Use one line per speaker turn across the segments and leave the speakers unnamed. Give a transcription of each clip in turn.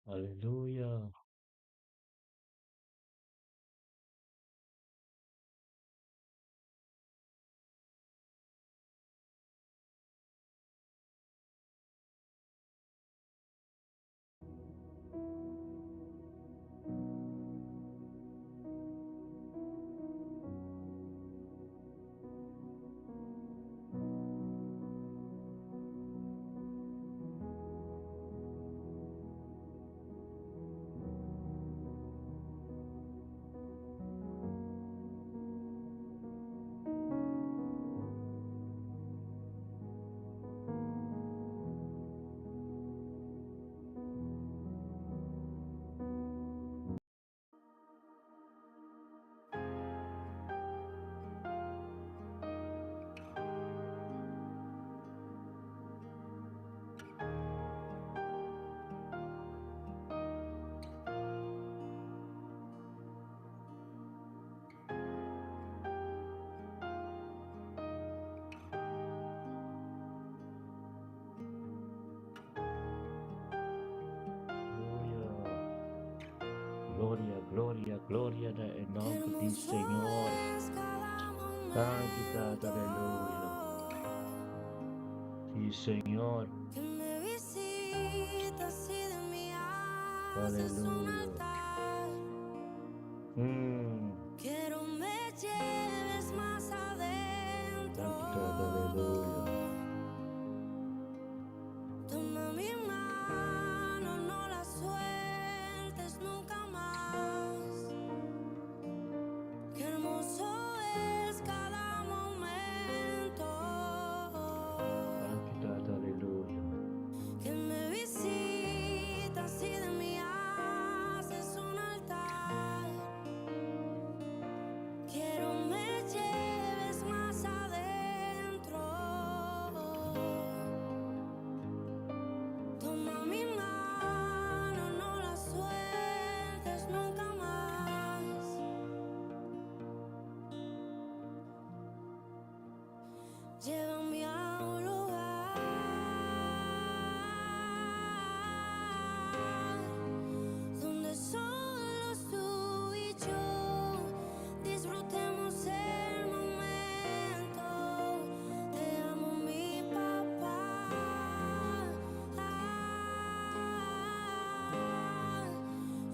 Aleluya. Aleluya. Gloria, gloria, gloria en nombre del Señor. Santidad, aleluya. Sí, Señor.
Que me visitas y de mí haces un
Aleluya.
altar. Quiero me lleves más adentro.
Santidad, aleluya.
Toma mi mano, no la sueltes nunca más. Qué hermoso es cada momento.
Santidad, aleluya.
Que me visitas y de mí haces un altar. Quiero me lleves más adentro. Toma mi mano, no la sueltes nunca más. Llévame a un lugar donde solo tú y yo disfrutemos el momento. Te amo, mi papá.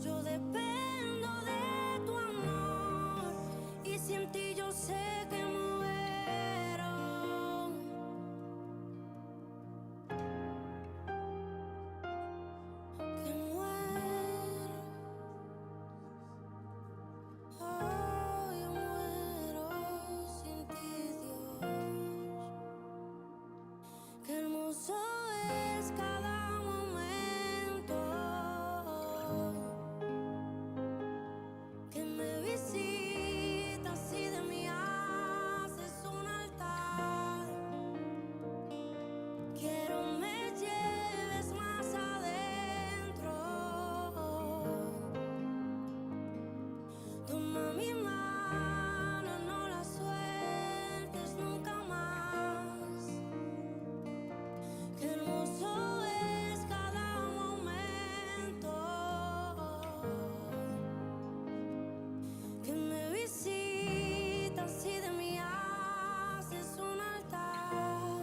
Yo dependo de tu amor y sin ti yo sé que muero. Que muero. Oh, yo muero sin ti, Dios. Qué hermoso es cada momento. Que me visitas y de mí haces un altar. Quiero me lleves más adentro. Toma mi mano, no la sueltes nunca más. Qué hermoso es cada momento. Que me visitas y de mí haces un altar.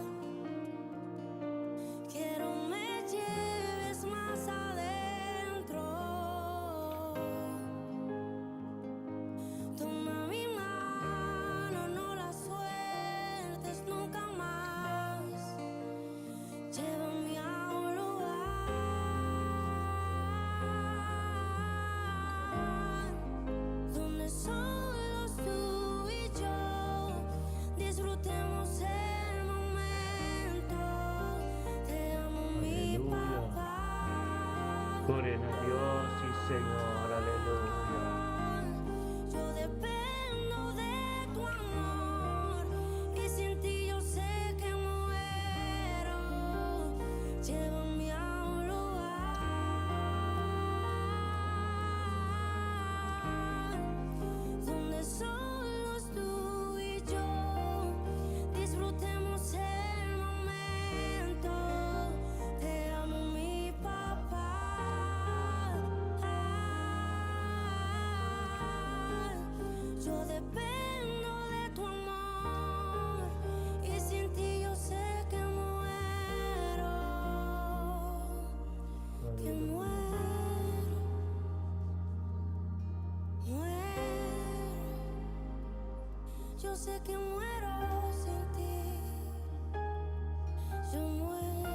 Quiero me lleves más adentro. Toma mi mano, no la sueltes nunca más. Llévame a un lugar donde solo tú y yo disfrutemos el momento. Te amo, mi
Aleluya.
papá.
Gloria a Dios, sí, Señor. Aleluya.
Yo dependo de tu amor y sin ti yo sé que muero. Llévame a un lugar donde solo tú y yo disfrutemos el momento. Te amo, mi papá. Yo sé que muero sin ti. Yo muero.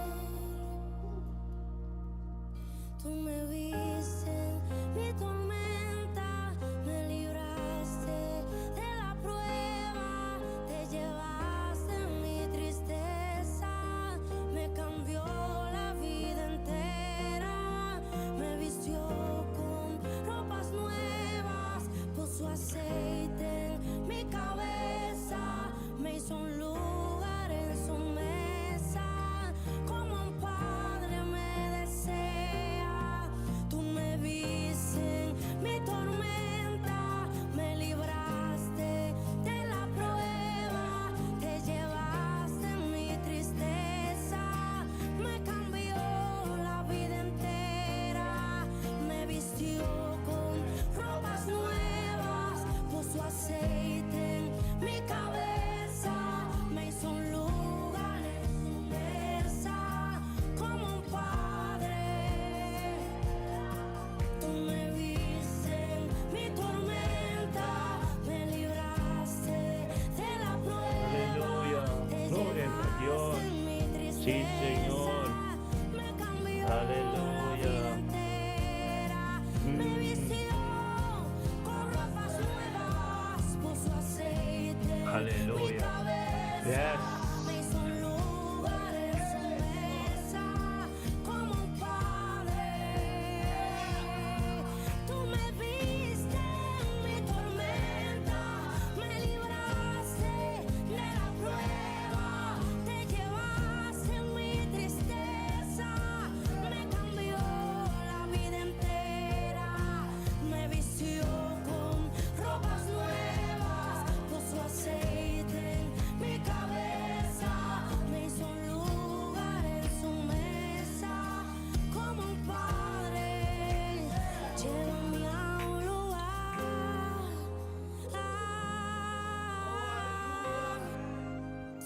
Tú me viste en mi tormenta, me libraste de la prueba, te llevaste mi tristeza, me cambió la vida entera, me vistió con ropas nuevas, puso aceite en mi cabeza, me hizo un lugar en su mesa, como un padre me desea. Tú me viste en mi tormenta, me libraste de la prueba, te llevaste mi tristeza, me cambió la vida entera, me vistió con ropas nuevas, puso aceite en mi cabeza, me hizo un lugar en su mesa, como un padre. Tú me viste en mi tormenta, me libraste de la
Aleluya.
prueba, te
Gloria a Dios.
llevaste mi tristeza,
Sí, Señor.
me cambió
Aleluya.
la vida entera, me vistió con ropas nuevas, puso aceite en mi
Aleluya.
cabeza,
Yes.
me hizo un lugar en su mesa, como un padre. Tú me viste en mi tormenta, me libraste de la prueba, te llevaste mi tristeza, me cambió la vida entera, me vistió con ropas nuevas, puso aceite en mi cabeza, me hizo un lugar en su mesa, como un padre. Llévame a un lugar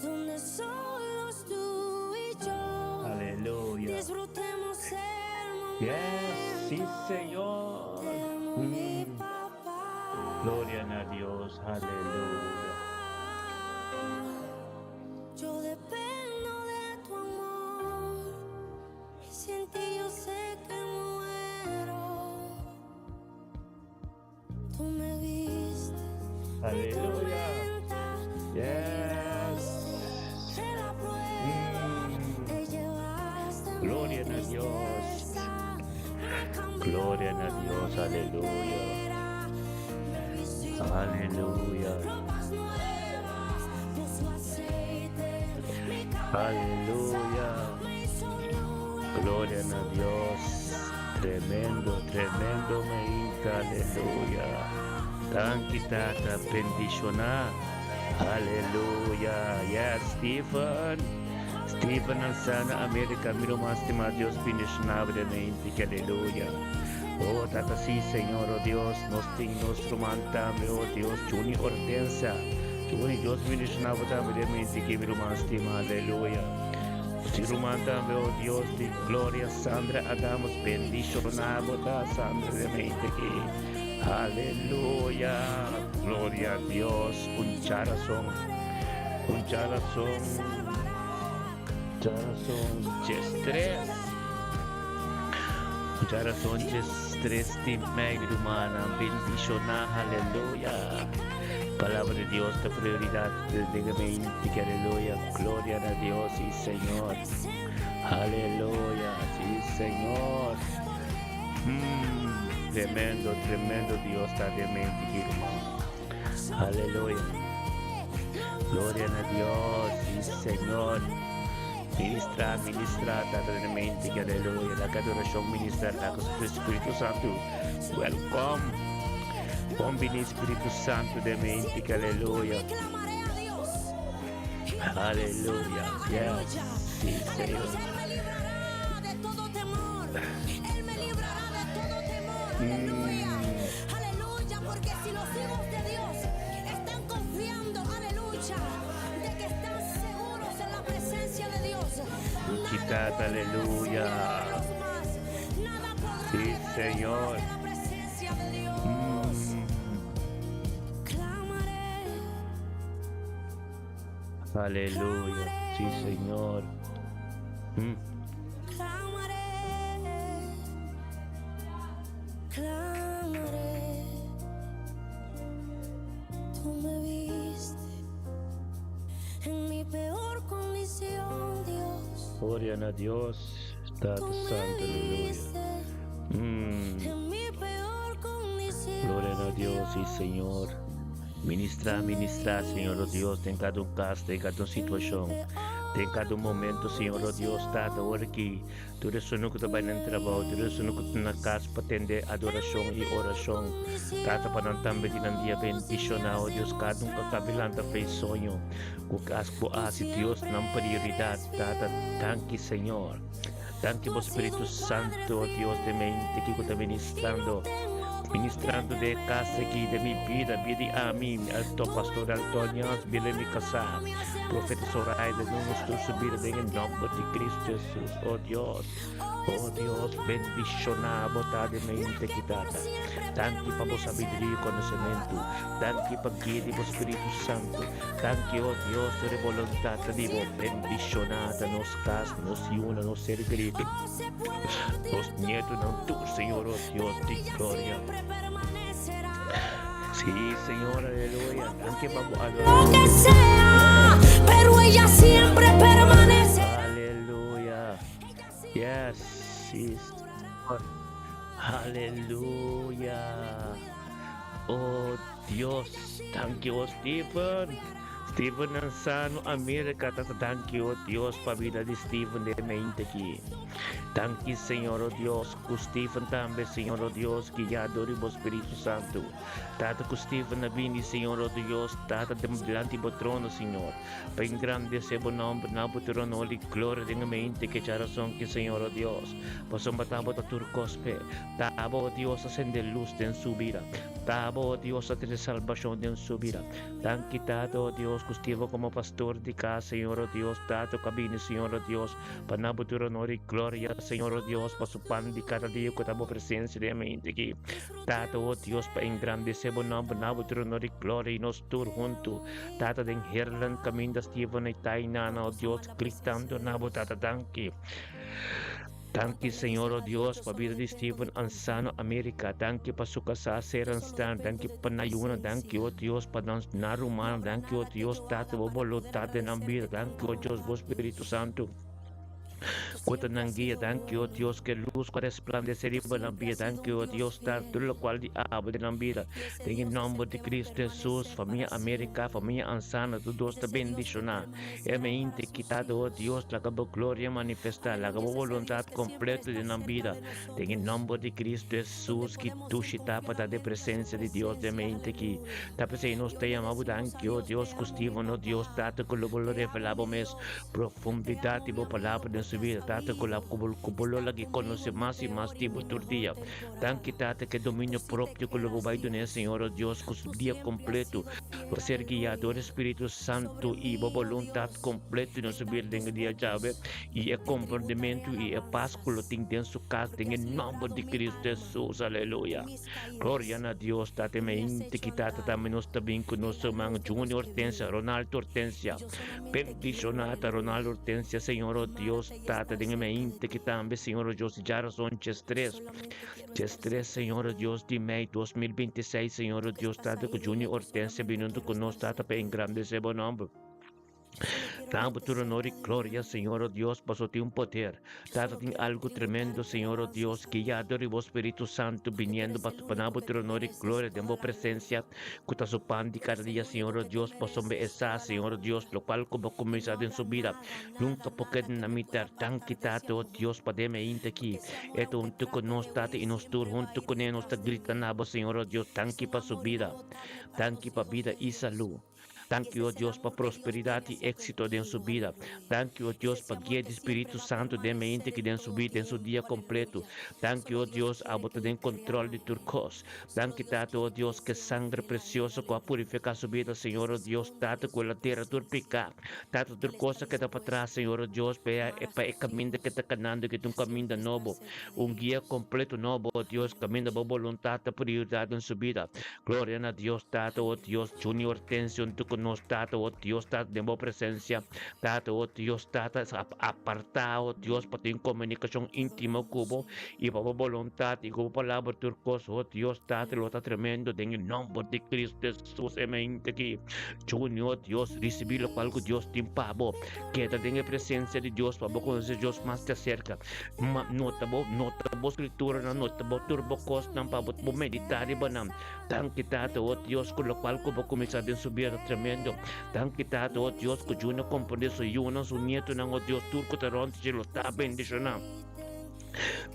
donde solos tú y yo
Aleluya.
disfrutemos el
Yes. Sí,
momento.
Señor.
Te amo, mi papá.
Gloria a Dios. Aleluya.
Yo dependo de tu amor y sin ti yo sé que muero. Tú me viste mi
Aleluya.
tormenta, me
Yes.
libraste de la prueba, te llevaste mi
Gloria a Dios.
tristeza, me cambió
Gloria a Dios.
la vida
Aleluya.
entera, me vistió
Aleluya.
ropas nuevas, puso aceite en mi cabeza,
Aleluya.
me hizo un lugar
Gloria
en
a
su
Dios.
mesa,
Tremendo, tremendo meita. Aleluya. Thank you, Tata. Bendiciona. Aleluya. Yes, Stephen. Stephen Alzana, América. Miro más tema Dios. Bendiciona brevemente. Aleluya. Oh, Tata, sí, Señor, oh Dios. Nos rumantame, oh Dios. Juni Hortensia. Juni Dios bendiciona brevemente. Que miro más tema. Aleluya. Si rumantame, oh Dios, de gloria, Sandra Adamos, bendicionamos a Sandra de mente que, aleluya, gloria a Dios, un charazón, gestres, un charazón, gestres, de meg humana, bendicionar, aleluya. Palabra de Dios, la prioridad de mente, que aleluya, gloria a Dios y Señor, aleluya, sí Señor, tremendo, tremendo Dios está de mente, hermano, aleluya, gloria a Dios y Señor, ministra, Tata de mente, que aleluya, la adoración ministra, la cosa del Espíritu Santo, welcome. Combine Espíritu Santo de mente, que aleluya.
clamaré a Dios.
Aleluya. Yes. Sí, Señor.
Él me librará de todo temor. Él me librará de todo temor. Aleluya. Aleluya. Porque si los hijos de Dios están confiando, aleluya, de que están seguros en la presencia de Dios.
Quitad, aleluya.
Nada podrá
Sí, Señor.
de la presencia de Dios. Clamaré
Aleluya. Sí, Señor. Mm.
Clamaré, tú me viste en mi peor condición, Dios.
Gloria a Dios. Estado
Tú
Santo,
me
aleluya.
viste en mi peor condición.
Gloria a Dios, sí, Señor. Ministra, ministra, Senhor, oh Deus, tem cada caso, tem cada situação, tem cada momento, Senhor, oh Deus, está a hora que tu ressono que trabalha no trabalho, tu ressono que tu na casa para atender adoração e oração, tata para não também de dia bendicionar, oh Deus, cada kabilanta fez sonho, o casco se Deus não prioridade, tata, thank you, Senhor. Thank you, Espírito Santo, oh Deus, de mente que tu está ministrando de casa aqui de minha vida a mim, ao pastor Antônio, bila mi casa, profeta Soraya, de nuestro subir en el nombre de Cristo Jesús, oh Dios, bendicionar a botar de mente quitada, tanto para vos sabiduría y conocimiento, tanto para guía de Espíritu Santo, tanto, oh Dios, de voluntad, digo, bendicionar a nos casa, nos una, nos servir, los nietos, no tú, Señor, oh Dios, de gloria. Sí, Señor, aleluya. Aunque vamos a
Lo que sea, pero ella siempre permanece.
Aleluya. Yes, sí, Señor. Aleluya. Oh Dios, thank you, Stephen. Stephen Ansano, América, thank you, Dios, para vida de Stephen de mente aqui. Thank you, Senhor, oh Deus, com Stephen também, Senhor, oh Deus, guiado do Espírito Santo. Tata com Stephen na vini, Senhor, oh Deus, tata delante do trono, Senhor. Para engrandecer o nome, na trono, e glória de mente que já razão que, Senhor, oh Deus. Posso matar a turcospe. Taba, oh Deus, acender luz em sua vida. Taba, oh Deus, a ter salvação em sua vida. Thank you, Tata, oh Deus, com Stephen como pastor de casa, Senhor, oh Deus, Tata, cabine, Senhor, oh Deus, para na trono, e glória, Senhor, oh Deus, para supan de cada dia que estamos presencia de mente aqui. Tata, oh Deus, para engrandecer o nome, na trono, e glória, e nós todos juntos. Tata, de herlan caminho da Stephen e Taina, oh Deus, gritando na Tata, thank you. Thank you, Senhor, oh Deus, para a vida de Stephen Ansano, América. Thank you para sua casa, Seran Thank you para Nayuna. Thank you, oh Deus, para nós narumar. Thank you, oh Deus, Tata, o voluntade na vida. Thank you, oh Deus, o Espírito Santo. Cuota ng guia, thank you, Dios, que luz para resplandecer y la vida, thank you, Dios, tanto lo cual de abo de la vida, en el nombre de Cristo Jesús, familia América, familia Ansana, todos te bendicionar, me inte quitado, oh Dios, la gloria manifestar, la voluntad completa de la vida, en el nombre de Cristo Jesús, que tú chita para de presencia de Dios, de mente que, tapos se nos te llamamos, thank you, Dios, custivo, no Dios, tato con lo revelado mes, profundidad y palabra de su vida, Tata, con la cubulo lagi conoce más y más tipo tu día. Tan que Tata, que dominio propio con lo que va a Señor, oh Dios, con su día completo, para ser guiado, Espíritu Santo y voluntad completa en su vida en el día llave, y el comprendimiento y el paz con lo que en su casa, en el nombre de Cristo Jesús, aleluya. Gloria a Dios, Tata, me intiquitata, también nos también con nuestro man Junior Hortensia, Ronaldo Hortensia, bendicionata, Ronaldo Hortensia, Señor, oh Dios, Tata, de mente que también, Señor Dios, ya razón, Chestres, Señor Dios, de May 2026, Señor Dios, Tata, con Junior Hortensia, viniendo con nosotros, Tata, para engrandecer buen nombre. Tanto tu honor y gloria, Señor, oh Dios, pasó ti un poder. Tata, algo tremendo, Señor, oh Dios, que ya adoramos Espíritu Santo, viniendo para tu honor y gloria, de presencia, que está su pan de cada día, Señor, oh Dios, pasó esa, Señor, oh Dios, lo cual como comenzado en su vida, nunca porque en la mitad, tan quitado, oh Dios, para me inte aquí. Esto junto con nosotros, Tata, y nosotros junto con él, nos está gritando, Señor, oh Dios, tan que para su vida, tan que para vida y salud. Thank you, oh Dios, para prosperidad y éxito en su vida. Thank you, oh Dios, para guía de Espíritu Santo de mente que en su vida, en su día completo. Thank you, oh Dios, a botar en control de turcos. Thank you, Tato, oh Dios, que sangre preciosa que purifica su vida, Señor, oh Dios, Tato, con la tierra turpica. Tato, turcosa que está para atrás, Señor, oh Dios, para el camino que está ganando, que es un camino nuevo. Un guía completo nuevo, oh Dios, camino de voluntad, de prioridad en su vida. Gloria a Dios, Tato, oh Dios, Junior Hortensio, con nosotros, Tato, oh Dios, Tato, de presencia, Tato, oh Dios, Tato, apartado, Dios, para tener comunicación íntima cubo y para voluntad y como palabra turcos, oh Dios, Tato, lo está tremendo, en el nombre de Cristo Jesús, amén, aquí, Junior, Dios, recibir lo cual Dios te impavo, queda en la presencia de Dios, para conocer Dios más te acerca, nota vos escritura, nota vos turbo costa, para vos meditar y banam, tan quitado, oh Dios, con lo cual como comenzar a subir tremendo, tan quitado, oh Dios, que yo no comprende su yuno, su nieto, no, oh Dios, turco, te ronte, lo está bendicionando.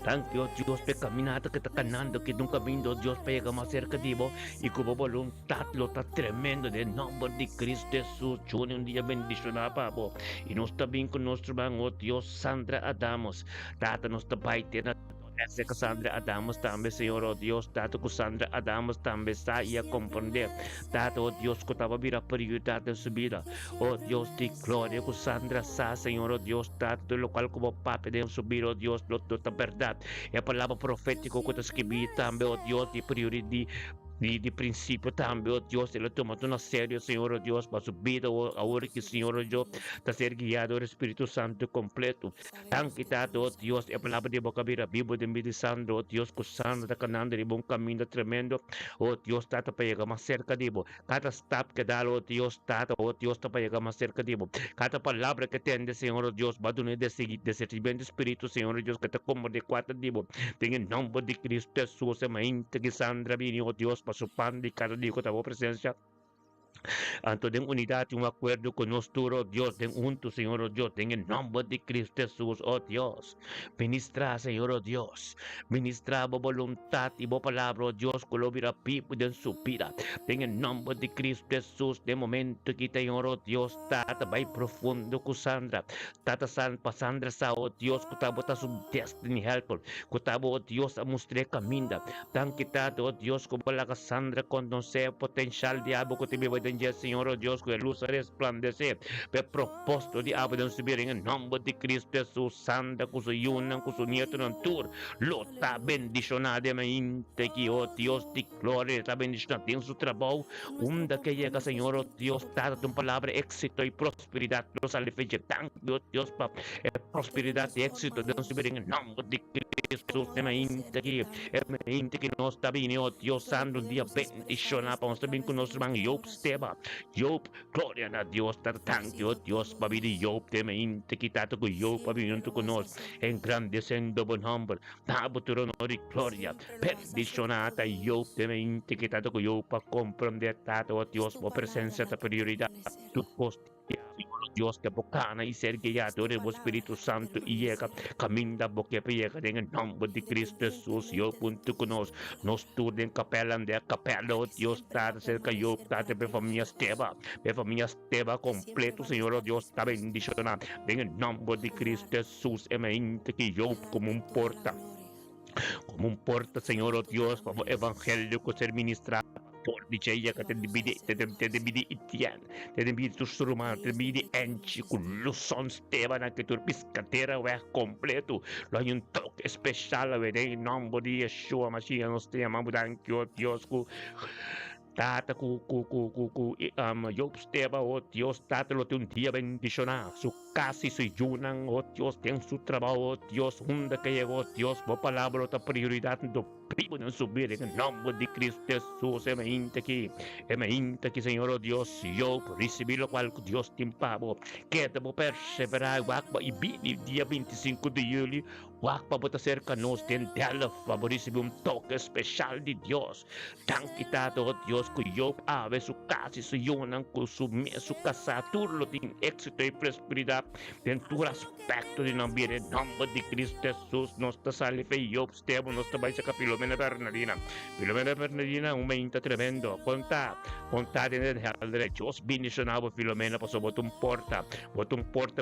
Thank you, Dios, pe caminata que está canando, que nunca vindo, Dios, pega más cerca de vos, y como voluntad lo está tremendo, de nombre de Cristo Jesús, un día bendicionado para vos, y nos está bien con nuestro hermano, oh Dios, Sandra Adamos, tata nos está baitando, essa Cassandra Adamos também, Senhor, oh Deus, tato Cassandra Adamos também está a compreender, tato, oh Deus, que estava vir a prioridade da subida, oh Deus de glória, Cassandra sa, Senhor, oh Deus, tato, lo qual como papi de subir, oh Deus, da verdade, é a palavra profética que está escrita também, oh Deus, de prioridade, de princípio também, oh Deus, ele toma tudo na sério, Senhor, oh Deus, para subir a hora que, Senhor, oh Deus, está ser guiado pelo Espírito Santo completo. Tan quitado, oh Deus, é a palavra de boca vira, Bíblia de Medisandro, oh Deus, que Sandro está canando de bom caminho tremendo, oh Deus, está para chegar mais cerca de vos. Cada step que dá, oh Deus, está para chegar mais cerca de vos. Cada palavra que tende, Senhor, oh Deus, vai donar de recebimento do Espírito, Senhor, oh Deus, que está como de quatro de vos. Tem em nome de Cristo Jesus, é uma íntegra Sandra, vini, oh Deus, para su pan de cada día con tu presencia. Anto den unidad y un acuerdo con nuestro Dios, den juntos, Señor, oh Dios, en el nombre de Cristo Jesús, oh Dios. Ministra, Señor, oh Dios. Ministra por voluntad y por palabra, oh Dios, que lo vira pipo de su vida. En el nombre de Cristo Jesús, de momento que Señor, oh Dios, tata, vai profundo con Sandra. Tata San, pa Sandra sa, oh Dios, que ta su destiny helper. Que tabo, oh Dios, a mostrar caminda. Tan quitado, oh Dios, como la Sandra, conoce potencial diabo que te vive de Señor, oh Dios, que luz resplandece, per propósito de abrir subir en el nombre de Cristo Jesús, Santa, con su yuna, con su nieto, en tur, lo está bendicionado, mente que, oh Dios, de gloria, está bendicionado en su trabajo, que llega, Señor, oh Dios, date una palabra, éxito y prosperidad, los alifeche, tanto, Dios, para prosperidad y éxito, de subir en el nombre de Cristo, mente que nos está bien, oh Dios, Santo, un día bendicionado, vamos a bien con nuestro hermano Job Steba. Job, gloria a Dios, thank you, Dios, para vida Job, te me inte quitado con Job, para vida con nos, engrandeciendo buen nombre, dabo tu honor y gloria, bendicionata Job, te me inte quitado con Job, para comprender tanto, Dios, por presencia, tu prioridad, tu costo. Dios que bocana y ser guiado del Espíritu Santo y llega, camina porque llega en el nombre de Cristo Jesús, yo punto con nos en capela de capela, oh Dios, está cerca yo, está de familia Esteba completo, Señor, oh Dios, está bendicionado en el nombre de Cristo Jesús, emente que yo como un porta, Señor, oh Dios, como evangelio que ser ministrado. Por diceia que te dividi itian, te dividi tu suruma, te dividi enchi, con luzon Esteban, que tu piscatera ve completo, lo hay un toque especial, en nombre de Yeshua Mashiach, nos te llamamos, Dios, Tata Job Steba, oh Dios, Tata lo te un día bendicionar, su casa y su yunan, oh Dios, ten su trabajo, oh Dios, donde que llegó, Dios, por palabra, otra prioridad, vivo en subir en el nombre de Cristo Jesús, emente aquí, Señor, oh Dios, yo recibí lo cual Dios te impavo, que debo perseverar, y día 25 de julio, para poder acercarnos de la favorecer un toque especial de Dios, tan quitado, oh Dios, que yo ave su casa y su yunan, con su casa, turlo de éxito y prosperidad, en tu aspecto de nombre, en nombre de Cristo Jesús, nos te sale fe, yo, Esteban, nos te vais a Filomena Bernardina, un mente tremendo, conta en el derecho, Dios bendicionado Filomena, pasó, bot un porta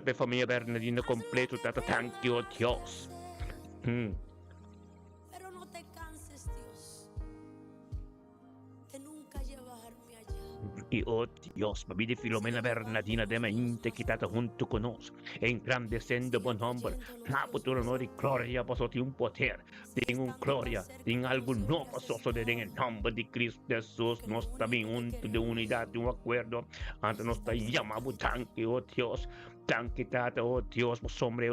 per familia Bernardina completo, thank you, Dios.
Pero no te canses, Dios, de nunca llevarme allá.
Y oh Dios, Babidi Filomena Bernardina de Mente quitata junto con nos, engrandeciendo buen nombre, la futura honor y gloria pasó de un poder, de un gloria, de algo no pasó en el nombre de Cristo Jesús, nos también juntos de unidad, de un acuerdo, ante nos llamamos tanque, oh Dios, tanque tata, oh Dios, hombre,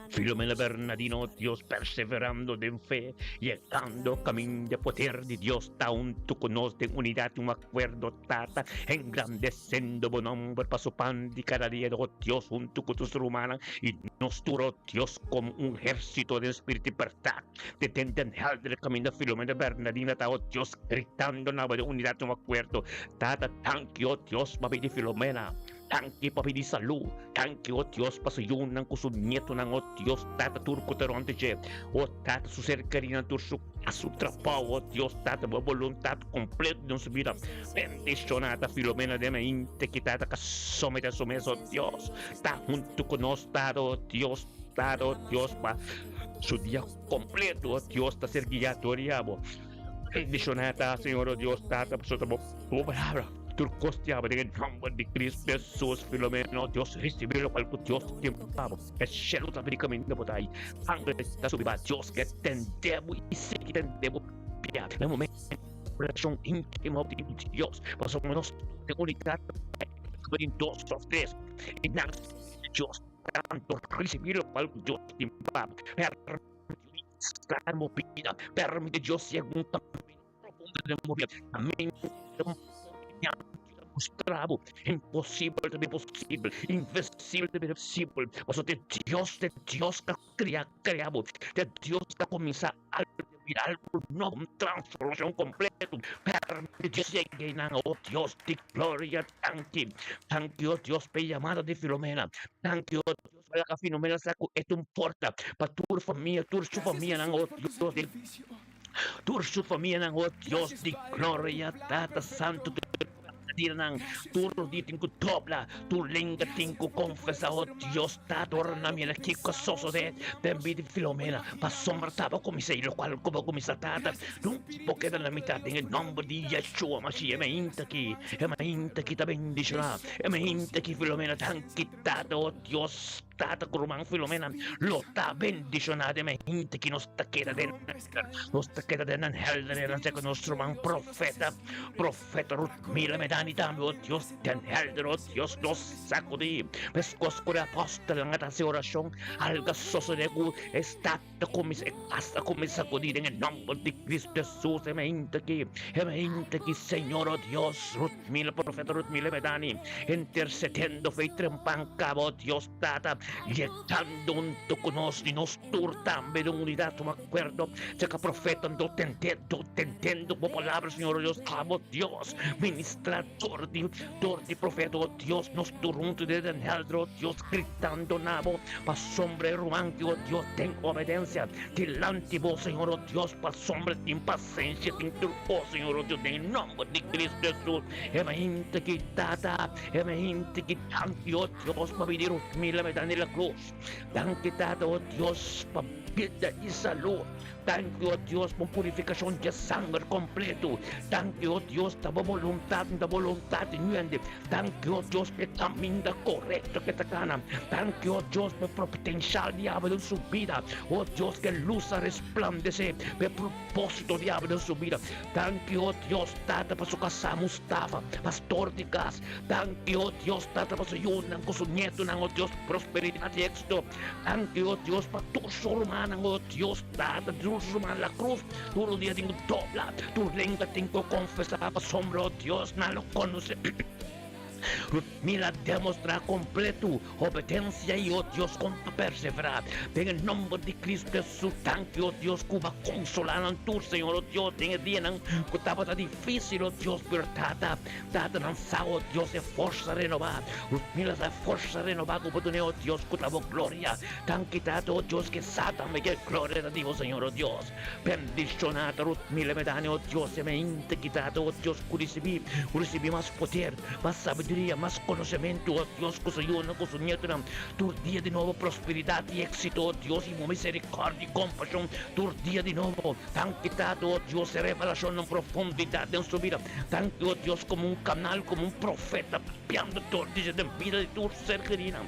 Filomena Bernardino, oh Dios, perseverando en fe, llegando camino de poder de Dios, está junto con nos de unidad, de un acuerdo, tata, engrandeciendo buen nombre para su pan de cada día, oh Dios, junto con tus humanas, y nos duró Dios como un ejército de espíritu y verdad, detenten el camino de Filomena Bernardina, oh Dios, gritando nada de unidad, de un acuerdo, tata, tanque, oh Dios, papi de Filomena, tanque, papi de salud, tanque, oh Dios, para su yunan, con su nieto, oh Dios, tata, turco, teronte, oh tata, su cercanía, a su trabajo, oh Dios, tata, voluntad completa de su vida, bendicionada Filomena de mente, que tata, que somete a su mesa, oh Dios, está junto con nosotros, oh Dios, Dios, para su día completo, oh Dios, está ser guiado, bendicionada, Señor, oh Dios, tata, por su palabra. Turcostiaba en el nombre de Cristo Jesús, Filomeno, Dios, recibirlo para el Dios tiempo, es celos americamente por ahí, sangre está subida, Dios, que tendemos y sí que tendemos, en el momento, relación íntima de Dios, más o menos de unidad, en dos o tres, y nada, Dios, tanto recibirlo para el Dios tiempo, permite Dios ser un camino profundo de morir, amén. Mostrado, imposible de posible, invencible de posible, o de Dios que creamos, de Dios que comienza a vivir algo nuevo, una transformación completa, permite llegar a Dios de gloria, thank you, Dios, por llamada de Filomena, thank you, Dios, para que Filomena saco esto importa, para tu familia, su familia, Dios de su familia, Dios de gloria, Tata Santo, Dirang turu di tingku dobla tu lenga tingku confesa oh Dios ta torna mi la chico soso de tembi di Filomena pa sombra taba come sei lo qual come tata non può che dalla metà in nome di Yeshua Mashiach e ma inta chi ta bendicerà e ma inta chi Filomena tanchi tata oh Dios tata curumang Filomena lo ta bendicionate ma inta chi non sta cheda den helder non c'è con nostro man profeta Ruth Mila Medani dame oh Dios ten helder oh Dios los sacudi pescos con apóstol en esta oración alga soso de gu está come hasta come sacudir en el nombre de Cristo Jesús e me inta chi Señor oh Dios Ruth Mila profeta Ruth Mila Medani intercediendo fe trempan cabo oh Dios tata llegando junto con nos turtan de unidad me acuerdo que profeta no te entiendo por palabras Señor Dios amo Dios ministrador de profeta oh Dios nos turunto de engendro Dios gritando nabo pa sombra romántico oh Dios ten obediencia delante vos Señor oh Dios pa sombra de impaciencia ten turpo Señor oh Dios en el nombre de Cristo Jesús e me inte que tata e me inte que tanti oh Dios pa venir mila me dan la cruz tanti tata oh Dios pa vida y salud. Thank you, oh Dios, por purificación de sangre completo. Thank you, oh Dios, da voluntad nuende. Thank you, oh Dios, por camino correcto que te gana. Thank you, oh Dios, por potencial diablo en su vida. Oh Dios, que luz resplandece, por propósito diablo en su vida. Thank you, oh Dios, tata para su casa Mustafa, pastor de casa. Thank you, oh Dios, tata para su yunan con su nieto, oh Dios, prosperidad y éxito. Thank you, oh Dios, para tu hermana, oh Dios, tata, la cruz, tú los días tengo dobla, tu lengua tengo confesar, sombra, oh Dios, no lo conoce. Mira, demostrar completo obediencia y oh Dios con perseverar en el nombre de Cristo Jesús. Thank you, oh Dios, Cuba consolar en tu Señor, oh Dios, en el día que estaba tan difícil, oh Dios, pero tata lanzado, oh Dios, de fuerza renovada. Mira, esa fuerza renovada, oh Dios, con la gloria. Thank you, oh Dios, que Satan me dé gloria de Dios, Señor, oh Dios. Bendicionada, mira, me dan, oh Dios, se me inte quitado, oh Dios, recibí más poder, más sabiduría, más conocimiento, oh Dios, con su ayuno, con su nieto, tu día de nuevo prosperidad y éxito, oh Dios, y misericordia y compasión, tu día de nuevo, tan quitado, oh Dios, revelación en profundidad en su vida, tan, oh Dios, como un canal, como un profeta, piando tortillas de vida de tu ser querida.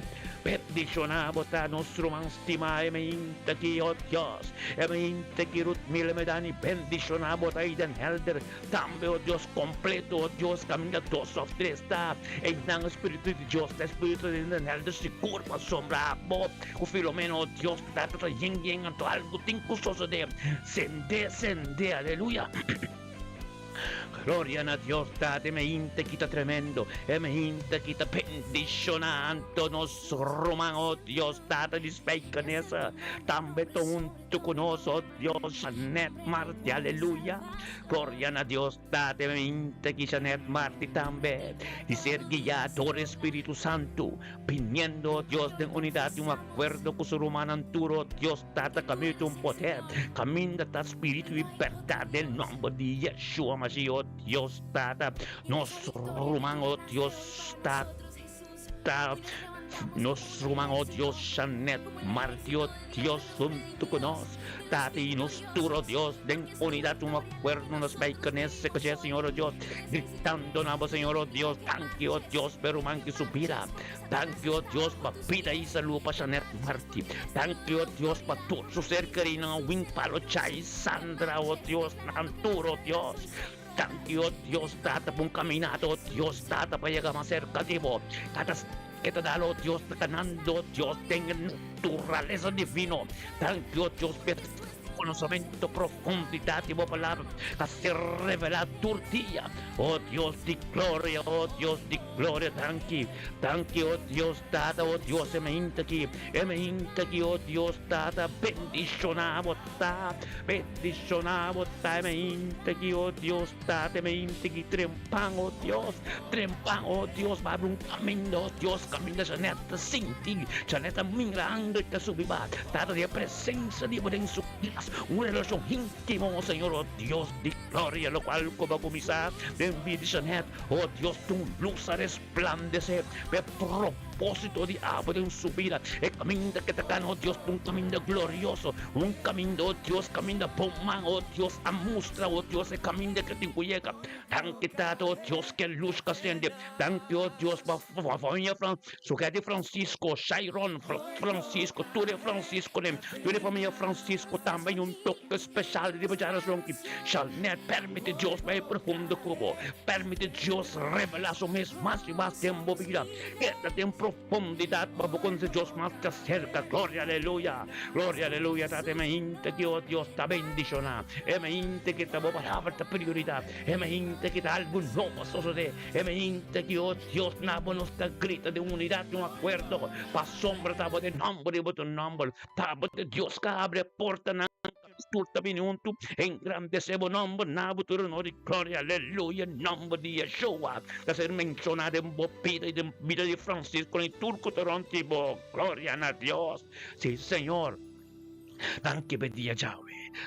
Bendicionamos a nuestro estima emente que, oh Dios, emente que Ruth Milemedani, bendicionamos a Aiden Helder, también, oh Dios, completo, oh Dios, camina 2 of 3 está, en el Espíritu de Dios, el Espíritu de Aiden Helder, se curva, sombra, o Filomeno, oh Dios, trata de yin, algo tincusoso de, sende, aleluya. Gloria a Dios, date me inte quita tremendo, e me inte quita bendicionando nos roman, oh Dios, date di speicanesa, tambe un tu conoso, oh Dios, Janet Marti, aleluya. Gloria a Dios, date me inte quita Janet Marti tambe, y ser guiado por Espíritu Santo, viniendo, oh Dios, de unidad y un acuerdo con su romano anturo, Dios, date camino un poder, camina ta Espíritu y verdad del nombre de Yeshua Mashiach, oh Dios, tata, nos ruman, oh Dios, tata, nos ruman, oh Dios, Janet, Marti, oh Dios, junto con nos, tata, y nos duro, Dios, den unidad, un acuerdo, nos bacon ese que Señor, oh Dios, gritando, nabo, Señor, oh Dios, tanque, oh Dios, pero man que su vida, tanque, oh Dios, pa vida y salud pa Janet Marti, tanque, oh Dios, pa todo su ser querido, wing palo chay, Sandra, oh Dios, Nanturo, Dios. Thank you, Dios, tata pong caminado, Dios, tata pa llegar más cerca de vos. Tata kita dalo, Dios, tatanando, Dios, tengan naturaleza divino. Thank you, Dios, conocimiento, profundidad y palabra a ser revelada tu día. Oh Dios de gloria, oh Dios de gloria, thank you, oh Dios, dada, oh Dios, emente aquí, oh Dios, dada, bendicionamos, emente aquí, oh Dios, dada, emente aquí, trempan, oh Dios, va a abrir un camino, oh Dios, camina Janeta sin ti, Janeta mirando y te subirá, dada de presencia de en su vida, una relación íntima, oh Señor, oh Dios de gloria, lo cual como comisar, bendicionar, oh Dios, tu luz a resplandecer, de propósito de abre en su vida, el camino que te gana, oh Dios, un camino glorioso, un camino, oh Dios, camino pomán, oh Dios, amustra, oh Dios, el camino que te llega, tan quitado, oh Dios, que luz que asciende, tan que, oh Dios, para familia, su de Francisco, Sharon, Francisco, tú de Francisco, tú de familia Francisco, también un toque especial de Bajaras Ronqui, Shanet, permite Dios, vai profundo cubo, permite Dios revelar su mes más y más tiempo vida, quédate en profundidad, para que Dios más te acerca, gloria, aleluya, date me inte que, oh Dios, te bendiciona, me inte que te palabra te prioridad, me inte que te algo nuevo sucede, me inte que, oh Dios, nada nos te grita de unidad, de un acuerdo, pa sombra, tabo de nombre, tabo de Dios que abre puerta, turta minuto, engrandecemos nombre, nabuturo, no de gloria, aleluya, nombre de Yeshua, de ser mencionado en vida y de vida de Francisco, en turco, toronto, gloria a Dios, sí, Señor. Thank you, bendiga Yahweh.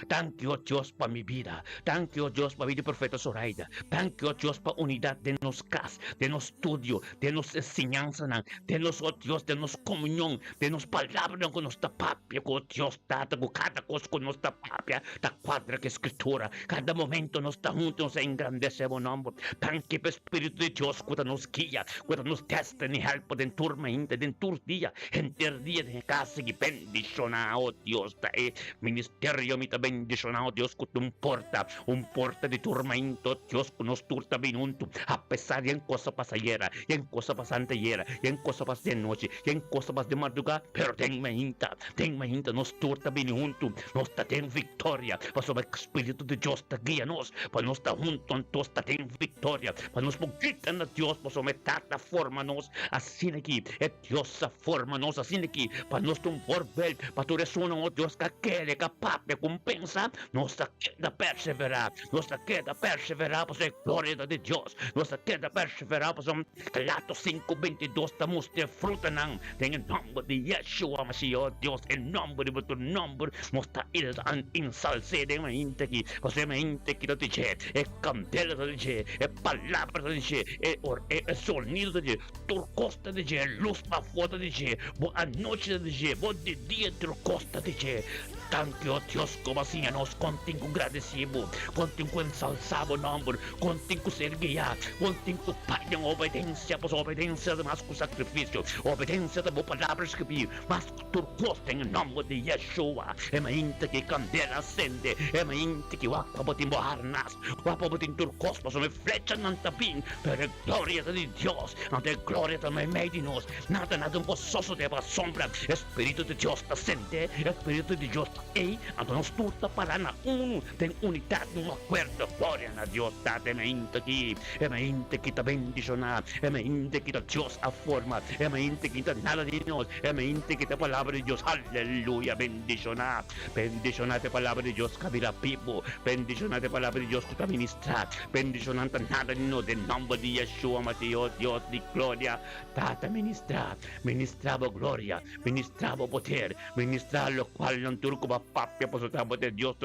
Thank you, oh Dios, para mi vida. Thank you, oh Dios, para vida profeta Zoraida. Thank you, oh Dios, para unidad de nos casa, de nos estudio, de nos enseñanza, de nos, oh Dios, de nos comunión, de nos palabra con nuestra papia, oh Dios, tata, con cada cosa con nuestra papia, ta cuadra que escritura, cada momento nos está juntos, nos engrandecemos nombre. Thank you, Espíritu de Dios, cuando nos guía, cuando nos testa, ni help, de turma, de tur día, en día de casa, y bendiciona, oh Dios, ministerio, mi bendicionado Dios, con un porta de tormento, Dios, con nos turta vinunto, a pesar de en cosa pasajera, y en cosa pasantera, y en cosa pas de noche, y en cosa pas de madrugada, pero tenme hinta, nos turta vinunto, nos ta ten victoria, para el Espíritu de Dios te guía nos, para nos ta junto, entonces ta ten victoria, para nos poquitan a Dios, para someter forma nos, así aquí, Dios forma nos, así aquí, para nos un porvel, para tu resuna, oh Dios, que quiere, capaz de cumplir recompensa, nuestra queda perseverar, nuestra queda perseverar, pues es gloria de Dios, nuestra queda perseverar, pues son Galatas 5:22, estamos de fruta en el nombre de Yeshua Mashiach, Dios, el nombre de tu nombre, nuestra ensalce de mente aquí, pues de mente que te dice, es candela te dice, es palabra te dice, es sonido te dice, turcosta te dice, luz para fuera te dice, boa noche te dice, boa de día turcosta te dice. Tanto Dios como assim nós contigo agradecido, contigo ensalzado nombre, contigo ser guiado, contigo Pai em obediência, pois obediência mais que o sacrifício, obediência da boa palavra escrevida, mas que tu gosta em nome de Yeshua, é mainta que candela acende, é mainta que o apabotim boharnas, o apabotim turcos, mas uma flecha não tapim, para a glória de Deus, ante a glória também meio de nós, nada um poçoso de sombra, Espírito de Deus acende, Espírito de Deus e a nós tudo para na tem unidade, acordo, glória a Deus, tá, é mente que está bendicionado, é mente que está Deus a forma, é mente que está nada de nós, é mente que está a palavra de Deus, aleluia, bendicionado a palavra de Deus, cabira pipo, bendicionado a palavra de Deus que está ministrado, bendicionado nada de nós, em nome de Yeshua, Mateus, Deus de glória, tá, ministrava glória, ministrava poder, ministrar lo qual não turco papia por su de Dios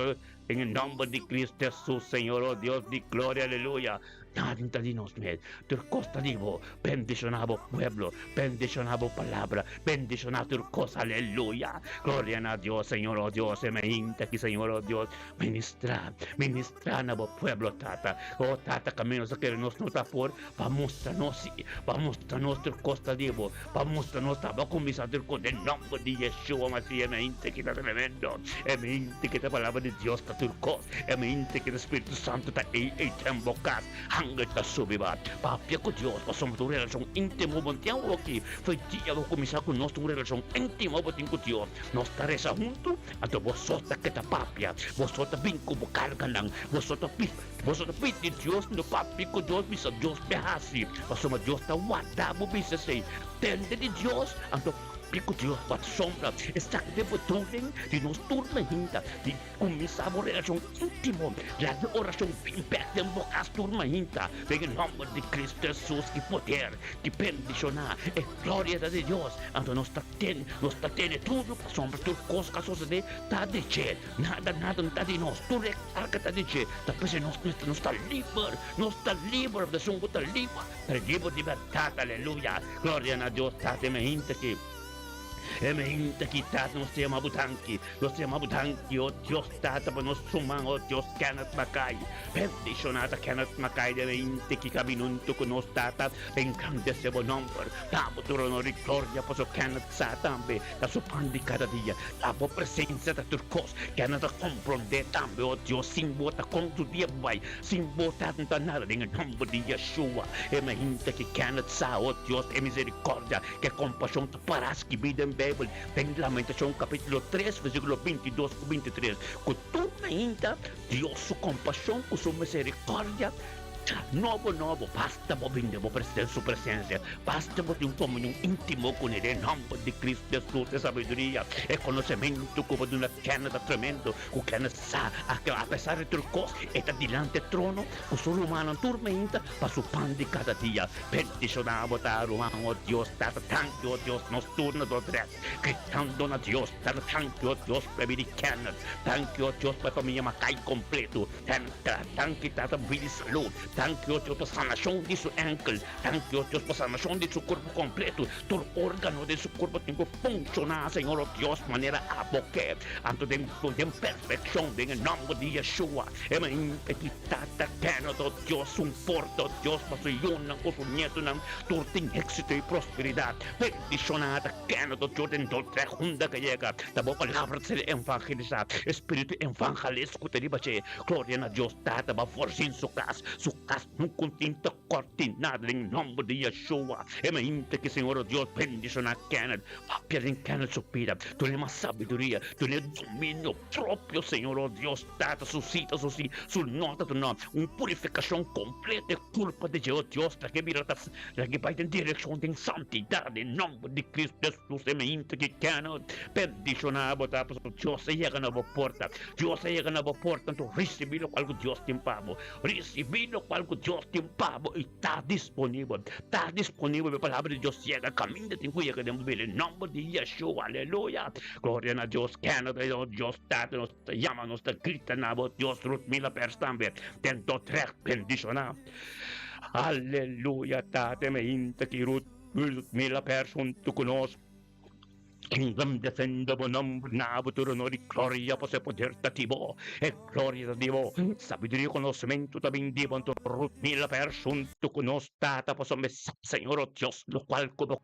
en el nombre de Cristo Jesús, Señor, oh Dios de gloria, aleluya. Nada de nos med, turcosta divo, bendicionado pueblo, bendicionado palabra, bendicionado turcosa, aleluya. Gloria a Dios, Señor, oh Dios, me inta aquí, Señor, oh Dios, ministra na pueblo, tata, oh tata, caminos que nos nota por, vamos a nos turcosta divo, vamos a nos taba con mis turcos, en nombre de Yeshua, Mashiach, me inta que está tremendo, me inta que la palabra de Dios está turcos, me inta que el Espíritu Santo está ahí, te embocas, hanggang ta subibat. Papia ko Diyos, pasong ito relasyong intimo bantiang waki. Fay diya ko kumisa ko nos ito relasyong intimo bantiang ko Diyos. Nos tare sa junto, ato bosota kita papia. Bosota bingko bukarga lang. Bosota pit di Diyos, no papi ko Diyos, bisa Diyos behasi. Pasoma Diyos ta wada mo bisa say. Tende di Diyos, ato Pico Dios pat sombra, está de botonen, de nos turma hinta, de começar a relação íntimo, la oração impacta em bocas turma hinta, em nome de Cristo Jesus, que poder, que bendicionar, é glória de Deus, então nós está tendo tudo para sombra, tudo coisa suceder, tá de che, nada não tá de nós, tudo é arca tá de che, tá pensando nós está livre, da sombra está livre de verdade, aleluia, glória a Deus, tá de hinta que mente kita nos tema butanki, oh Dios tata pa nos sumang, oh Dios kanat makay, bendicionata kanat makay de mente ki kabinunto ko nos tata, engrande se bon nombre, tabo turono gloria po so kanat sa tambe, la so pandi cada dia, tabo presenza da turcos, kanat comprende tambe, oh Dios simbo ta kong tu dia bay, simbo ta nada en el nombre de Yeshua, mente ki kanat sa, oh Dios, misericordia, que compasión ta paras ki biden Bible, tem Lamentação capítulo 3, versículo 22-23. Com toda ainda, Deus sua compaixão, com sua misericórdia, novo, basta bobinde, sua presença, basta ter uma comunhão íntimo com Ele, em nome de Cristo Jesus, sabedoria, e conhecimento, como de uma Canada tremendo, com Canada, apesar de ter coisas, está diante do trono, com sua humana tormenta, para o pão de cada dia, bendicionado, oh Deus, tanto, oh Deus, nos turnos do resto, gritando a Deus, tanto, oh Deus, para vir Canada, tanto, oh Deus, para a família Macai completo, tanto, vida e saúde, tanto, oh Deus, para a sanação de seu ankle, tanto, oh Deus, para a sanação de seu corpo completo, todo órgano de seu corpo tem que funcionar, Senhor, oh Deus, de maneira a boque, anto tem perfeição, em nome de Yeshua, é uma impetitata, Canada, oh Deus, porto, oh Deus, para sua yuna, com seu neto, todo tem êxito e prosperidade, bendicionada, Canada, oh Deus, tem outra runda que chega, da boa palavra de ser evangelizado, espírito evangelístico, te diba, glória a Deus, tata, para forjar sua nunca tinta cortinada em nome de Yeshua. Mente que Senhor oh Deus bendición a Kenneth. Papi em Kenneth supira. Tu tens uma sabedoria, tu tens domínio próprio, Senhor oh Deus. Tata suscita sul nota tu nome. Purificação completa culpa de Deus. Para que mira para que vai em direção de santidade em nome de Cristo Jesus. Mente que Kenneth bendición a botar para Deus chega na boa porta. Deus chega na boa porta. Tu recebilo algo Deus tem pago. Recebilo algo Deus tem pago e está disponível. Está disponível a palavra de Deus chega. Caminho de cuia que demos em nome de Yeshua. Aleluia. Glória a Deus. Canada, Deus está nos chama, nos grita na voz. Deus Ruth Mila Perstamber. Tento trek bendicionar. Aleluia. Tate me inte que Ruth Mila Persson tu conosco. Kingdom defenda bonam nabuturo no di gloria posse poder tativo e gloria tativo sabiduria conocimiento también divo anto Ruth Mila Persson tu conosco posso me Señor oh Dios lo cual como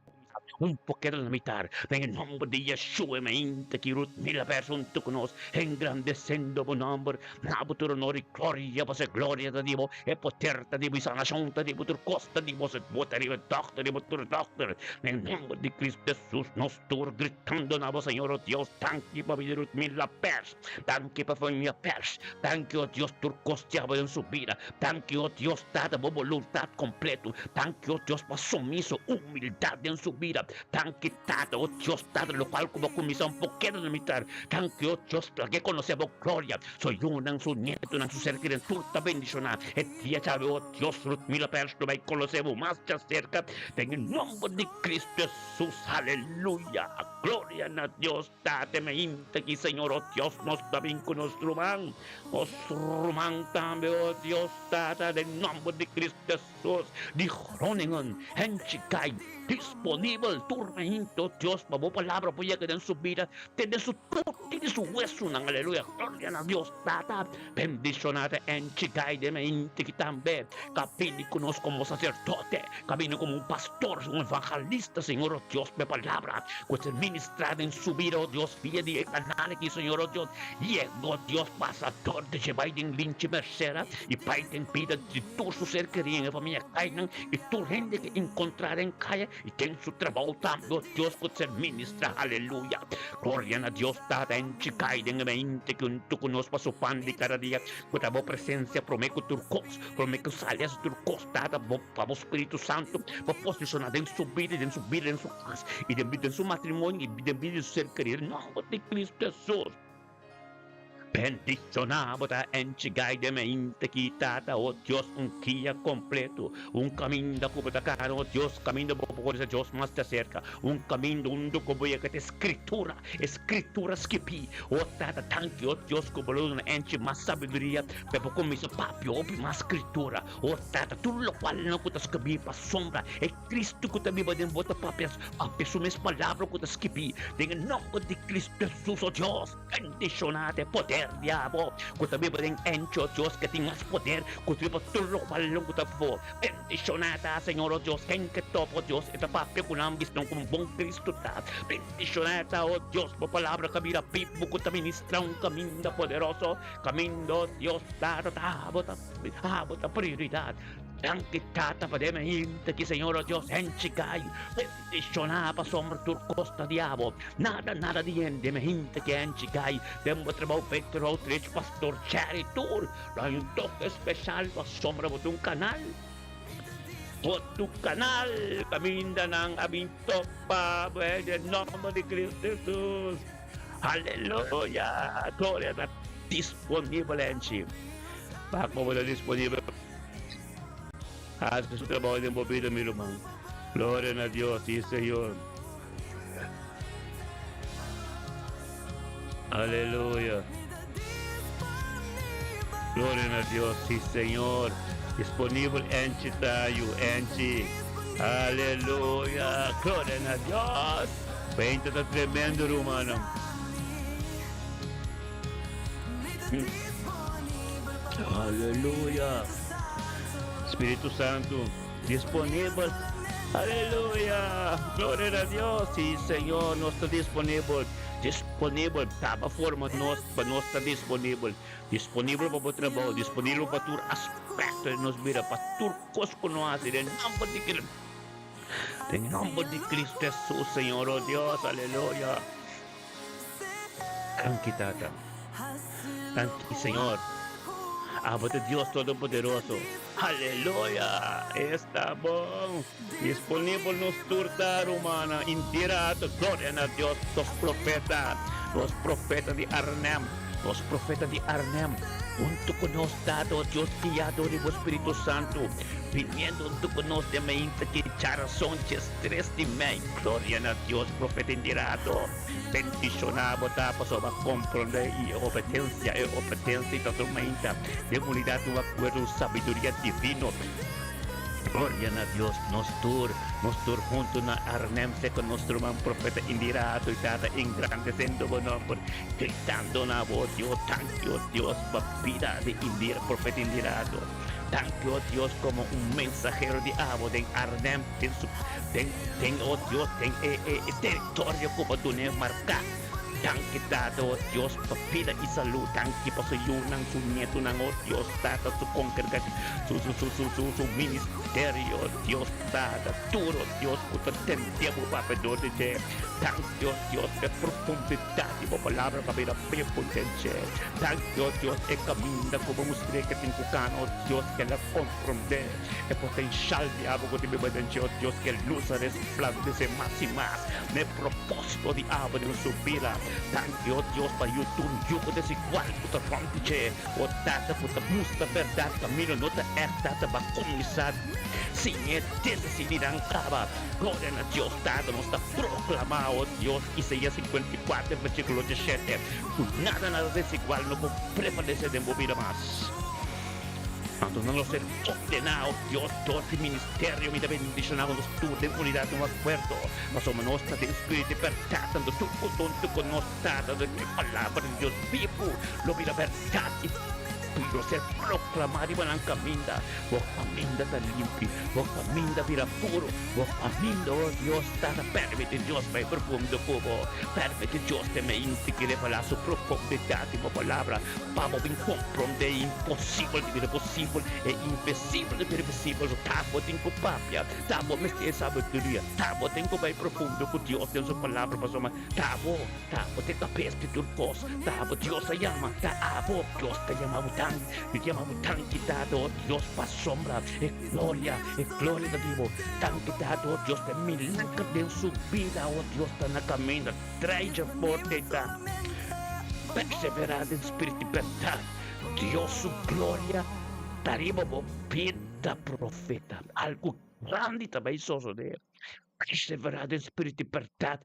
un poquito de la mitad en el nombre de Yeshua mente que Ruth Mila Persson tu conosco engrandecendo bon nombre nabuturo no di gloria posse gloria tativo e poter tativo y sanación tativo tur costa tativo se botario doctor tativo tur doctor en el nombre de Cristo Jesús nos tur gritando na voz Señor oh Dios thank you para vida Ruth Mila Persson thank you para familia Persson thank you oh Dios tur costeava en su vida thank you oh Dios dada voluntad completo thank you oh Dios para sumiso humildad en su vida thank you tata oh Dios dada lo cual como comisión un poquito de mitad thank you oh Dios para que conocemos gloria soy uno en su nieto en su ser que en turta bendicionar et día sabe oh Dios Ruth Mila Persson vai conocemos más ya cerca en el nombre de Cristo Jesús aleluya gloria a Dios tate me inte que Señor oh Dios nos también con nuestro man también oh Dios tata en nombre de Cristo Jesús de Groningen en Chicago disponible turmento Dios para palabra puede que en su vida tiene su hueso aleluya gloria a Dios tata bendicionada en Chicago de mente que también camino conozco como sacerdote camino como un pastor un evangelista Señor oh Dios de palabra pues el ministrado en su vida oh Dios vía de canal aquí Señor oh Dios llegó Dios pasador de llevar en linche mercera y paiten pida de todo su ser querido en familia cainan y tu gente que encontrar en calle y que en su trabajo también Dios con ser ministra aleluya gloria a Dios dada en Chicago en mente que tú conozcas su pan de cada día con la presencia prometo turcos prometo salias turcos dada para Espíritu Santo para posicionar en su vida en su casa y en su matrimonio y en su ser querido en nombre de Cristo Jesús bendicionado en Chicago de mente quitata oh Dios un guía completo un camino como te caro oh Dios camino por Dios más te acerca un camino un documento que te escritura skipi oh tata thank you oh Dios como lo enche más sabiduría pero como hizo papi opi más escritura oh tata tú lo cual no que te escribí para sombra es Cristo que te vive en vota papi su misma palabra que te escribí en el nombre de Cristo Jesús oh Dios bendicionate poder diabo que también pueden encho Dios que tengas poder que tú puedes todo lo cual no te puedo bendicionata Señor oh Dios en que topo Dios esta papi con han visto como un buen Cristo bendicionata oh Dios por palabra que mira pipo que te ministra un camino poderoso camino Dios dado bota prioridad anche tata pademe inte che Signore Dio enchicai bendicionar para sombra tur costa diabo nada di ende me inte che enchicai tempo trebau Petro outreach pastor Cherry Tour hay un toque especial para sombra de un canal tu canal caminda ng aming topa en nombre de Cristo Jesús aleluya gloria a disponible en sí bago mo na disponible haz su trabajo de envolvido mi hermano. Gloria a Dios, sí Señor. Aleluya. Gloria a Dios, sí Señor. Disponible en Chitayo, en Chi. Aleluya. Gloria a Dios. Veinte está tremendo, hermano. Aleluya. Espíritu Santo, disponible. Aleluya. Gloria a Dios. Sí, Señor, no está disponible. disponível, tama forma nós, para nós estar disponível para o trabalho, disponível para todo aspecto de nos vida, para tudo coisa que nós em nome de Cristo Jesus, Senhor, oh Deus, aleluia. Thank you, Tata. Thank you, Senhor. Amo de Dios Todopoderoso. Aleluya. Está bom. Disponível nos turtar humana. Indireto. Gloria a Dios. Los profetas de Arnhem. Los profetas de Arnhem. Junto con nos dado Dios guiado de Espíritu Santo. Viniendo junto con nos de mente que coração tres de mim. Gloria a Dios. Profeta indireto. Bendicionado tá para compreender e obediência e totalmente de unidade do acordo sabedoria divino. Gloria a Dios, nos tur junto na Arnhem com nosso irmão profeta indireto e está engrandecendo o nome, gritando na voz, thank you Dios, para vida de profeta indireto. Thank you, Dios, como mensajero de amo de Arnhem, oh Dios, territorio como tú ne marca. Thank you, dado, Dios, para vida y salud. Thank you, para su nieto, oh Dios, dado su congregación, su ministerio, Dios, dado, duro, Dios, por ten tiempo para perdonar. Thank you, Dios, de profundidad y por palabra para ver a potencia. Thank you, Dios, camina como usted que tiene cano, Dios, que la comprende. El potencial de algo que me va a decir, Dios, que luz resplandece más y más. El propósito de algo de su vida. Thank you, Dios, para YouTube, yugo desigual, puta rompiche, o data, puta musta, verdade, camino, nota, data, va a comisar. Sim, decidirán cava. Glória a Deus, dado, nos está proclamado, Dios, Isaías 54, versículo 17. Nada desigual, no puede prevalecer de movida más. Tanto no ser ordenado, Dios, todo el ministerio, mi bendicionado, los tú de unidad, no acuerdo, mas o menos de espíritu de verdad, tanto tú con nos dado de palabra de Dios vivo, lo vi la verdad y pero ser proclamado y van a caminar, vos caminda tan limpio, vos caminda vida puro, vos caminda, oh Dios, permite Dios vai profundo como, permite Dios te me indique de falar su profundidad y por palabra, para me comprender impossível de vida possível e invisível de vida visível, tamo tenho papia, tamo me tem sabedoria, tamo tenho vai profundo com Dios em sua palavra, para soma, tamo tenho cabeça de tudo coisa, tamo Dios se llama, tamo Dios te llama te llamamos tan quitado, Dios para sombra, gloria de Dios, tan quitado, Dios de milagro de su vida, oh Dios, está na caminho, trae forte, perseverar en espíritu y verdad, Dios su gloria, daremos vida profeta, algo grande também suceder, perseverar en espíritu y verdad,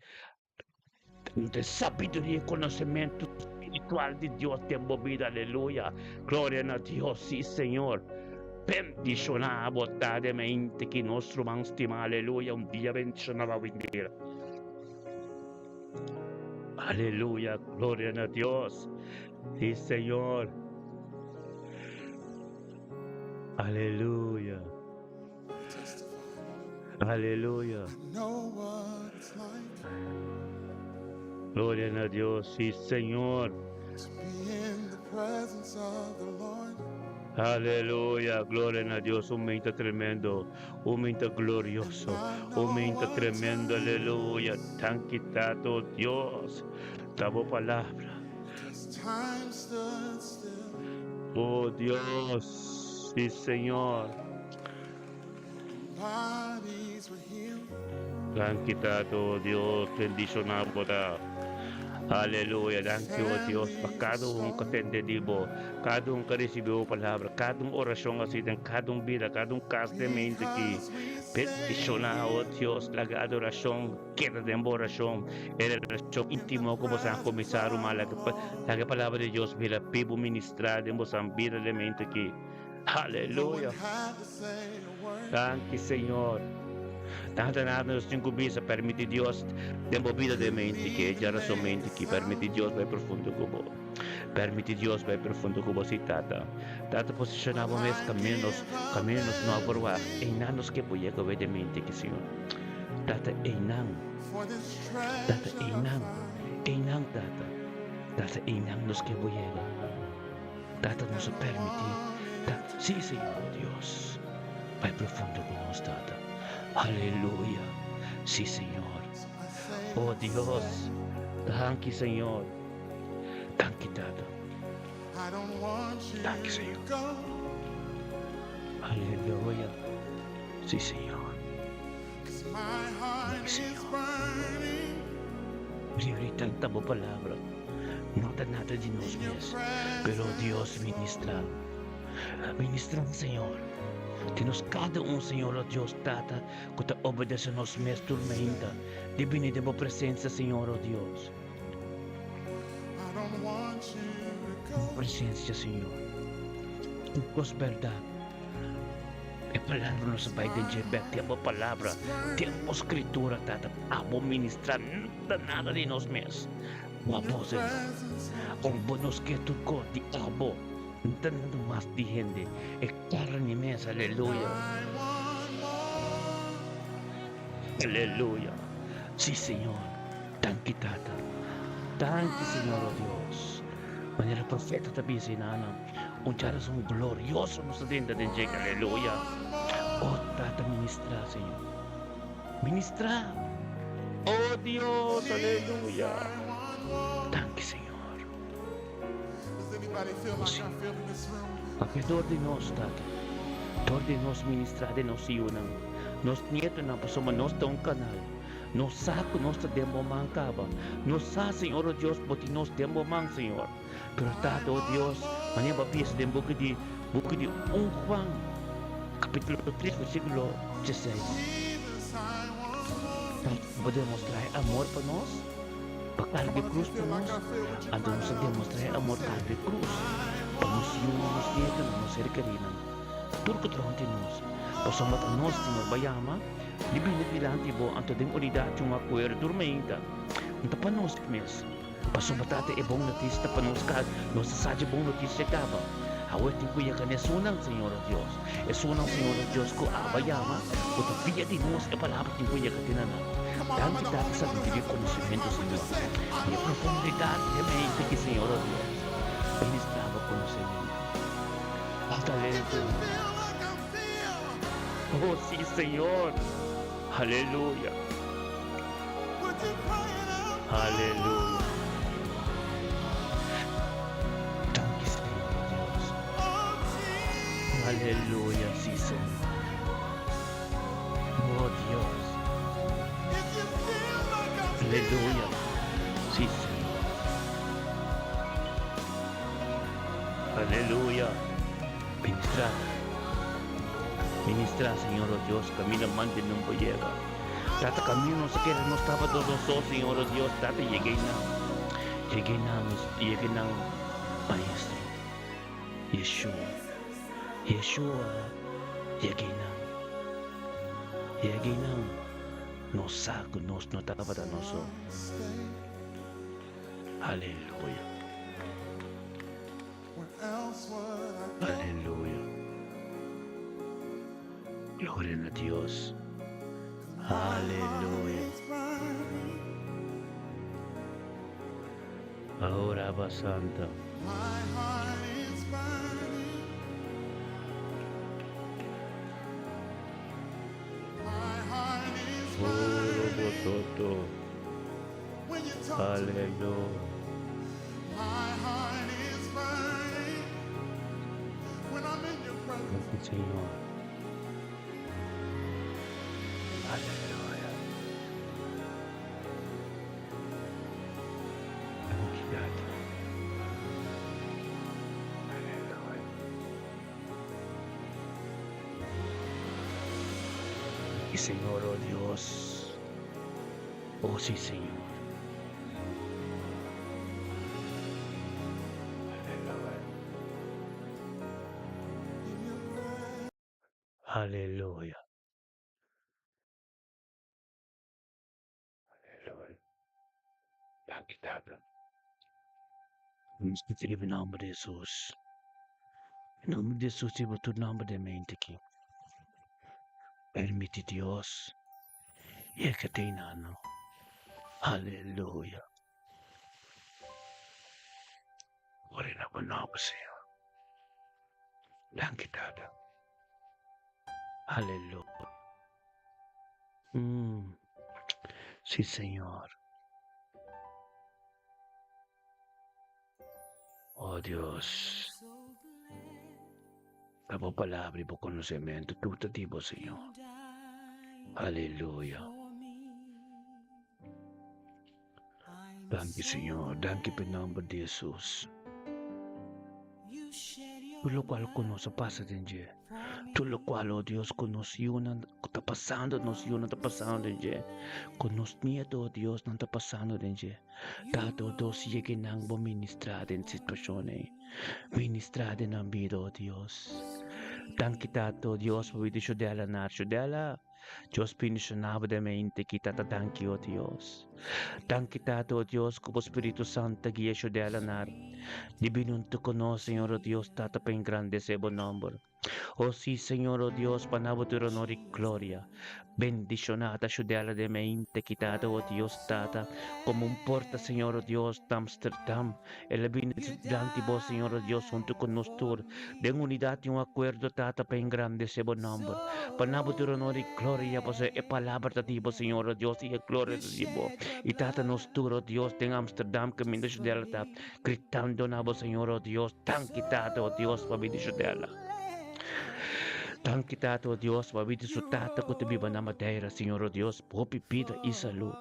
de sabedoria e conhecimento espiritual de Dios te envolvido, aleluya. Gloria a Dios, sí, Señor. Bendicionar a bondadamente que nuestro hermano estima, aleluya. Un día bendicionaba a venir. Aleluya, gloria a Dios. Sí, Señor. Aleluya. Aleluya. Gloria a Dios, sí, Señor. Aleluya, gloria a Dios, un momento tremendo, un momento glorioso, un momento tremendo, aleluya. Tan quitado, Dios, damos palabra. Oh Dios, sí, Señor. Tan quitado, Dios, bendicionado. Aleluia, thank you, Deus, para cada que tem entendido, cada que recebeu a palavra, cada oração assim, cada vida, cada caso de mente que peticionar, oh Deus, a adoração, queda de oração, é a oração íntima como se começar uma a palavra de Deus, vira pibo ministrar, demos a vida de mente que, aleluia, thank you, Senhor. Nada nos incubisa, permite Dios de movida de mente que ya somente que permite Dios vai profundo como permite Dios vai profundo como si tata posicionamos mes caminos no aprovar e nanos que voy a obediente que Senhor tata einan Inang Tata, Tata inang nos que boyega, Tata nos permitir, Tata, sí Señor Dios, Pai profundo con nos Tata, aleluya, sí Señor, oh Dios, thank you Señor, thank you Tata, thank you Señor, aleluya, sí Señor, thank you Señor, ahorita tanta palabra, no tan nada de nos mes, pero Dios ministra, ministra Señor. Temos cada Senhor, ó Deus, Tata, que te obedece nos mes tormenta. De venir de boa presença, Senhor, ó Deus. Presença, Senhor. Com verdade. É palavra nossa Pai de Jebek, tempo palavra, tempo escritura, Tata. Abo ministrar nada de nos mes. Abo, Senhor. Abo nos que tu de abo. Tanto más de gente, es carne mesa, aleluya. Aleluya. Sí, Señor. Thank you, Tata. Thank you, Señor, oh Dios. Manera profeta también, Sinana. Un chara son glorioso nos dentro de llega, aleluya. Oh, Tata, ministra, Señor. Ministra. Oh, Dios, aleluya. Thank you, Señor. Alrededor de nós, Tata. Alrededor de nós ministrar de nós iunang. Nos nieto na pasoma nos da canal. Nos saco nos da demo mancaba. Nos sa, Senhor, oh Deus, poti nos demo man, Senhor. Pero Tata, oh Deus, manhã pies de buku di 1 Juan, capítulo 3, versículo 16. Podemos traer amor para nós? Para carregar cruz para nós? Então nós demonstrar amor carregar cruz. Para nos nos nietos, nos ser queridos. Tudo que tronte nós. Passamos a nós, Senhor, bayama. Libinit bilang tibo ang tading unidad yung akwero dormenta. Unta pa nós mes. Passamos a ibong notis na panos ka. Nos sa ibong notis siya kaba. Awet din kuya ka sunang, Senhor Deus. Sunang, Senhor Deus ko abayama. Kuto piya din nós palapit din kuya ka tinana. Dan kita sa bibig conhecimento, Senhor. E a profundidade de mente que, Senhor Deus, ministrava conhecimento. Aleluia. Oh, sim, Senhor. Aleluia. Aleluia. Thank you, Senhor Deus. Aleluia, sim, Senhor. Oh, Deus. Aleluia. Sí, Señor. Aleluya. Ministra. Ministra, Señor oh Dios, camina mande no llega. Tata camino se queda no estaba todos nosotros, Señor oh Dios, Tata llegué na Maestro. Yeshua. Llegué na. Nos saco, nos notaba para nosotros. Aleluya. Aleluya. Gloria a Dios. Aleluya. Ahora va Santa. Todo. Aleluya. Gracias, Señor. Aleluya. Gracias. Aleluya. Y Señor, oh Dios. Oh sí, Señor. Aleluya. Aleluya. Thank you, Father. Vamos pedir em nome de Jesus. Em nome de Jesus, e tu nome de mente aqui. Permite Deus. E é que tem nano. Aleluia. Ore na po sa iyo. Langit Dada. Hallelujah. Sí, Señor. Oh Dios. La tua palabra e il tuo conoscimento tutto tipo, Signore. Alleluia. Danke, Signore. Danke per il nome di Jesus. Tú lo cual conoce pasa de allí. Tú lo cual, oh Dios, conoce una, está pasando, nos una está pasando de allí. Conoce nieto, oh Dios, no está pasando de allí. Tato, dos lleguen a ministrar en situaciones. Ministrar en vida, oh Dios. Danke tato, Dios, por vida ciudadela nar ciudadela. Dios pinishonava de mente kita danke, oh Dios. Danke tato, oh Dios, como Espíritu Santo guía ciudadela nar. Dibinunto cono, Señor, oh Dios, tata pa engrandece bon nombre. Oh sí, Señor, oh Dios, panaboturo honor y gloria. Bendicionata ciudadela de mente quitata, oh Dios, tata, como un porta, Señor, oh Dios, de Amsterdam. El bendicionante vos, Señor, oh Dios, junto con nosotros. Den unidad y un acuerdo, tata, pa engrandece bon nombre. Panaboturo honor y gloria, pues, e palabra de ti, Señor, oh Dios, y gloria de ti, y tata nosturo, Dios, de Amsterdam, que me ciudadela, tata, gritando na vos, Señor, oh Dios, tan quitado, oh Dios, pa bendicionela. Tan quitado, oh Dios, pabidi su tata ko tibiba na madera, Señor, oh Dios, po pipida y salud.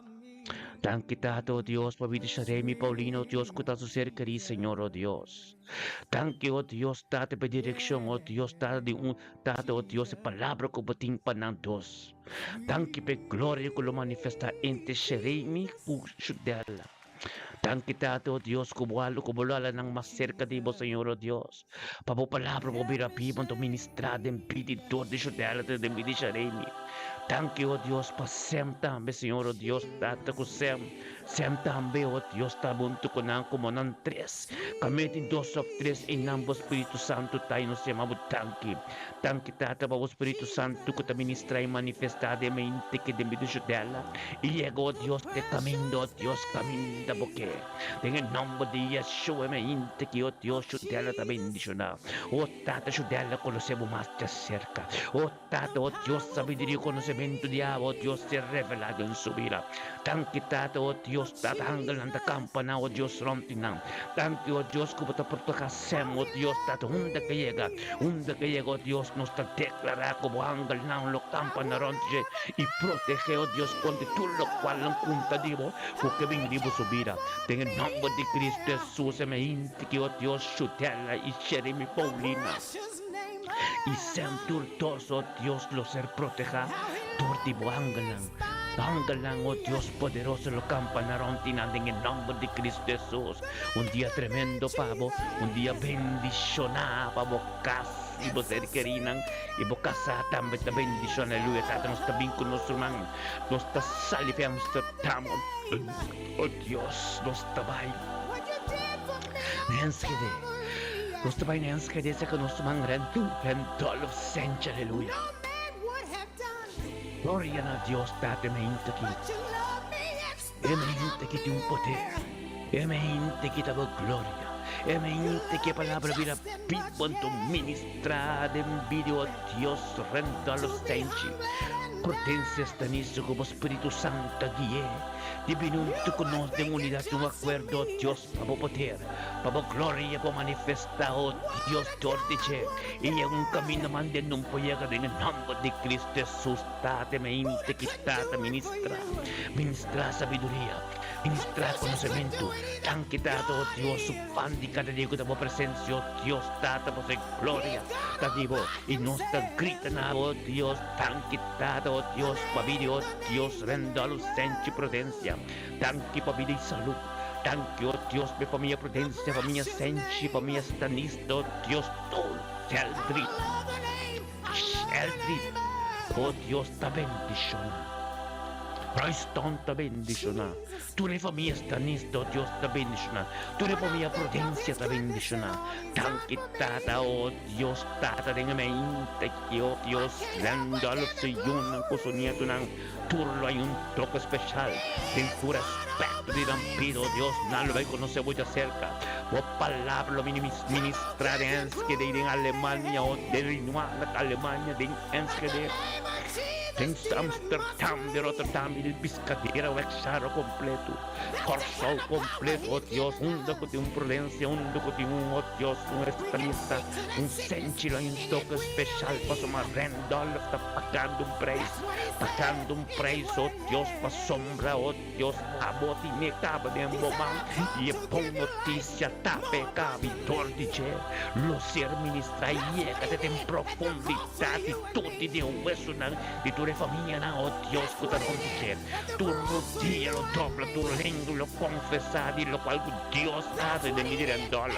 Tan quitado, oh Dios, pabidi sa Remy Paulino, oh Dios, kuta su cercari, Señor, oh Dios. Tan que, oh Dios, tata pa dirección, oh Dios, tata, oh Dios, palabra ko bating panandos. Tan que pe gloria ko lo manifesta ente sa Remy Paulino. Tan quitado, oh Dios, kubulala ng mas cerca di mo, Señor, oh Dios. Pabo palabra mo birapiman to ministrada en pititor de ciudadela de Medicharemi. Thank you, oh Dios, pa sem tambe, Señor, oh Dios, tata ko sem tambe, oh Dios, tabunto ko nang kumonan tres. Kami din dos of tres, inambo Espiritu Santo tayo no siya mabutanki. Thank you, tata, pa Espiritu Santo ko ta ministra y manifestade me inte que de Medicharemi. Y llegó, oh Dios, te camindo, oh Dios, caminda boque. En el nombre de Yeshua me inte que, oh Dios, ciudadela ta bendiciona. Oh tata, ciudadela conocemos más de cerca. Oh tata, oh Dios, sabiduría conocimiento de oh Dios, se revelado en su vida. Tan quitado, oh Dios, tatanggal ng campana, oh Dios, rontinang. Thank you, oh Dios, como te protecasem, oh Dios, tato hunda que llega, oh Dios, nos te declara como ángel ng lo campana rontinje y protege, oh Dios, con tú lo cual ang punta dibo, porque vinibo su vida. En el nombre de Cristo Jesús, me inti oh Dios, ciudadela y Jeremy Paulina. Y sean todos, oh Dios, los ser proteja, tortibo Ángel, oh Dios poderoso, lo campanaron tinando en el nombre de Cristo Jesús. Un día tremendo, pavo, un día bendicionado, pavo, casi, vos ser querinan, y vos casa también te bendición, aleluya, tata, nos está bien con nuestro man, nos está saliendo, oh Dios, nos está bien. Nos está bien, ese que nos man, rentolo, sencha, aleluya. Gloria a Dios, date me intaki. E me intaki di un potere. E me intaki da gloria. E me intaki palabra vira piponto ministrada en video a Dios renta los senci. Potencia estanizo como Espíritu Santo guíe. Divinunto conoce en unidad un acuerdo, Dios, para poder, para gloria, para manifestar, oh Dios, tordice. Y en un camino mande no puede llegar en el nombre de Cristo Jesús, tate mente, quitate, ministra sabiduría, ministra conocimiento, tan quitado, oh Dios, su pan de cada día de tu presencia, oh Dios, tate, por gloria, tadivo, y nos gritan, oh Dios, tan quitado, oh Dios, pavidio, oh Dios, rendo a luz, senchi, prudencia. Tanki pa vida y salud. Tanki, oh Dios, me pa mia prudencia, pa mia sensi, pa mia stanisto, Dios, todo. Sheldrit. Oh Dios, ta bendición. Praiston te bendicionar. Tu ne famiglia stanista, oh Dios, te bendicionar. Tu ne famiglia prudencia te bendicionar. Tankitata, oh Dios, tata dengan mente, oh Dios, dando a los suyun ng kusuniato ng turlo ay un toque especial. En tu respeto di pido, Dios, nalo ay conocemos de cerca. O palabra lo ministrar en que de Alemania o de Alemania, de Enschede. Den Amsterdam, de Rotterdam, il Piscadera, o Exaro completo, Corsol completo, oh Dios, un doco de un Prudencia, un doco de un, oh Dios, un espanista, un sencillo y un toque especial, paso más Randolph, está pagando un precio, oh Dios, pa sombra, oh Dios, abot y me acaba de embomar, y pon noticia, tape, cavitor, dice, lo ser ministra, y llega en profundidad, y tutti de un hueso, di tu famiglia, oh Dios, que te contiene. Tu rodilla lo dobla, tu lengua lo confesa, di lo cual Dios hace de mi direndolo.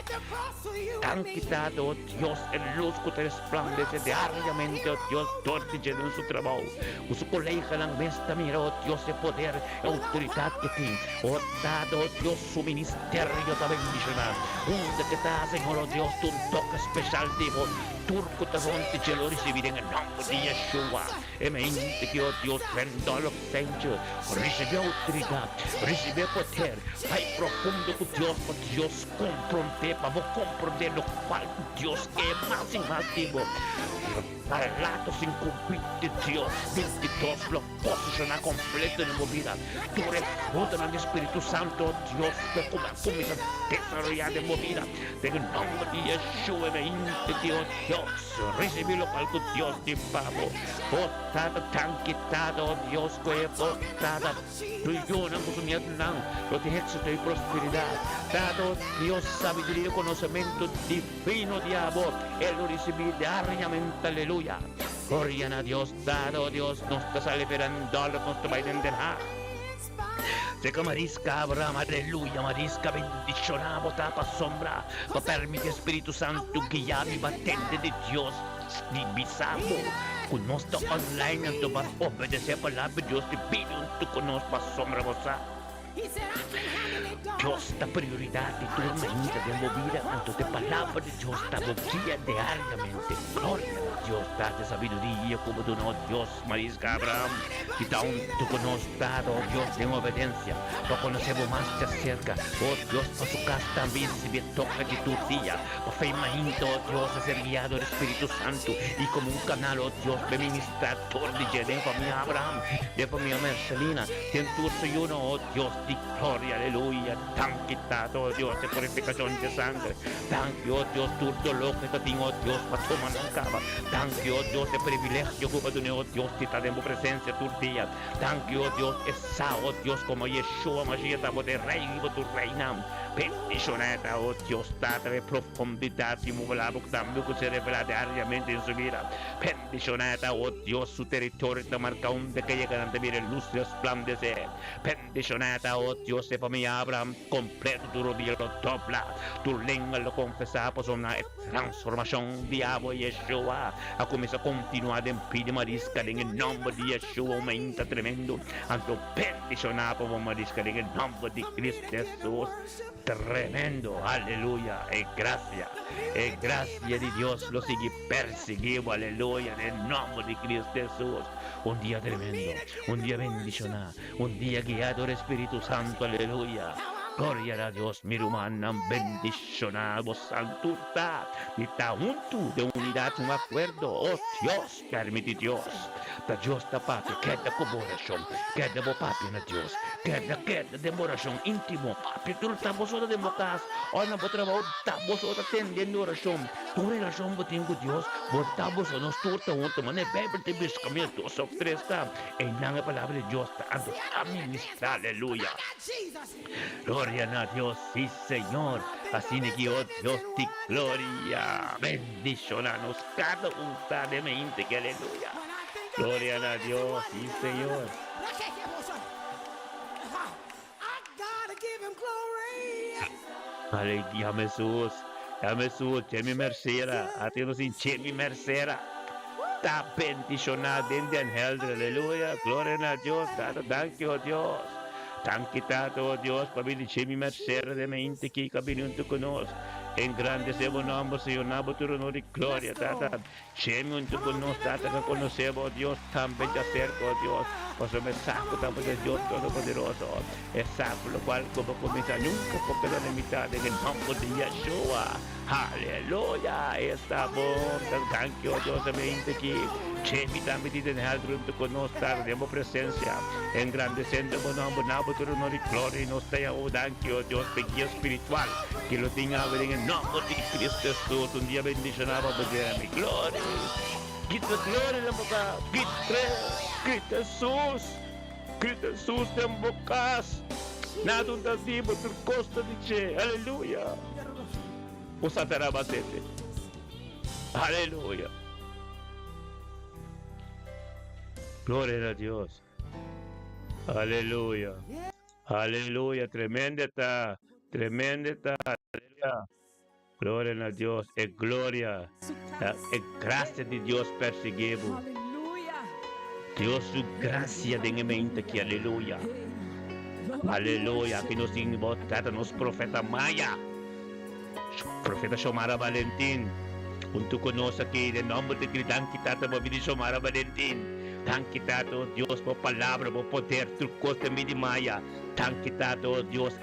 Tan quitado, oh Dios, el luz que te resplandece diariamente, oh Dios, tortice en su trabajo. Con su colega, la mesta mira, oh Dios, el poder, la autoridad que tiene. Oh, dado, oh Dios, su ministerio te bendicionar. Donde que está, Señor, oh Dios, tu toque especial, digo, turco te rontice, lo recibiré en el nombre de Yeshua. E mente che, oh Dios, prendo lo senso, recibe autoridad, recibe poder, fai profundo con Dios, porque Dios comprende, para vos comprender lo cual Dios es más y más vivo. Parlato sin cumplir de Dios, 22 lo posiciona completo en mi vida. Tu refruta en el Espíritu Santo, Dios, que comienza a desarrollar en mi vida. En el nombre de Yeshua, mente que, oh Dios, recibe lo cual Dios te pago. Botada, tan quitado, oh Dios, que botada, tu yo no consumía lo de éxito y prosperidad. Dado Dios sabiduría y conocimiento divino de amor, Él lo recibe diariamente, aleluya. Gloria a Dios, dado Dios, nos está liberando, nos está bailando. Seca marisca, Abraham, aleluya, marisca, bendicionamos, tapa sombra, pa permite Espíritu Santo guiarme, batente de Dios, divisamos, con nuestro online, tu vas obedecer a palabra de Dios, te pido un tu con nos, pa sombra, vosa. Dios da prioridad y tu mente de movida ante tu palabra de Dios da guía diariamente. Gloria a Dios, da sabiduría como tú no, Dios, marisca Abraham, y da un tu conozco, oh Dios, en obediencia. Lo conocemos más de cerca, oh Dios, para su casa también se me toca de tu día. Por fe, imagino, oh Dios, a ser guiado del Espíritu Santo y como un canal, oh Dios, de ministrador de familia Abraham, de familia Marcelina, de tu soy uno, oh Dios, de gloria, aleluya. Tan quitado, oh Dios, de purificación de sangre. Tan que, oh Dios, tu dolor que te tengo, oh Dios, para tomar un cava. Tan que, oh Dios, de privilegio que tú, oh Dios, te está dando presencia tu día. Tan que, oh Dios, esa, oh Dios, como Yeshua, Mashiach, de rey, tu reina. Bendicionada, oh Dios, data de profundidad y movilidad que también se revela diariamente en su vida. Bendicionada, oh Dios, su territorio está marcado de que llegan a ver luz y resplandecer. Bendicionada, oh Dios, de familia Abraham, completo tu rodillo lo dobla, tu lengua lo confesa, pues una transformación de agua Yeshua. A comienza a continuar en pide marisca en el nombre de Yeshua, aumenta tremendo. Anto bendicionado como marisca en el nombre de Cristo Jesús. Tremendo, aleluya, es gracia de Dios, lo sigue perseguido, aleluya, en el nombre de Cristo Jesús. Un día tremendo, un día bendicionado, un día guiado del Espíritu Santo, aleluya. Gloria a Dios, mi hermana, bendicionado, santidad, y está junto de unidad, un acuerdo, oh Dios, permite Dios, da Dios da patria, queda colaboración, queda bo patria na Dios, queda demoración íntimo, patria, tu estamos solo de mocas, o na bo trabajo, estamos solo atendiendo oración, tu relación bo tengo Dios, bo estamos solo nos turta junto, mané, bebe te biscamento, dos o tres está, en la palabra de Dios, ando a ministrar, aleluya. Gloria a Dios, sí Señor, así que oh Dios te gloria, bendicionanos cada un de mente, que aleluya. Gloria a Dios, sí Señor. Aleluya, Jesús, ya mi mercera, a ti no sin mi mercera. está bendicionado en den helder. Aleluya. Gloria a Dios. Tata, thank you, Dios. Thank you, Tata, oh Dios. Pabili chimi mercera de mente que cabinunto conos. Engrandecemos nombre, Señor, naboturo no de gloria, Tata. Chemi unto conos, Tata, que conocemos, oh Dios, también te acerco, oh Dios. Pues me saco también de Dios Todopoderoso. Es saco lo cual como comienza nunca porque la mitad en el nombre de Yeshua. Aleluya. Estamos tan que oh Dios mente que Chemi también te deja junto con nosotros, demos presencia. Engrandeciendo el nombre, naboturo no de gloria y nos te oh Dios, pequeño espiritual. Que lo tenga en el nombre de Cristo Jesús. Un día bendicionado por mi gloria. Quita gloria en la boca. Grita Jesus. Grita Jesus en bocas. Nada un vivo por costa de che. Aleluya. Usatara basete. Aleluya. Gloria a Dios. Aleluya. Aleluya. Tremenda está. Aleluya. Gloria a Dios. Es gloria. Es gracia de Dios perseguido. Dios su gracia de mente que aleluya. Aleluya. Que nos invocata nos profeta Maya. Profeta Shomara Valentín. Junto con nosotros aquí, de nombre de Cristo, quitata Bobidi Shomara Valentín. Tan quitado Dios por palabra, por poder, tu costa de Maya. Tan quitado Dios,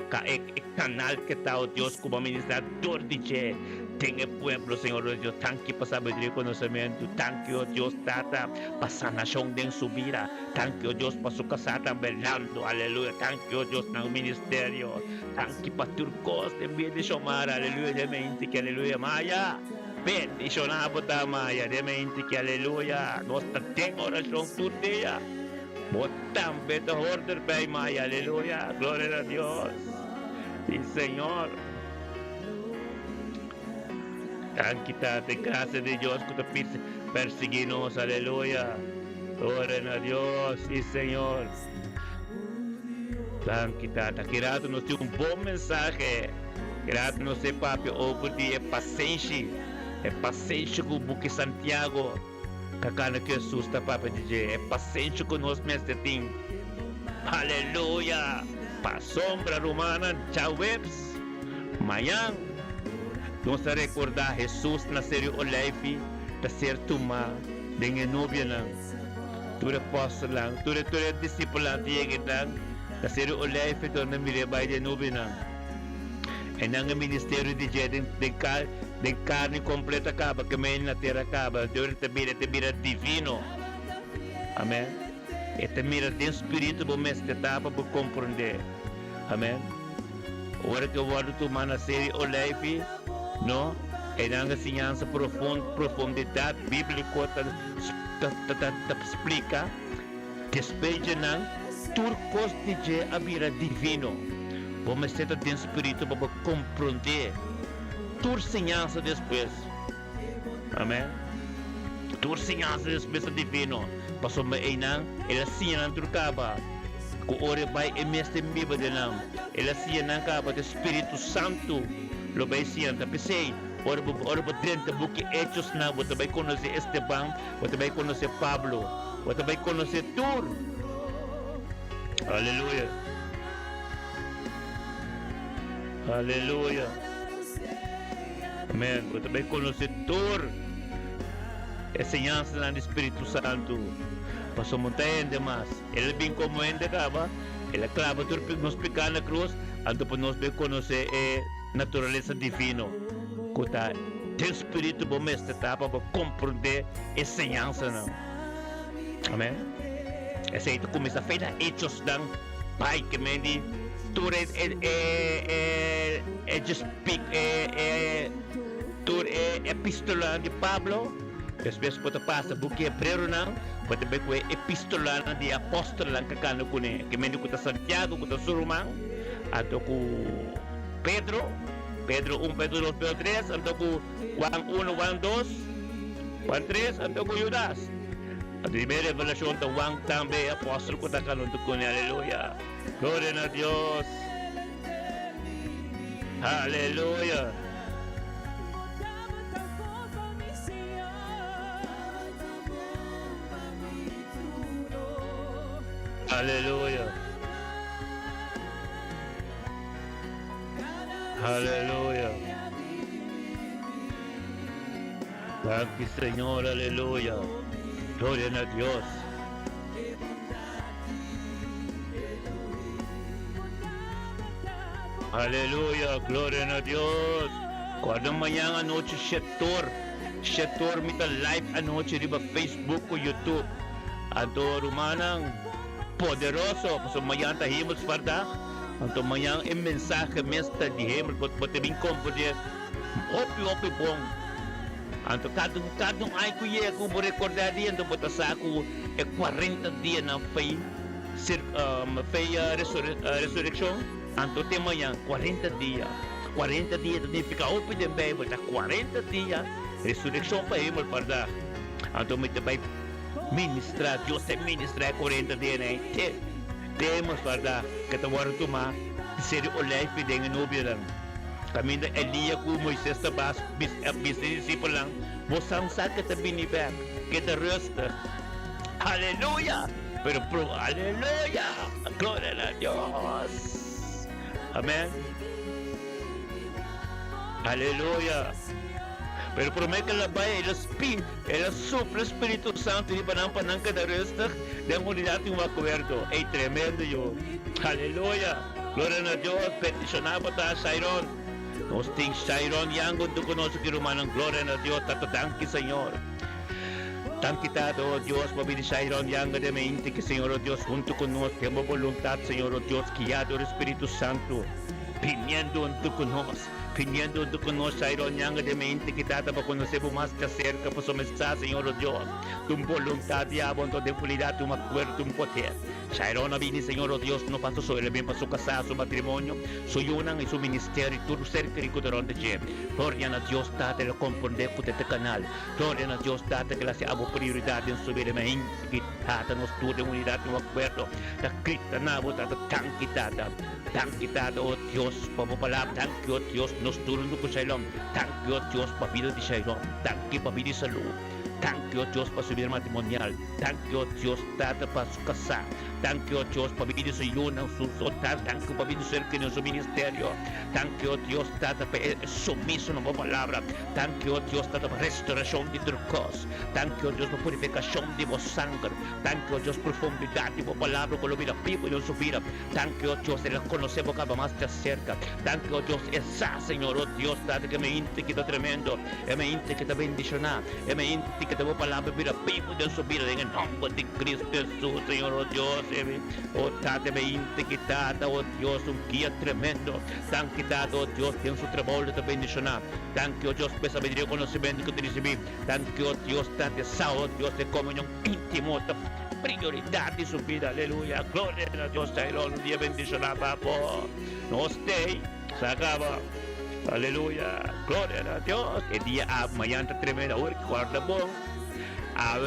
canal que está Dios como administrador de Che. Tenga pueblo, Señor Dios, tan que para sabiduría y conocimiento, tan que Dios trata para sanación de su vida, tan que Dios para su casa también velando, aleluya, tan que Dios en el ministerio, tan que para tu costa de bendicionar, aleluya, de mente que aleluya, Maya. Bendicionado Maya, de mente que aleluya, nuestra tengo oración tu día. Botam beta order by Maya, aleluya, gloria a Dios. Sí, Señor. Tan quítate, gracias de Dios que te perseguimos, aleluya. Gloria a Dios, sí, Señor. Tan quítate, querado nos dio un buen mensaje. Querado nos sé, papi, over the paciência. É paciente com o buque Santiago. Cacana que assusta, Papa DJ. É paciente conosco neste tempo. Aleluia. Pa sombra romana, tchau webs. Amanhã, nós vamos recordar Jesus na série Olive, da ser tuma, de nubia lang. Tu é apóstolo lang, tu é discípulo lang, da série Olive, tu na mirebay de nubia lang. E nang ministério de de carne completa acaba, que meio na terra acaba, Deus te mira divino. Amém? E te mira de espírito, bom mestre etapa, por compreender. Amém? Agora que eu vou tomar na série Olive, não? E nang ensinança profundidade bíblica, explica, despeja nang, turcos de a mira divino. Bom mestre de espírito, para compreender. Tur ensinança depois. Amém? Tur ensinança depois é divino. Passou me ainda, ela ensina não turcaba. Com ore vai e mestre miba de não. Ela ensina não caba do Espírito Santo. Lo vai ensina, tapi sei. Ora dentro buque hechos não, você vai conhecer Esteban, você vai conhecer Pablo, você vai conhecer Tur. Aleluia. Aleluia. Amém. Você vai conhecer Tur. Enseñanza do Espírito Santo. Passou montanha demais. Ele vem como ainda acaba. Ele clava tudo nos pecar na cruz. Então para nós bem conhecer a natureza divina. Cuta tem Espírito bom mestre tá para compreender a enseñança não. Amém. Esse aí tu começa a fazer hechos dan pai que me diz Tur Tur epístola de Pablo. Depois pode passar buque hebreu não, pode ver que é epístola de apóstolo lang kakano kune, que mendo kuta Santiago, kuta Surumang, ato ku Pedro 1, Pedro 2, Pedro 3, ato ku Juan 1, Juan 2, Juan 3, ato ku Judas. Ato di may revelasyon ta Juan tambe apóstolo kuta kanon to kune, aleluya. Gloria a Dios. Aleluya. Aleluya. Gracias, Señor, aleluya. Gloria a Dios. Aleluya, gloria a Dios. Cuando mañana anoche Shetor mita live anoche di ba Facebook o YouTube. Anto rumanang poderoso, so mañana tahimos parda. Anto mañana en mensaje mesta di hemel pot potebing kompoje. Opi bong. Anto kadung ay kuye ko mo recordar di anto botasa ko 40 dia na fei resurrection. Anto tema yang 40 dia. 40 dias de ficar open de Bible, tá 40 dias, ressurreição para ele, para então me vai ministrar, Deus é ministrar 40 dias, né? Temos para que tu vai tomar, ser o life de nubia lang. Kami na Elia ku Moises ta bas bis disciple lang, bosang sa que te biniber, que te resta. Aleluya. Pero aleluya. Gloria a Dios. Amén. Aleluya. Pero promete que la vaya, el sopla Espíritu Santo y para que de resto de unidad y un acuerdo. Es tremendo yo. Aleluya. Gloria a Dios. Peticionaba a Shairon. Nos ting Shairon yang untuk conocer que rumano. Gloria a Dios. Tato danki Señor. Danki tato, oh Dios, pabili Shairon yang de mente que Señor, oh Dios, junto con nosotros, tenemos voluntad, Señor, oh Dios, guiado el Espíritu Santo, viniendo junto con nosotros. Pidiendo de conocer Shairon yang de mente que trata para conocer más de cerca por su mensaje, Señor Dios, tu voluntad y abundante de puridad, tu acuerdo, tu poder. Shairon vini, Señor Dios, no pasó sobre el bien para su casa, su matrimonio, su yunan y su ministerio, y tu cerca y cuidador de Jem. Gloria a Dios, date el comprender por este canal. Gloria a Dios, date que la sea prioridad en su vida, que date nos tu de unidad, tu acuerdo. La crita, nabo, date tan quitada, oh Dios, por tu palabra, tan que, oh Dios, nos turun ko Shalom. Thank you, Dios, para vida de Shalom. Thank you, para vida de salud. Thank you, Dios, para su vida matrimonial. Thank you, Dios, para su casa. Thank you, Dios, para vida de su yuna, su soltar. Thank you, para vida de cerca en su ministerio. Thank you, Dios, para sumiso en la palabra. Thank you, Dios, para restauración de trucos. Thank you, Dios, para purificación de vos sangre. Thank you, Dios, profundidad de vos palabra con la vida viva y en su vida. Thank you, Dios, de la conocemos cada más de cerca. Thank you, Dios, esa, Señor, oh Dios, date que me inte que está tremendo. E me inte que te bendicionar. E me inte que te vos palabra vida viva y en su vida. En el nombre de Cristo Jesús, Señor, oh Dios. Oh, date me inte que date, oh Dios, un guía tremendo. Tan quitado, oh Dios, en su trabajo de te bendicionar. Tan que, oh Dios, pesa venir conocimiento que te recibí. Tan que, oh Dios, date sao, oh Dios, de comunión íntimo, de prioridad de su vida. Aleluya. Gloria a Dios, Shairon, un día bendicionar, papá. No stay, se acaba. Aleluya. Gloria a Dios. El día mañana tremenda, hoy, cuarta bon.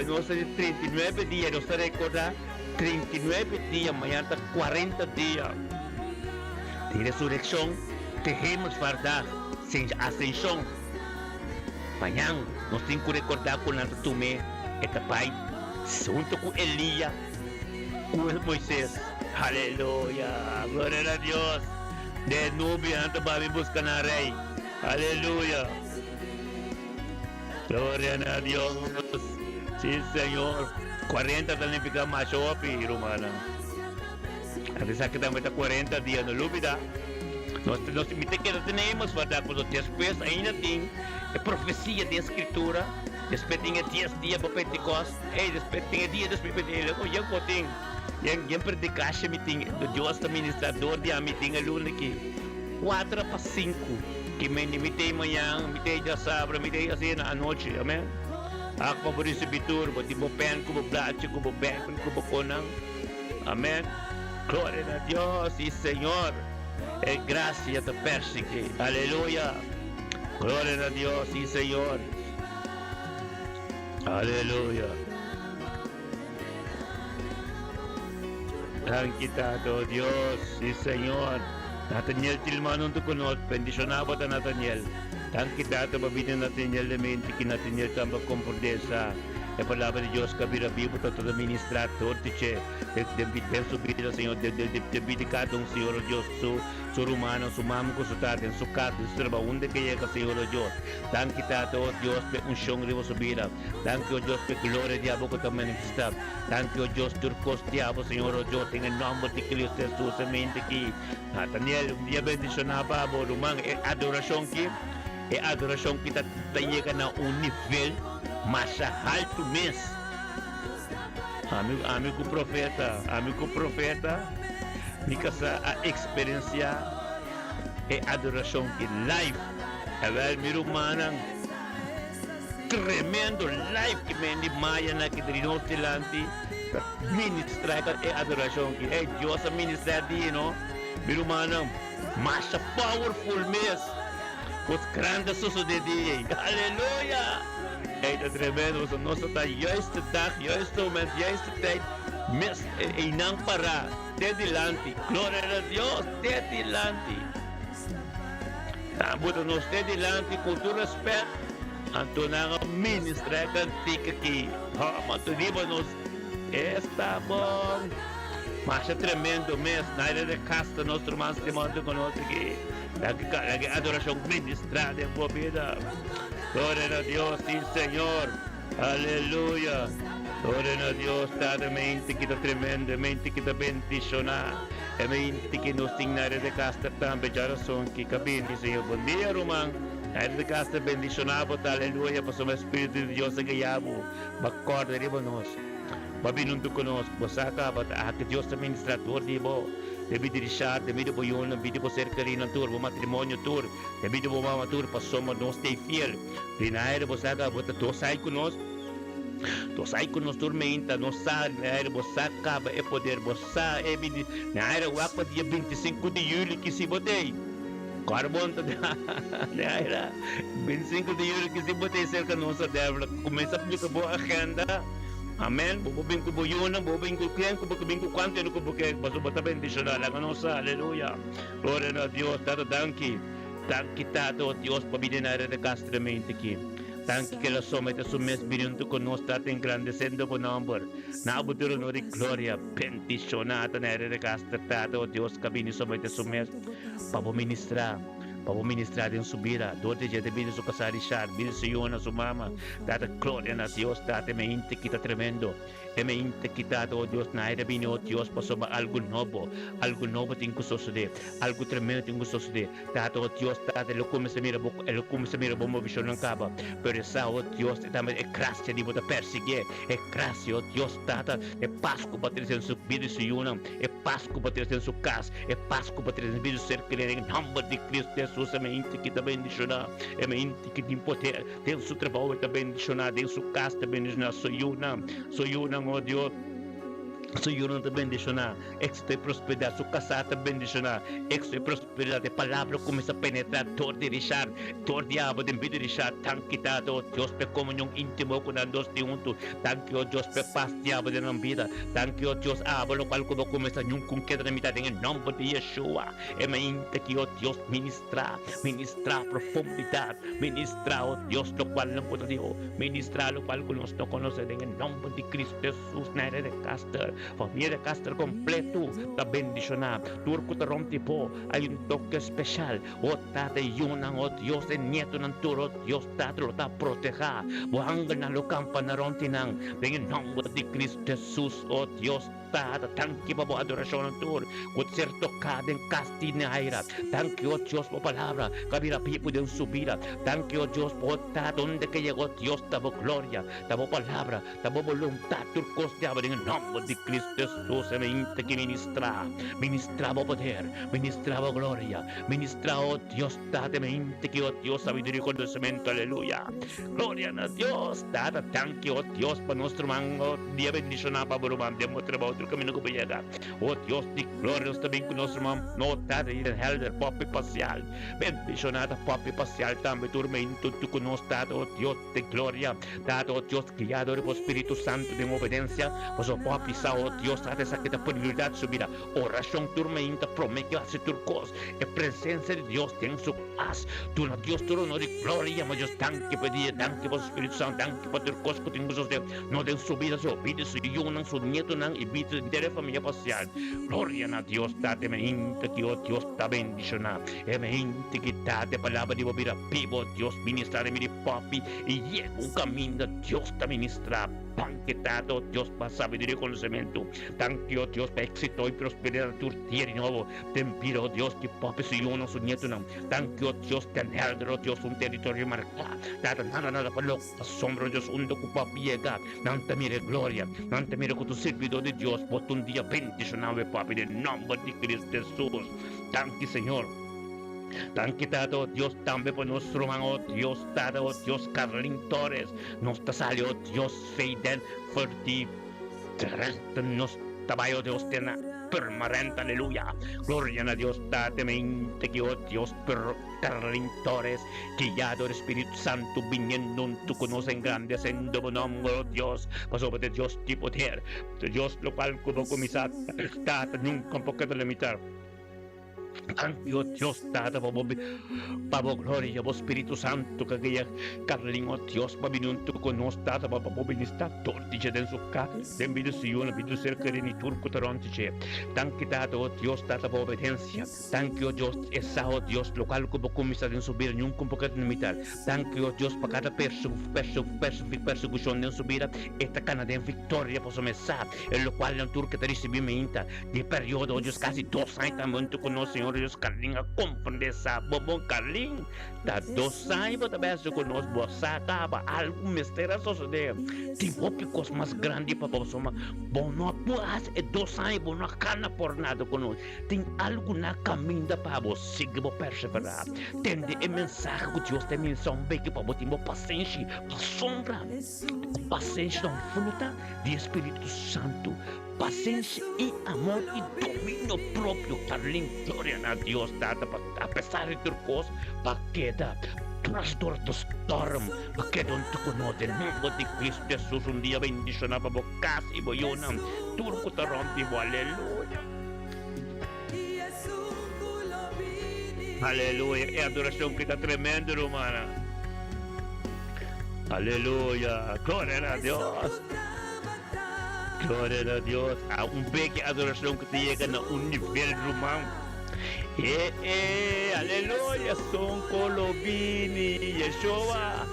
No sé, 39 días, no se recuerda. 39 días, mañana 40 días de resurrección, tenemos verdad, sin ascensión. Mañana nos tenemos que recordar con la tomé esta pai, junto con Elías, con Moisés. Aleluya, gloria a Dios. De nubia, antes va a buscar a rey. Aleluya. Gloria a Dios. Sí, Señor. 40 também fica mais shopping, romana. A pesar que também está 40 dias no Lúbida. Nós temos verdade, porque depois ainda tem a profecia da Escritura. Depois tem 10 dias para Pentecostes. E depois tem dia depois de ele. Eu tenho. Yang predicação me tem. Deus é ministrador de me tem aluno aqui. 4 para 5. Que me tem manhã, me tem já sábado, me tem assim à noite. Amém? Ako po rin si Bitur, buti mo pen, kubo blache, kubo ben, kubo konang. Amén. Gloria a Dios y Señor. Gracias te persigue. Aleluya. Gloria a Dios y Señor. Aleluya. Tranquitado Dios y Señor. Nathaniel Tilman untuk kunot, bendicionado ta Nathaniel. Tan kita ito mabinin natin yung elemento, kinatiniel tamba kompordesa. a palavra de Deus que vira vivo para todo ministrar todo te tem subida Senhor de cada Senhor Deus su humano su mamo com su tate su casa su serva onde que llega Senhor Deus danke tate oh Deus pe unção rivo subida danke oh Deus pe glória de abo que também manifestar danke oh Deus turcos de abo Senhor Deus em nome de Cristo Jesus semente que Daniel dia bendicionava abo rumang adoração que kita chega na nível mais alto mês. Amigo profeta, nika sa a experiência e adoração que live. Avel miro manang tremendo live que mendi maya na que drino tilanti ministra e adoração que é Deus a ministrar di no miro manang mais powerful mês. Os grandes sucedem. Aleluia! É tremendo. Nós está juist dag, juist moment, juist tijd. Mes e não parar. Te dilante. Glória a Deus. Te dilante. Também nós te dilante com todo respeito. Antonanga ministra cantica aqui. Mas tu diba-nos. Está bom. Mas é tremendo mês. Na área de casta, nós irmãos de modo conosco aqui. Lagi adoração ministrada em tua vida. Glória a Deus, sim, Senhor. Aleluia. Glória a Deus, mente que está tremendamente que está bendicionar. E mente que nos tem na área de casta também, geração que cabine, Senhor. Bom dia, Romang. Na área de casta bendicionado, aleluia, para o Espírito de Deus que gayabo. Bacorda de nós. Babinundo conosco, bosaka, que Deus é ministrador de bo. Deve dirigir, deve de yun, deve de ser carina tour, o matrimônio tour, deve de mama tour, para somos nós ter fiel. Dinaire bosaka, bota tosai conosco. Tosai conosco tormenta, nós sabe, naire bosaka, é poder bossa, é bidi, naire wapa dia 25 de julho que se botei. Carbon naire 25 de julho que se botei cerca nossa deve começa a boa agenda. Amen. Bubing ko buyuna, bubing ko kiyan, bubing ko kwante, ko buke, basta bendicionar la conosa, aleluya. Gloria a Dios, tato danki tato Dios, pabidinare de castramente aqui. Danki que la someta su mes binunto con nos tato engrandecendo por nombre. Na abuturo no de gloria, bendicionata nere de castra tato Dios, cabini someta su mes, pabo ministrar em subida, dote já devido su casarishar, bil su yona su mama, data gloria a Dios, data me inte kita tremendo, e me inte kita oh Dios, na era bini oh Dios, pasoma algo novo tem que suceder, algo tremendo tem que suceder, data oh Dios, data lo come se mira bom visão não acaba, pero essa oh Dios, também é graça de botar perseguir, é graça oh Dios, data é Páscoa para ter su vida su yona, é Páscoa para ter su casa, é Páscoa para ter vida ser que em nome de Cristo Jesus, é mente que está bendicionar, é mente que tem poder, tem seu trabalho está bendicionar, tem sua casa está bendicionar, sou yuna, oh Deus. Senhor te bendicionar, extra prosperidade, sua casa te bendicionar, extra prosperidade, a palavra começa a penetrar, todo dirigir, todo diabo de vida dirigir, tanquita, oh Deus, pe comunhão íntimo com a nós de junto, tanque, oh Deus, pe paz diabo de nossa vida, tanque, oh Deus, lo qual como começa a com queda na mitad, em nome de Yeshua, e me inte que, oh Deus, ministrar profundidade, ministrar, oh Deus, lo qual não pode Deus, ministrar lo qual nós não conhecemos, em nome de Cristo Jesus, na era de Castor. Família Castro completo da bendicionar. Turco te rompe po. Hay un toque especial. O tate yunang o Dios de nieto ng turo. Dios tate lo ta proteja. Buhanggan na lo kampaнаron tinang. Dengan nombre de Cristo Jesus o Dios tate. Thank you po adorasyon ng tur. Kung certo ka den kasti ni Hayrat. Thank you Dios po palabra. Kabila pipo den subida. Thank you Dios po tate. Donde que llegó Dios tabo gloria. Tabo palabra. Tabo voluntad. Turcos de abrir en nombre de Cristo Jesus e mente que ministrava poder, ministrava glória, ministrava Deus, date mente que Deus sabedoria e conhecimento, aleluia. Glória a Deus, data tanque, Deus, para nosso mango, dia bendicionar para o man, demos trabalho, outro caminho que vai chegar. Deus, de glória, nós também com nosso man, notado e helder, pop parcial, bendicionada, pop parcial, também, turmento, tu conosco, dado, Deus, de glória, dado, Deus, criador do Espírito Santo, de obediência, pois o pop, oh Dios, trate esa kita prioridad su vida. Oración tormenta, promete hace turcos. En presencia de Dios, ten su paz. Tú no Dios, tú no de gloria, mas Dios, tanque pedir, tanque por Espíritu Santo, tanque por turcos que tengo sus Dios. No den su vida, su vida, su hijo, su nieto, y vida de familia pasial. Gloria a Dios, date me inte que oh Dios ta bendiciona. E me inte que date palabra de vida vivo, Dios ministrar mi papi y llega un camino, Dios ta ministra. Banquetado, Dios, para sabiduría y conocimiento. Tanque, oh Dios, para éxito y prosperidad tu tierra y nuevo. Te pido, Dios, que papi su uno, su nieto, no. Tanque, oh Dios, te anhelo, Dios, un territorio marcado. Nada, para lo asombro, Dios, un docu papi llega. No te mire gloria, no te mire con tu servidor de Dios, por un día bendicionado, papi, en nombre de Cristo Jesús. Tanque, Señor. Tanque dado Dios también por nuestro hermano Dios dado Dios Carlin Torres nos salió Dios fidel fuerte nos tabayo Dios tiene permanente aleluya gloria a Dios date mente que oh Dios per Carlin Torres guiado el Espíritu Santo viniendo tú conocen grandes en tu nombre oh Dios pasó de Dios de poder Dios lo cual como comisar date nunca un poco de limitar. Tanto Dios dada para gloria o Espíritu Santo que aquella Carlin oh Dios para venir con nos dada para ministrar tortiche den su casa den bendición vida cerca de ni turco tarontiche tanque dada oh Dios dada para obediencia tanque oh Dios esa oh Dios local como comisar en subir ni un poco de limitar tanque oh Dios para cada persecución en su vida esta cana de victoria por su mesa en lo cual el turco te recibimos de periodo Dios casi 2 años también tú conoces Senhor Deus Carlinhos a compreender essa bom Carlinhos da 2 anos também se conosco você acaba algo mistério suceder tem ópicos mais grande para você bom não pode é 2 anos bom não cana por nada conosco tem algo na caminho para você seguir perseverar tem de mensagem que Deus tem missão bem que para você ter paciência sombra paciência não fruta de Espírito Santo paciência e amor e domínio próprio Carlinhos glória a Deus dada apesar de ter coisas para queda trastor do storm para queda onde conosco no nome de Cristo Jesus um dia bendicionava para casa e boiona turco taronti aleluia aleluia é adoração que está tremenda romana aleluia glória a Deus glória a Deus há big adoração que te chega no nível romano aleluia Son Colovini Yeshua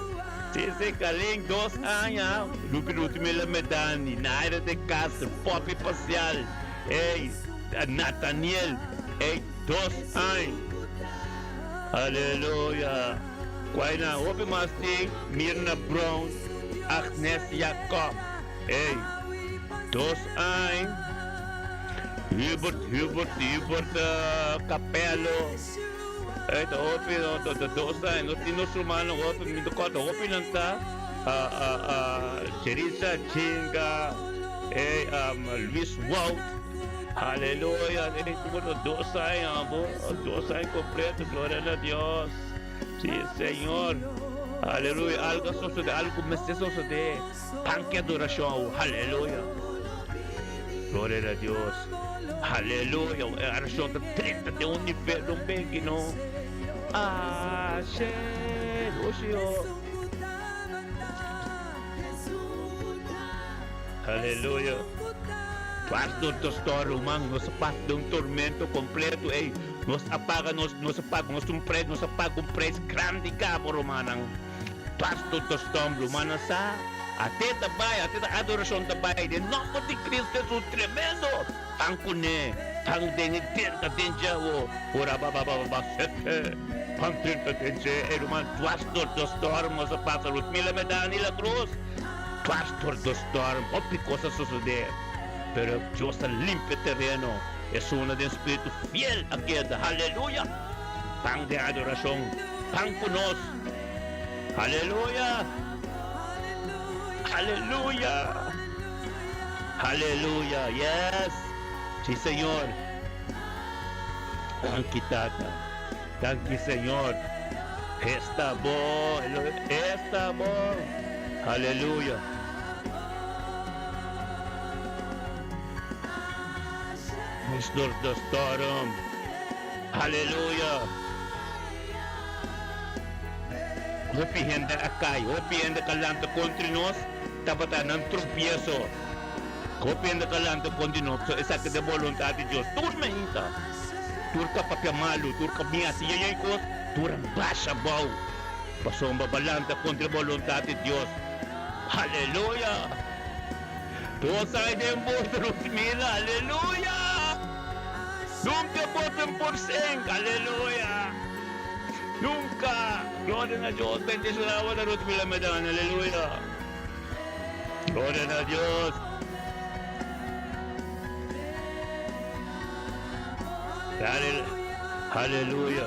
se Carlinhos 2 anos Lupiruti Mela Medani Naira de Castro Popi Parcial Nathaniel 2 anos aleluia Quaina Opi Masting Mirna Brown Agnes Jacob 2 anos Hubert Capello ito opi 2 anos tino sumano opi minto koto opi nanta Teresa Chinga Luis Wout aleluia ele tuvo 2 anos 2 anos completo glória a Deus sim Senhor aleluia algo sucede algo me sucede tanque adoração aleluia glória a Deus aleluia a oração da 30 de universo bem que não Senhor aleluia pastor do história humana nos passa de tormento completo nos apaga nos apaga um preço grande cabo romana pastor do história humana sa até a adoração também de nome de Cristo Jesus tremendo tanto ne tang deni tenta denja ora baba sete pantenta denja irmão pastor do história nos passa os mil medani la cruz pastor do história outra coisa suceder pero Dios limpia terreno es uno de espíritu fiel a queda aleluya pan de adoración pan con nos aleluya aleluya aleluya yes sí Señor thank you Tata thank you Señor está bom aleluya Restore the storm. Hallelujah. Hopienda acai, hopienda calanta contra nós, tapatan ng tropiezo. Hopienda calanta contra nós, esa que de voluntad de Dios. Turma hinta. Turka papiamalu, turka miasi, yayay ko, turang basa bau. Pasomba balanta contra voluntad de Dios. Hallelujah. Todos ay de embotros, mira, aleluya. Nunca voten por sen, aleluya. Nunca. Gloria a Dios, bendicionado a Ruth Milamedan, aleluya. Gloria a Dios. Aleluya.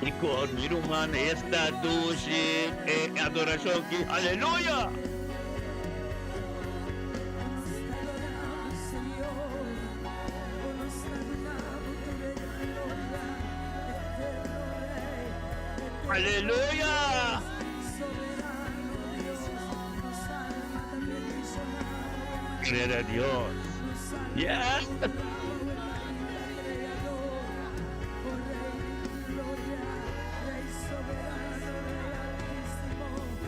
Y con mi humana esta dulce adoración que aleluya. Aleluya. Gloria a Dios. Yes.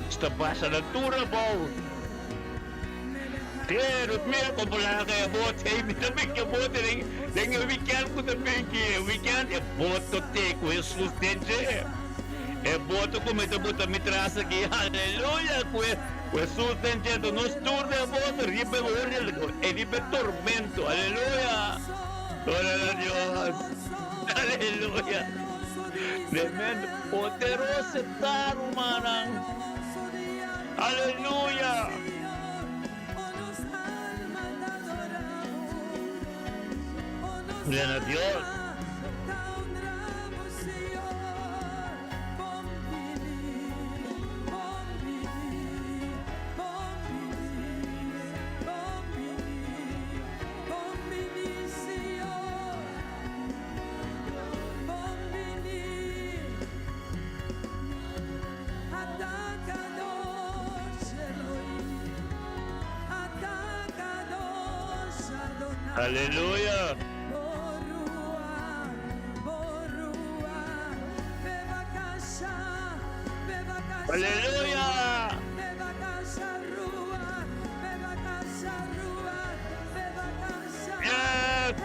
Esta pasa la altura, Paul. Pero mira como la que bote, y mira que bote, tengo weekend com também que weekend é boto te com Jesus dentro. É boto como te bota me traz aqui, aleluia, com Jesus dentro, nos turno é boto, ribe olho, é ribe tormento, aleluia. Glória a Deus, aleluia. Tremendo, poderoso estar humano. Aleluya. Gloria a Dios. Aleluya. Aleluya. Yes.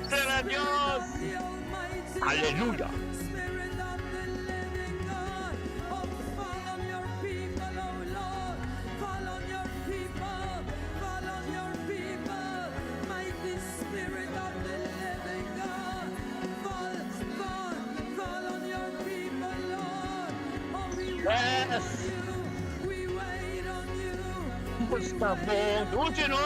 Gloria a Dios. Aleluya. Yes. Está bom. Último.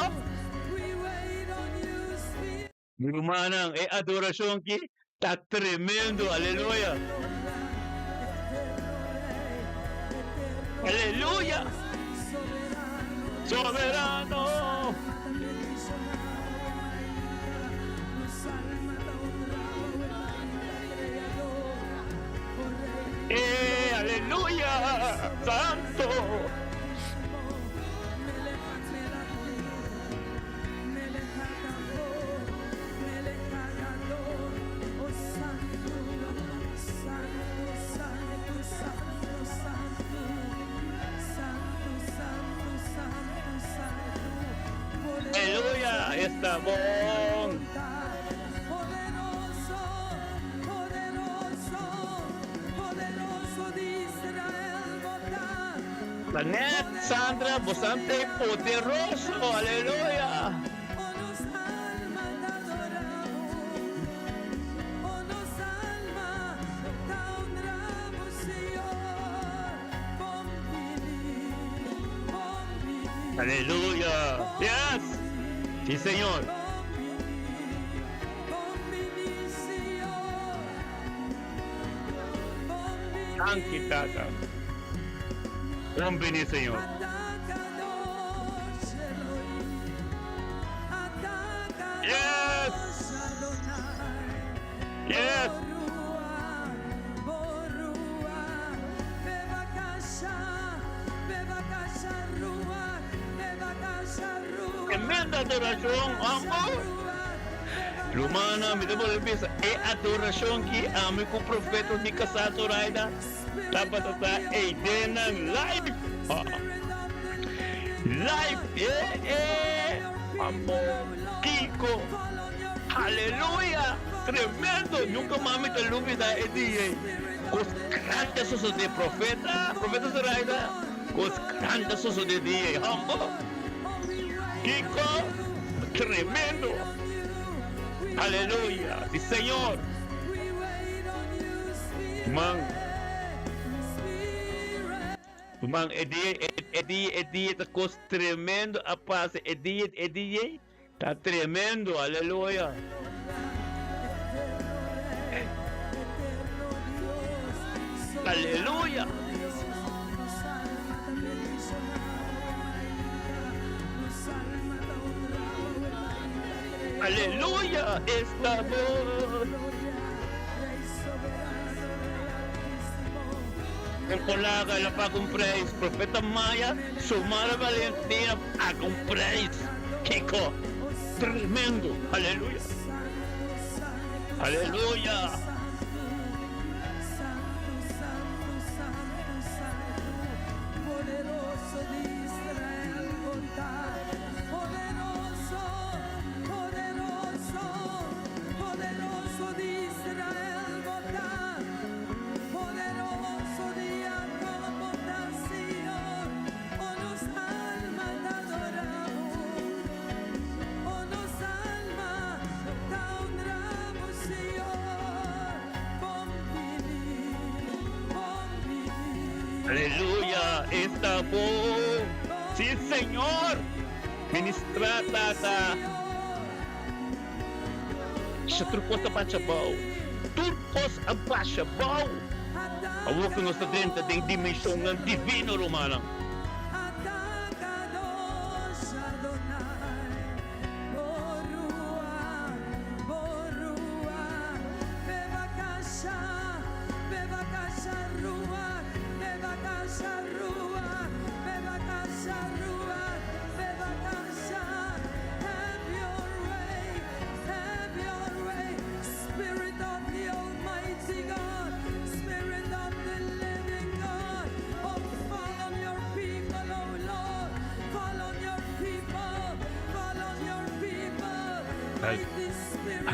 Mi hermana, é adoração que está tremendo. Aleluia. Aleluia. Soberano. Aleluya, santo. Aleluya, está bom. Planet Sandra, bastante poderoso, aleluya. Aleluya. Yes. Sí, Señor. Thank you, Tata. Bendiga, Señor. Yes. Yes. tremenda adoración, amor. Lumana, mi debo de pensar, adoración que ame com profetas de casato raida, tapatata, eidena, live, live, amor, Kiko, aleluya, tremendo, nunca mami te olvida el día, cos grandes sos de profetas raida, cos grandes sos de día, amor, Kiko, tremendo. Aleluya, sí Señor. Man, el día está cosa tremendo a paz. El día está tremendo, aleluya. Aleluya. Aleluya, estamos. El colega la paga un precio, profeta Maya, Sumara Valentina paga un precio. Kiko, tremendo, aleluya. Aleluya. Aleluya, estamos. Sí, Señor. Ministra tata. Sa turcos na pasabaw. Turcos ang pasabaw. Awak ng sa denta ng dimensyon ng divino Romana.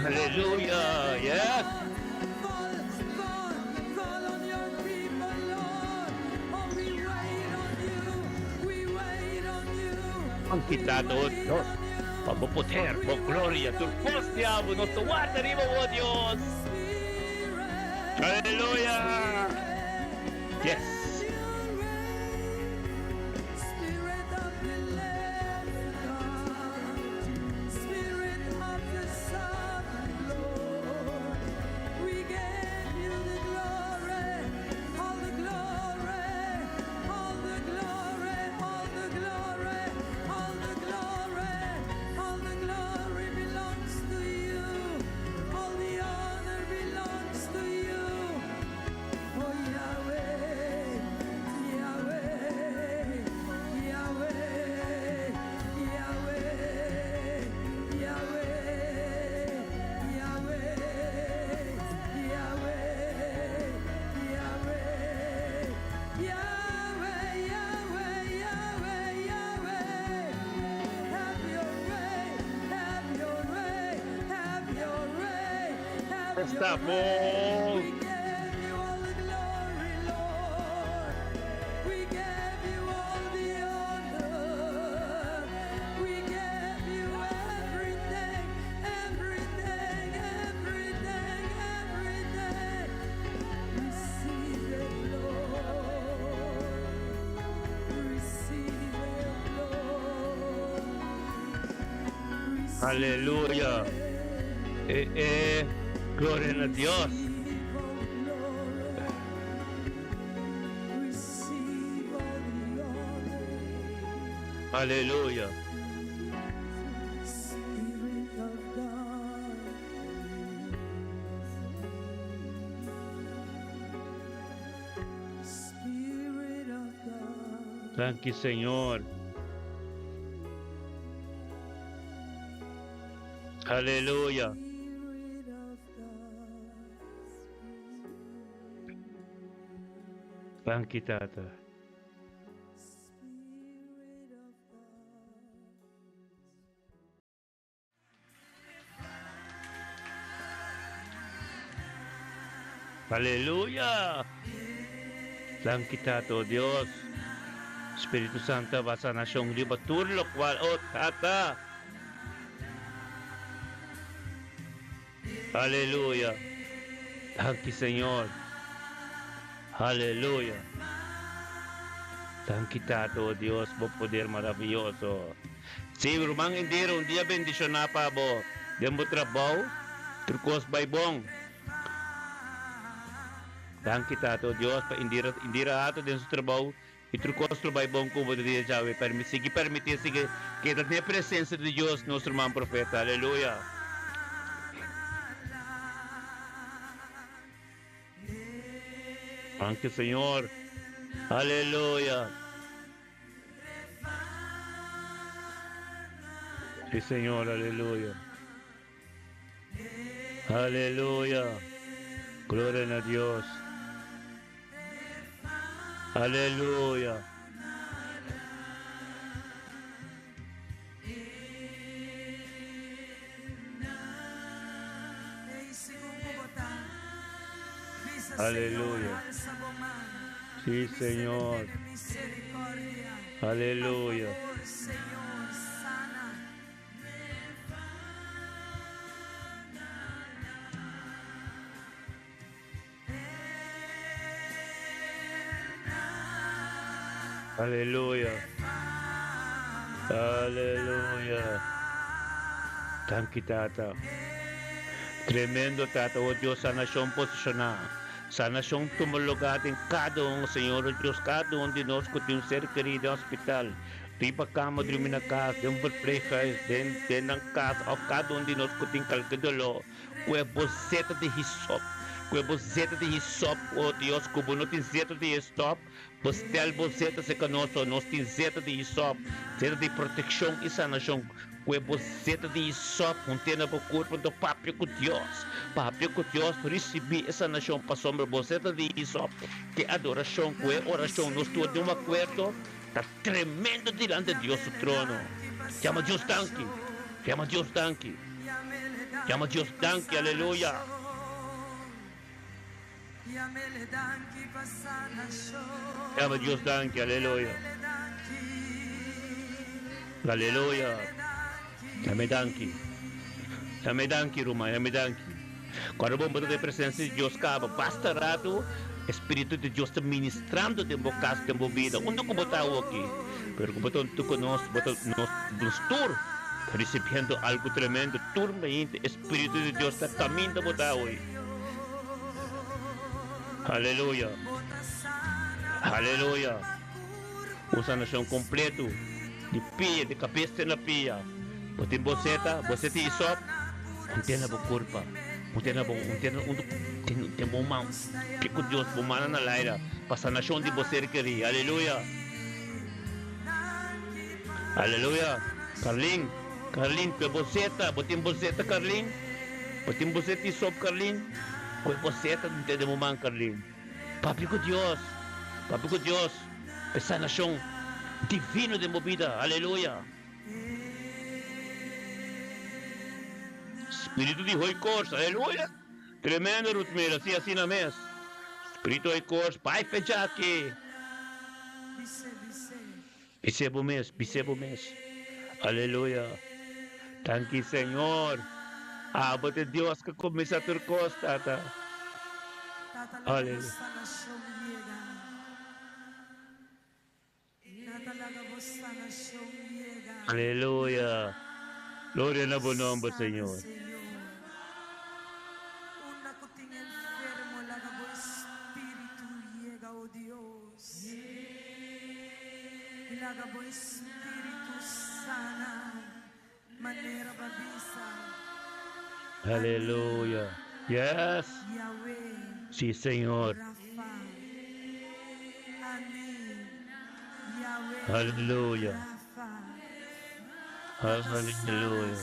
Hallelujah, yes. Ang quitado Dios, papopoter, por gloria, tu postiamo, nuestro guardarimo, oh Dios. Hallelujah. Yes. Estamos. Aleluya. Gloria a Dios. Aleluya. Thank you, Señor. Hallelujah. Thank you, Tata. Hallelujah. Thank you, Tato Dios. Espiritu Santo, basa nasyong di batulok wal o Tata. Hallelujah. Thank you, Señor. Hallelujah. Thank you, Tato Dios, por poder maravilloso. Si rumang indiro, un dia bendisyon na pa bo. Diyan mo trabaho, turkos baybong. Thank you, Tato Dios, pa indira ato din sa trabaho. Iturkos lo baybong ko, bodo diya jawe. Sige, permitir, sige. Kita niya presensya de Dios, nuestro man profeta. Hallelujah. Thank you, Señor. Aleluya. Sí, Señor, aleluya. Aleluya. Gloria a Dios. Aleluya. Aleluya. Sí, Señor. Aleluya. Aleluya. Aleluya. Thank you, Tata. Tremendo, Tata. O Diyos, sa nasyong posisyonan. Sa nasyong tumulugatin cada Senhor Deus, cada de nós que tem um ser querido no hospital. Tipo a cama de uma casa, de um prefeito, de uma casa, ou cada de nós que tem calcadolo, com a boceta de hisop. Com a boceta de hisop, oh Deus, como não tem zeta de hisop, postel boceta se conosco, nós tem zeta de hisop, zeta de proteção e sanação. Com a boceta de hisop, não tem na corpo do papel com Deus. Papel com Deus, receber essa nação para sombra boceta de hisop, que adoração, com a oração, nós todos de um acordo, está tremendo diante de Deus o trono. Chama Deus tanque, chama Deus tanque, chama Deus tanque, aleluia. Chama Deus tanque, aleluia. Aleluia. Chama tanque. Chama tanque, Roma, chama tanque. Quando vamos ter a presença de Deus, acaba, basta rato, Espírito de Deus está ministrando de uma casa, de uma vida. Onde que botar aqui? Pero como tu conosco, nos tour, recebendo algo tremendo, turmente, Espírito de Deus está caminhando a botar hoje. Aleluia. Aleluia. Usa a nação completo, de pia, de cabeça na pia. Botem boceta e sop, não tem na boa curva. Tem bom mão. Pico Deus, bom mana na laira. Passa na chão de você querer. Aleluia. Aleluia. Carlin, que boceta. Botem boceta, Carlin. Botem boceta e sob, Carlin. Com boceta, não tem bom mão, Carlin. Papico Deus. Passa na chão. Divino de movida. Aleluia. Espírito de Roicors, aleluia. Tremendo, Rutmira, assim na mesa. Espírito Roicors, Pai fecha aqui. Bisebo mês. Aleluia. Thank you, Senhor. Aba de Deus que começa a turcos, Tata. Aleluia. Aleluia. Glória na bom nome, Senhor. Aleluia. Yes. Sí, Senhor. Aleluia. Aleluia.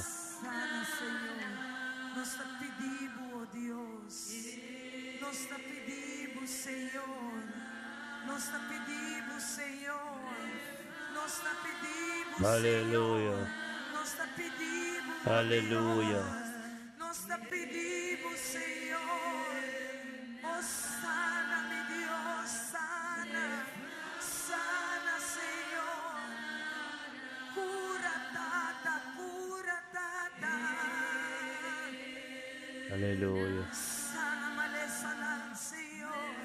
Nós te pedimos, oh Deus. Nós te pedimos, Senhor. Nós te pedimos, Senhor. Nós te pedimos,
Aleluia.
Senhor. Nós te pedimos, oh
Aleluia.
Deus. Nós te pedimos, Senhor. Oh, sana, mi Dios, sana. Sana, Senhor. Cura, tata, cura, tata.
Aleluia.
Sana malesas, Señor.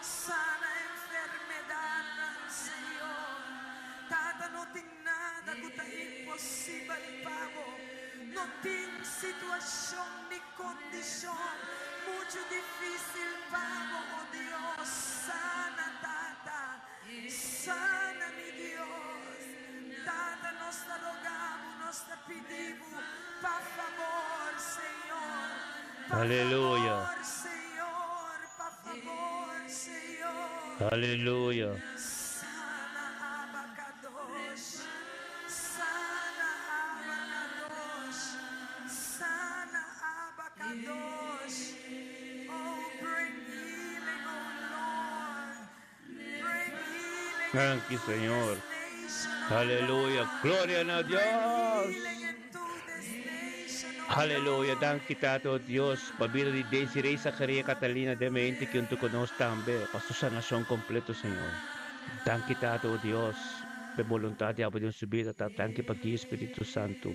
Sana enfermedad, Señor. Tata, no tem nada que está impossível, Pavo. Não tem situação ni condição muito difícil, Pavo, oh Deus. Sana, Tata. Sana, mi Deus. Tata, nós te rogamos, nós te pedimos, por favor, Senhor.
Aleluia.
Senhor, por favor, Senhor.
Aleluia.
Sana Abacadosh. Sana Abacadosh. Sana Abacadosh. Oh, bring healing, oh Lord. Bring healing.
Thank you, Señor.
Nation, oh
Aleluia. Glória a Deus.
healing into this nation, oh
Aleluia. Dank kita, oh Dios. Pabila di Desiree Zacaria Catalina de mente que unto conosco tambe. Pasto sa nación completo, Señor. Dank kita, oh Dios. Pe voluntad de abrir subida, tanque pagi Espírito Santo.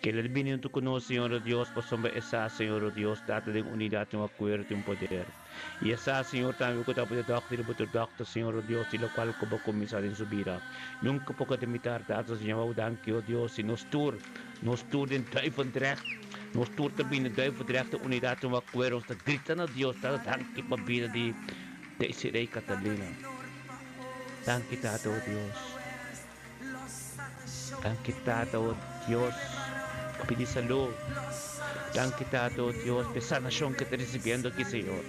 Que le vini unto conosco, Señor, oh Dios, pasomba esa, Señor, oh Dios, data de unidad, de acuerdo, de poder. Y esa, Señor, también que tapo de doctor, Señor, oh Dios, y lo cual como comisar en su vida. Nunca poco de mitar, datos, Señor, dank you, oh Dios, y nos tour den duivel drecht. Nos tour te binnen duivel drecht, de unidad, de acuerdo, te gritan a Dios, dat dank you, pabila di Desiree Catalina. Dank you, oh Dios. Dank you, oh Dios. Pidi salud. Dank you, oh Dios, de esa nación que te recibiendo aquí, Señor.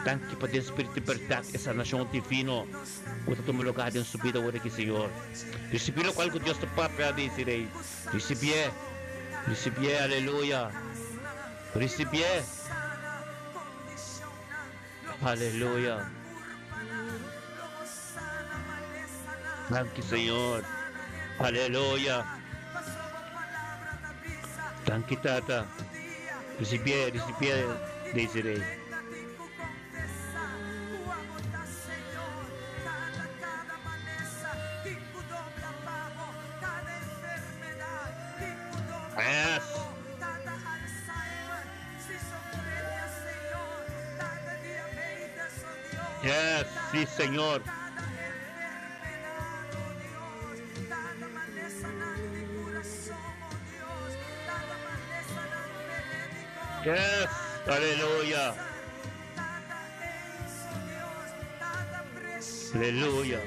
Dank you por el Espíritu de verdad, esa nación divino. Puta tu lugar en su vida ahora aquí, Señor. Recibí lo cual que Dios te papá dice. Recibí, aleluya. Recibí, aleluya. Dank you, Señor. Aleluya. Dank you, Tata. Recibí, Desiree. Yes. Yes, sí, Señor. Yes, aleluya. Aleluya.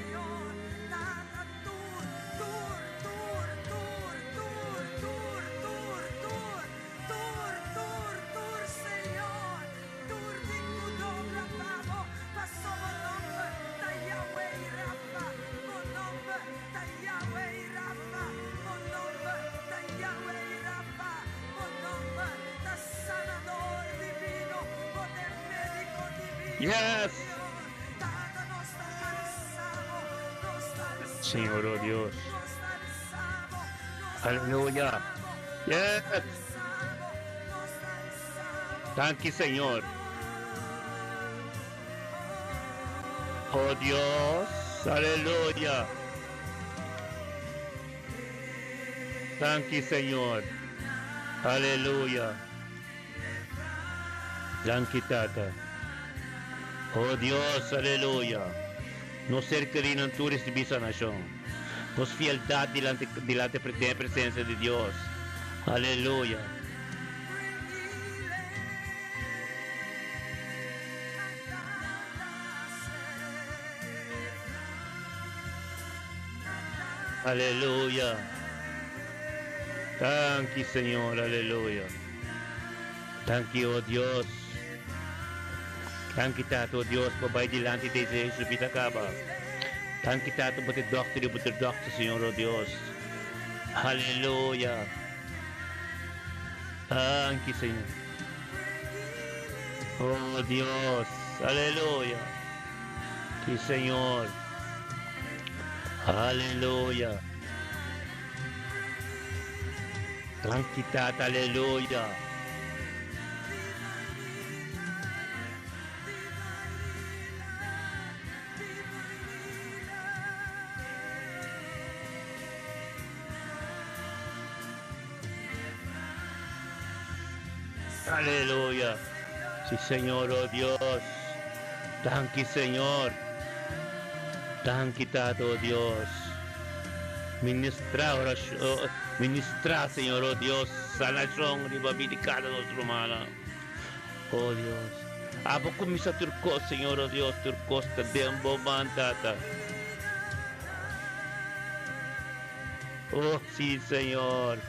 Yes. Señor, oh Dios. Aleluya. Yes. Thank you, Señor. Oh Dios. Aleluya. Thank you, Señor. Aleluya. Thank you, Tata. Oh Dios, aleluya. Nos cercarían tu recibir sanación. Nos fieldad delante de presencia de Dios. Aleluya. Aleluya. Thank you, Señor. Aleluya. Thank you, oh Dios. Thank you, Tato, Dios, babay delante de Jesus, Bitacaba. Thank you, Tato, buti doctor, Señor, oh Dios. Hallelujah. Thank you, Señor. Oh Dios, aleluya. Sí, Señor. Aleluya. Tranquilidad, aleluya. Aleluya. Sí, Señor, oh Dios. Thank you, Señor. Tranquilidad, oh Dios. Ministra oración, ministra, Señor, oh Dios, sanación, rehabilitar a los romanos. Oh Dios. Abo kumisa turcos, Señor, oh Dios, turcos, tadembo mantata. Oh, sí, Señor.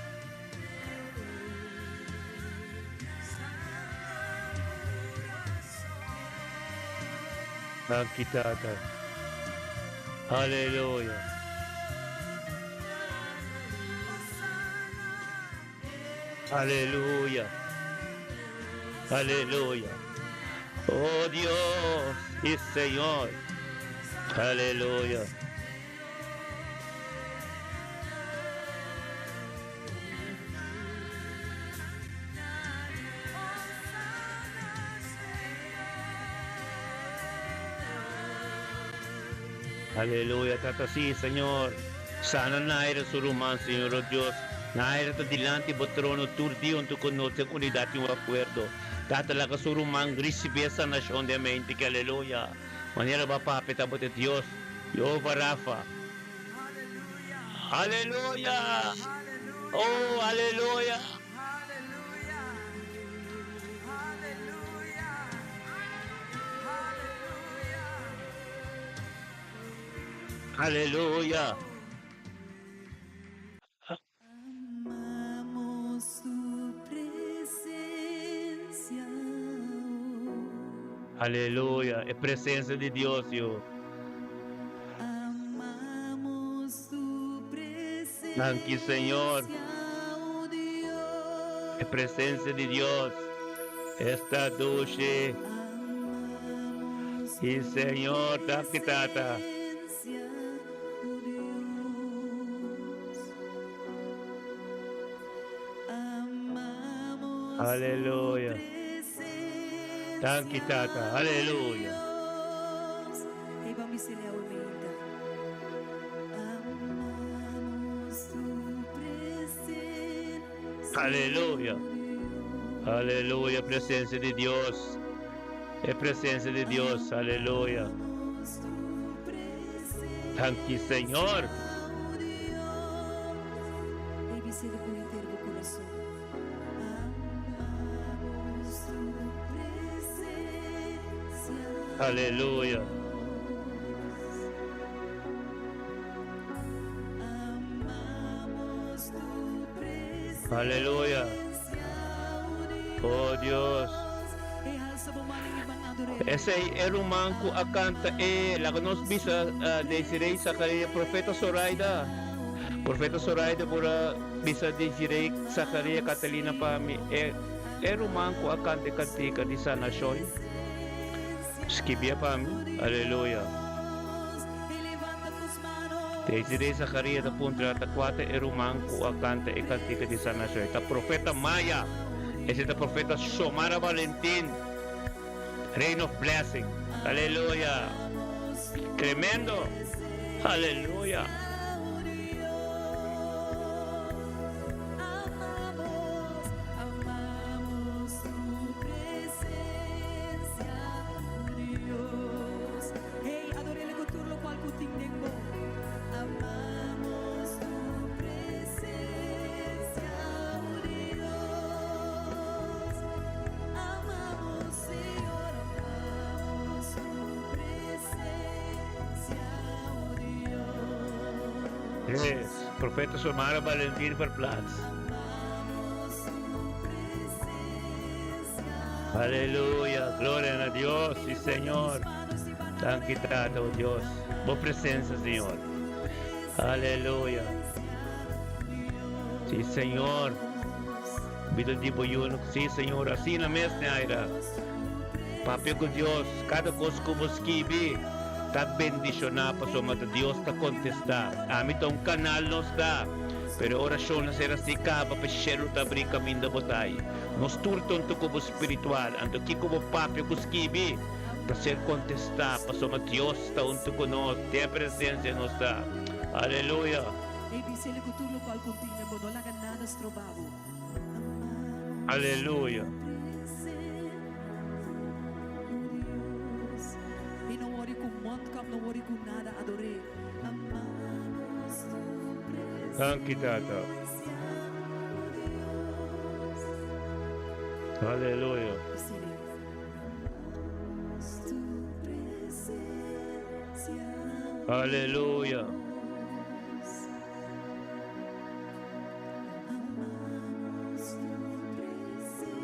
Tranquilidad. Aleluya. Aleluya. Aleluya. Oh Dios y Señor. Aleluya. Aleluya, Tata, sí, Señor. Sana naira su rumán, Señor, oh Dios. Naira ta dilante bo trono turdi unto conoce unidad y acuerdo. Tata la su rumán recibe esa nación de mente, que aleluya. Manera va papeta bote Dios. Jehová Rafa. Aleluya. Oh, aleluya. Aleluya.
Amamos tu presencia.
Aleluya. Es presencia de Dios, yo.
Amamos tu presencia.
Thank you, Señor.
Oh Dios.
Es presencia de Dios. Esta dulce.
Amamos
Y Señor, Tata, Tata.
presencia, oh Dios. Amamos
Aleluya.
tu presencia,
Thank you, Tata. Aleluya.
Dios. E vamos se le aumenta. Amamos tu presencia,
Aleluya.
oh Dios.
Aleluya. Presencia de Dios. Es presencia de Dios. Aleluya.
Amamos tu presencia,
Thank you, Señor.
oh Dios. E você com o inteiro do coração. Amamos tu presença.
Aleluya.
Amamos tu presença.
Aleluya. Oh Dios.
E alça o maling ibang adoré.
Ese erumanku akanta la que nos visa Desiree Zacarías, profeta Zoraida. Profeta Zoraida pura bisa Desiree Zacarías Catalina Pami. Erumanku akante kantika di sa nasyon. Skibia Pami. Aleluya.
E levanta tus manos.
Desiree Zacarías da puntra takwata erumanku akante kantika di sa nasyon. Ta profeta Maya. Ese ta profeta Xiomara Valentín. Reign of blessing. Aleluya. Tremendo. Aleluya.
Amamos tu presença, oh Deus. Ei, adorele con turlo qual cutingnen mo. Amamos tu presença, oh Deus. Amamos, Senhor, amamos tu presença, oh Deus.
Yes. Profeta Xiomara Valentín per Platz.
Amamos tu presença.
Aleluya. Gloria a Dios. Sí, Señor. Tan quitado, oh Dios. Vos presencia, Señor. Aleluya. Sí, Señor. Vida de boyuno, sim, Senhor, assim na mes na ira. Papio com Deus, cada coisa que vos kibi, tá bendicionar para sua mata Deus tá contestar. Ami tong canal nos dá. Pero oração na será si kaba pa shero ta bri caminho da botay. Nos turton to como espiritual, ando ki como papio com kibi, para ser contestar para sua Deus tá unto conosco, tem presença nos dá. Aleluia.
E dice le kutulu ko al kunting mo no lagan na nas trabaho.
Aleluia.
E não worry kung montkam, não worry kung nada, adore. Amamos tu presencia.
Thank you, Tata. Aleluia.
Decide. Tu presencia.
Aleluia.
Amamos tu presencia,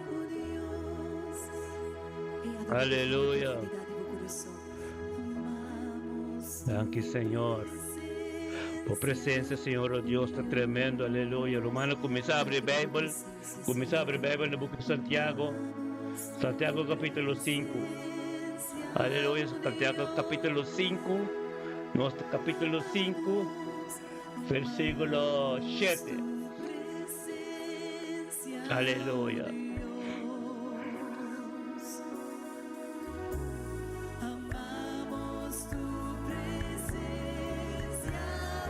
oh Dios. E adoramos
Aleluia.
a intimidade do coração. Amamos
Thank you, Senhor. Por presença, Senhor, oh Deus, está tremendo, aleluia. Romano, começa a abrir a Bíblia, no book de Santiago, Santiago capítulo 5. Aleluia, Santiago capítulo 5, nosso capítulo 5, versículo 7. Aleluia.
Amamos tu presencia,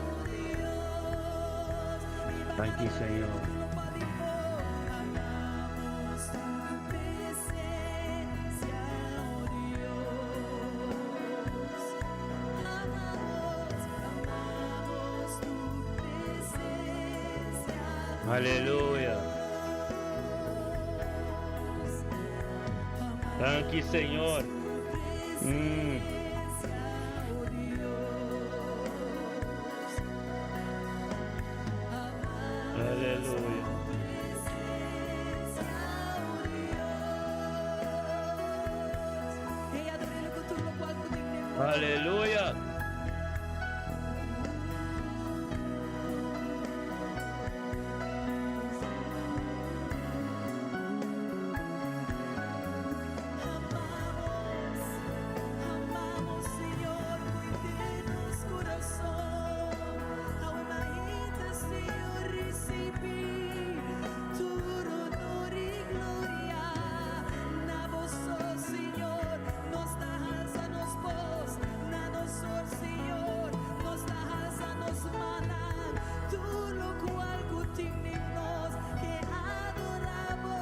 oh Dios.
Thank you, Senhor.
Amamos tu presencia, oh Dios. Amamos tu presencia.
Aleluia. Thank you, Senhor. Aleluia. Aleluia.
Amamos, Senhor, cuide-nos coração. Ao imaginar, Senhor, receber tu honor e glória. Na voz, Senhor, nos dás a nos voz. Na nosso Senhor, nos dás a nos manar. Tu lo cual cutimos que adoramos.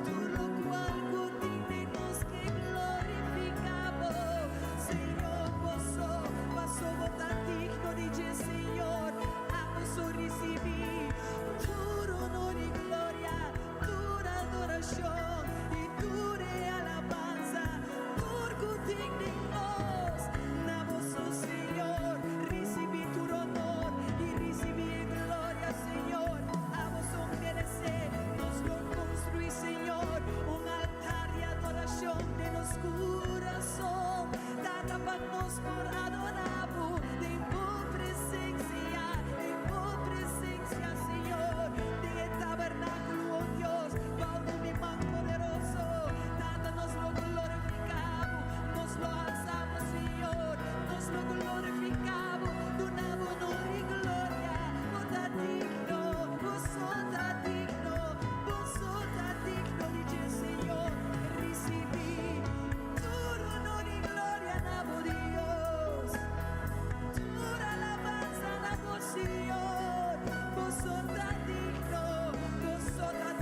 Tu lo cual cutimos que glorificamos. Senhor, posso votar digno de ti, Senhor. Vamos receber tu honor e glória, tu adoração e tu alabanza. Por cutimos na voz, Senhor, recebi tu honor e recebi glória, Senhor. Vamos obedecer, nos construir, Senhor, altar de adoração de nos coração. Tatapan-nos por adorabo, de tu presencia, Senhor, de tabernáculo, oh Dios, bajo mi mano poderoso. Nos lo glorificamos, nos lo alzamos, Senhor, nos lo glorificamos, donamos honor y gloria. Vos sos digno, vos sos digno, vos sos digno de ti, Senhor. Recibí tu honor y gloria, nabo Dios, tu alabanza, nabo Señor. Vos sos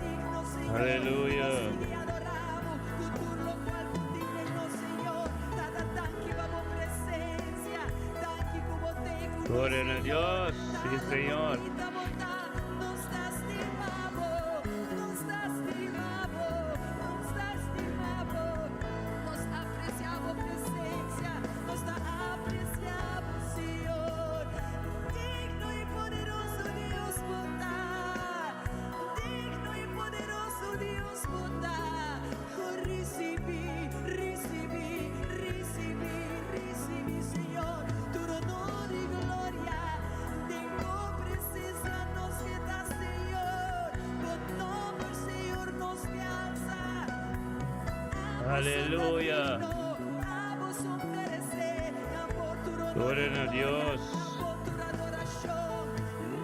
digno, Señor.
Aleluia.
Te adoramos, tu lo cual digno, Señor. Dada tanque vamos presencia, tanque como te
Glória a Deus. Sim, Senhor.
Nos lastimamos, nos apreciamos presencia, nos apreciamos, Senhor. Digno y poderoso Dios, bondad. Digno y poderoso Dios, bondad. Oh, recibí, Señor, tu honor y gloria. Tengo presencia
Aleluya. Gloria a Dios.
Por tu adoración,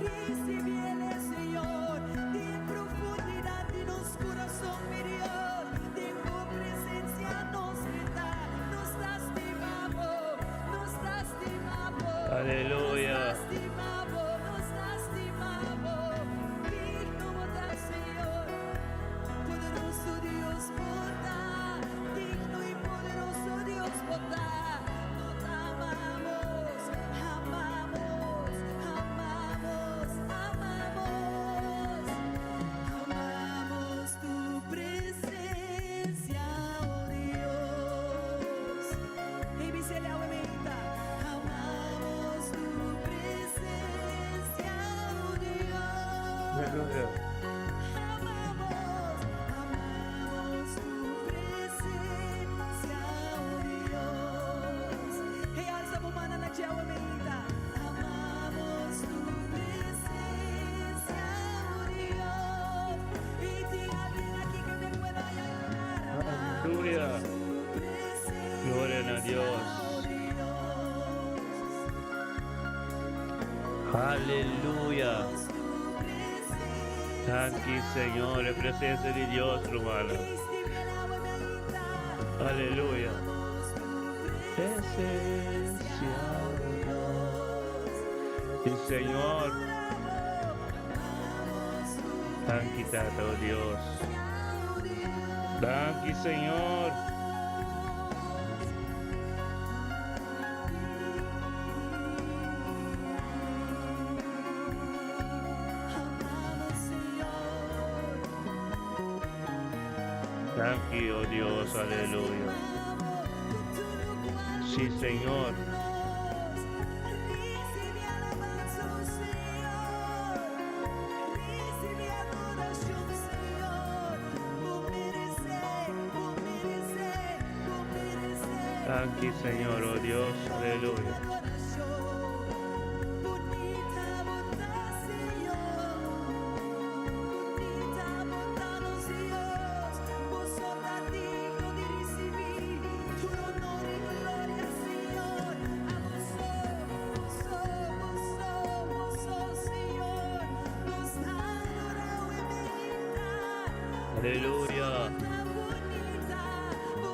recibile, Señor, de profundidad de nuestro corazón, mi Dios, de tu presencia nos da, nos lastimamos,
Aleluya.
nos lastimamos, digno da, Señor, poderoso Dios, bondad, digno y poderoso Dios, bondad. Amamos tu presencia, oh Dios. Baby, se le aumenta. Amamos tu presencia, oh Dios.
Aleluya.
Amamos tu presencia, oh Dios. Hey, alza a mano na tia aumenta. Amamos tu presencia, oh Dios. Y tem alguien aquí que me pueda ayudar.
Aleluya.
Amamos tu presencia,
Gloria a Dios.
oh Dios.
Aleluya.
Tu presencia,
Thank you, Señor. La presencia de Dios, hermano. Aleluya. Presencia de Dios. Sí, Señor. Thank you, Tata, oh Dios. Thank you, Señor. Thank you, oh Dios. Aleluya. Sí, Señor.
Recibe alabanza, oh Señor. Recibe adoración, Señor. Tú mereces.
Thank you, Señor, oh Dios. Aleluya.
Bonita bondad, Señor. Bonita bondad, oh Dios. Vos sos digno de recibir tu honor y gloria, Señor. A vos sos, Señor. Nos adoramos en bendita.
Aleluya.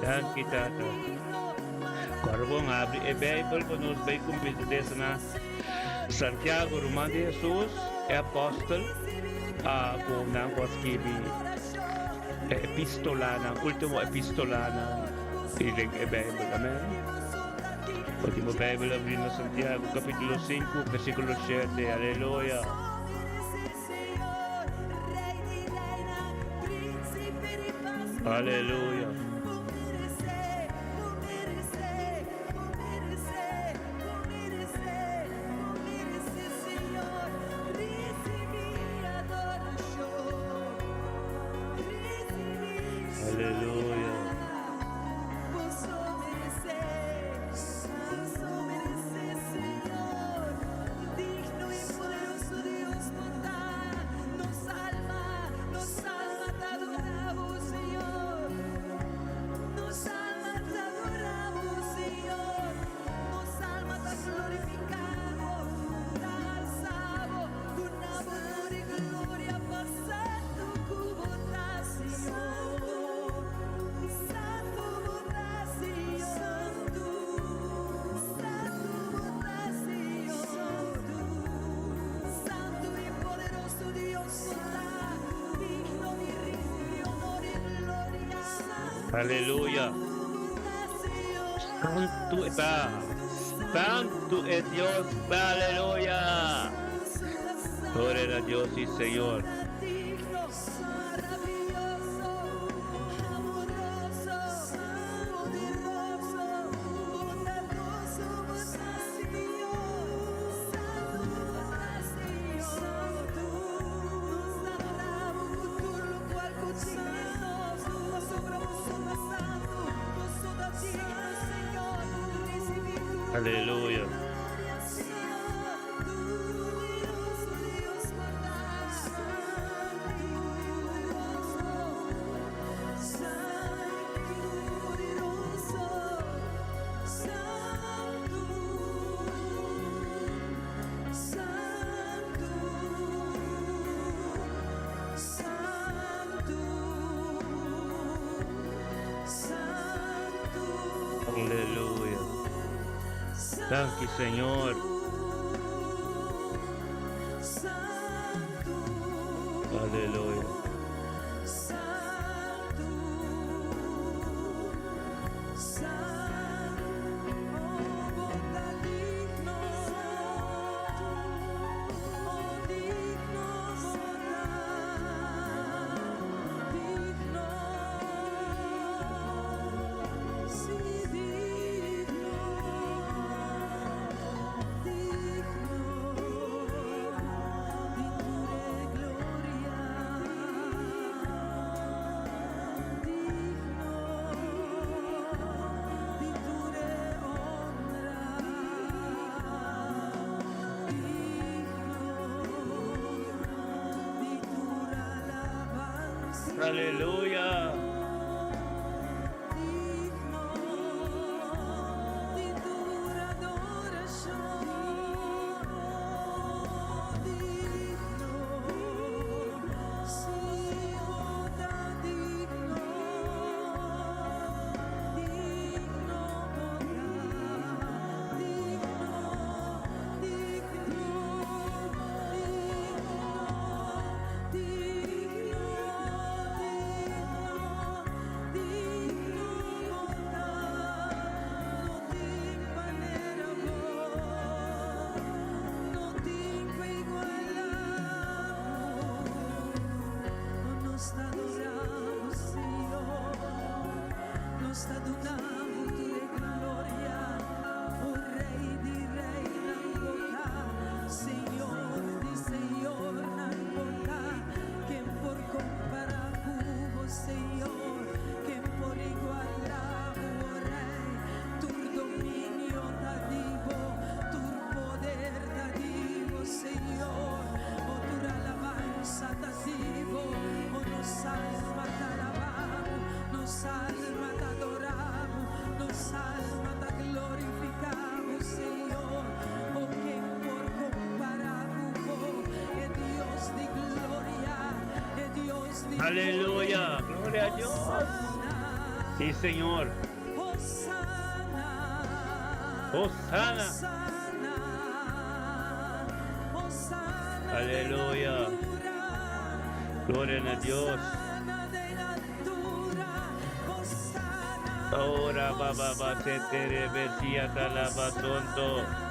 Thank you, Tata. Karbong abri e Bible ko nos bay kumpites na Santiago Roman de Jesus e apostol kung nang waskibi epistola ng ultimo epistola ng iling e Bible. Amen. Ultimo Bible abri na Santiago kapitulo 5 versikulo 7. Aleluya. Aleluya. Aleluya.
Digno y poderoso Dios, bondad, nos alma, te adoramos, Señor. Nos alma, te adoramos, Señor. Nos alma, te glorificamos, te alzamos, tu honor y gloria pasando tu bondad, Señor. Santo bondad, Señor. Santo bondad, Señor. Santo y poderoso Dios, bondad, digno de recibir honor y gloria.
Aleluya. Santo está. Santo es Dios. Aleluya. Gloria a Dios y Señor.
Digno, maravilloso, amoroso, poderoso, bondadoso, bondad, Señor. Santo, bondad, Señor. Nos adoramos por lo cual contigo nos sobramos santo. Nos somos dignos, Señor, de recibir tu
Aleluya.
gloria, Señor. Dios, Dios, bondad, santo, santo.
Thank you, Señor. Aleluya. Aleluya. Aleluya. Gloria a Dios. Sí, Señor. Hosanna. Aleluya. Gloria a Dios. Ahora baba se te besía talabasonto.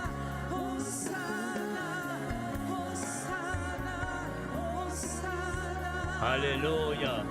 Aleluya.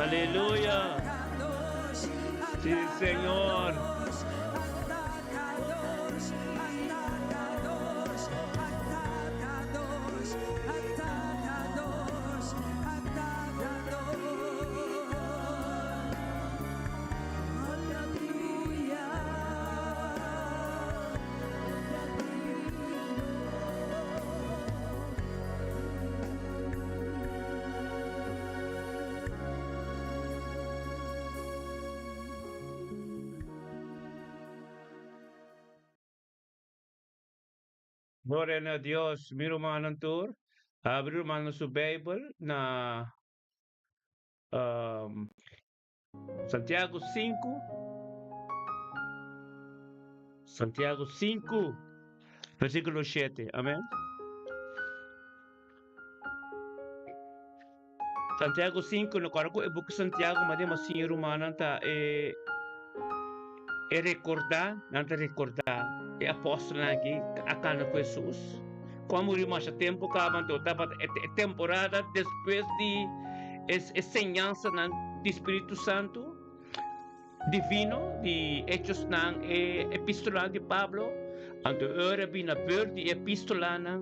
Aleluya. Sí, Señor. Gloria a Dios. Miro man tour. Abrir man su Bible na Santiago 5. Santiago 5, versículo 7. Amén. Santiago 5, no cargo e buku Santiago, madi masinyo rumanan ta recordar, nanta recordar. e apóstolo aqui acá com Jesus. Como mais tempo acaba então tava temporada depois de enseñança do Espírito Santo divino de Hechos na epistola de Pablo. Anto ora bina verde epistola na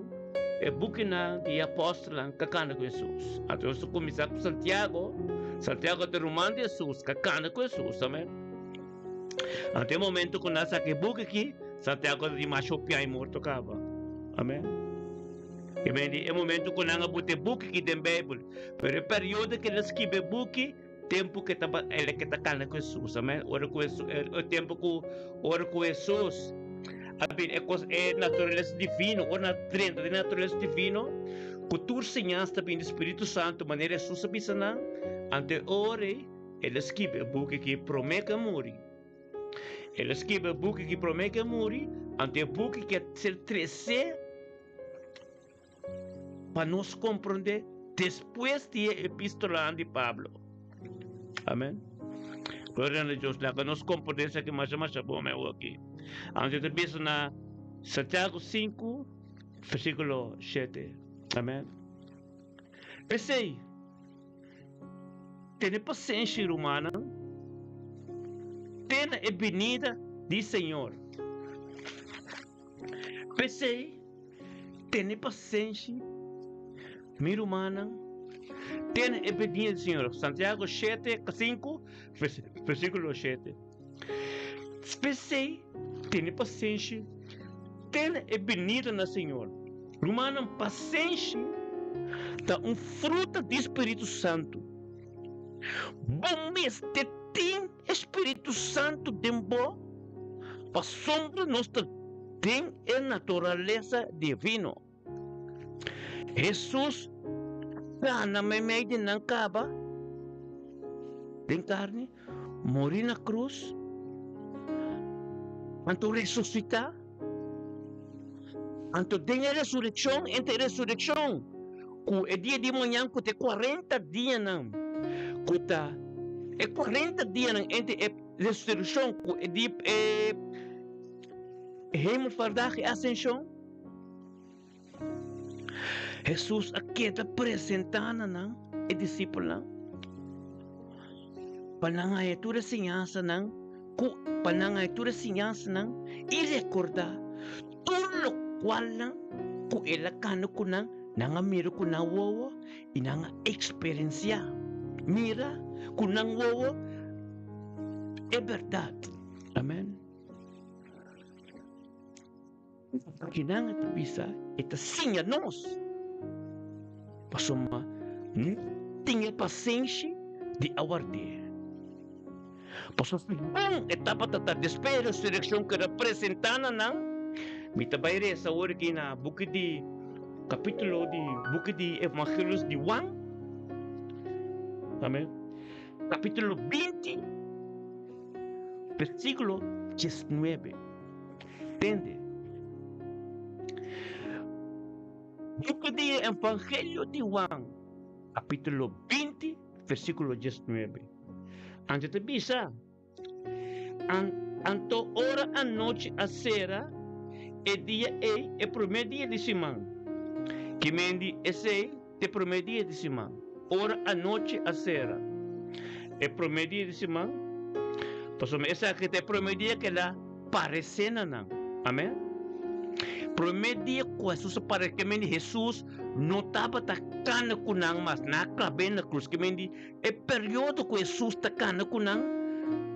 e buque na de apóstolo cacana com Jesus. Anto eu começar com Santiago de Romano de Jesus cacana com Jesus, amém. Até o momento que nós aqui buque aqui Santiago de Machopia e morto acaba, amém. E bem, é o momento que nós bote buque aqui tem Bíblia, pero o período que eles escreve buque tempo que estava ele que está cana com Jesus, amém. Ora com Jesus, o tempo que ora com Jesus é natureza divino, ou na 30 de natureza divino, que tu ensinas também do Espírito Santo, maneira Jesus abisana, ante ore, ele escreve buque que promete morrer. Ele escreve buque que promete morrer, ante buque que ser crescer para nos compreender depois de epistola de Pablo. Amém. Glória a Deus, lá que nos compreender que mais bom é aqui. Antes de pensar na Santiago 5, versículo 7. Amém. Pensei, tenha paciência humana, tenha a venida do Senhor. Pensei, tenha paciência, minha humana, tenha a venida do Senhor. Santiago 7, 5, versículo 7. Pensei, tenha paciência, tenha a venida do Senhor. Humana, paciência dá fruto do Espírito Santo. Bom mês de tem Espírito Santo dentro, para sombra nossa tem a natureza divina. Jesus na meio de não acaba, tem carne, morrer na cruz, anto ressuscitar, anto tem a ressurreição, entre a ressurreição, que é dia de manhã, que tem 40 dias não, que tá, é 40 dias não, entre a ressurreição, que é dia hemelvaartdag e ascensão. Jesus aqui está apresentando não, e discípulo panangay tura sinyansa não, panangay tura sinyansa não, e recordar tudo qual não, que ela cano ko não, nanga miro ko na wawa, e nanga experiência, mira, ko nang wawa, é verdade, amém. Kinanga tu bisa, ita sinha nós. Pasoma, tinha paciência de aguardar. Pasoma, bom etapa tata despera seleção que representana não. Mita baire essa hora aqui na buque de capítulo de buque de Evangelhos de Juan. Amém. Capítulo 20, versículo 19. Entende? Buque de Evangelho de Juan, capítulo 20, versículo 19. Antes de bisa, anto hora a noite a sera, e dia é primeiro dia de semana. Que mendi esse é primeiro dia de semana. Hora a noite a sera, é primeiro dia de semana. Passou essa aqui é primeiro dia que ela parecendo não. Amém? Primeiro dia que Jesus aparece, que Jesus não estava tacando com nada, mas na cabeça na cruz, que é período que Jesus está tacando com nada,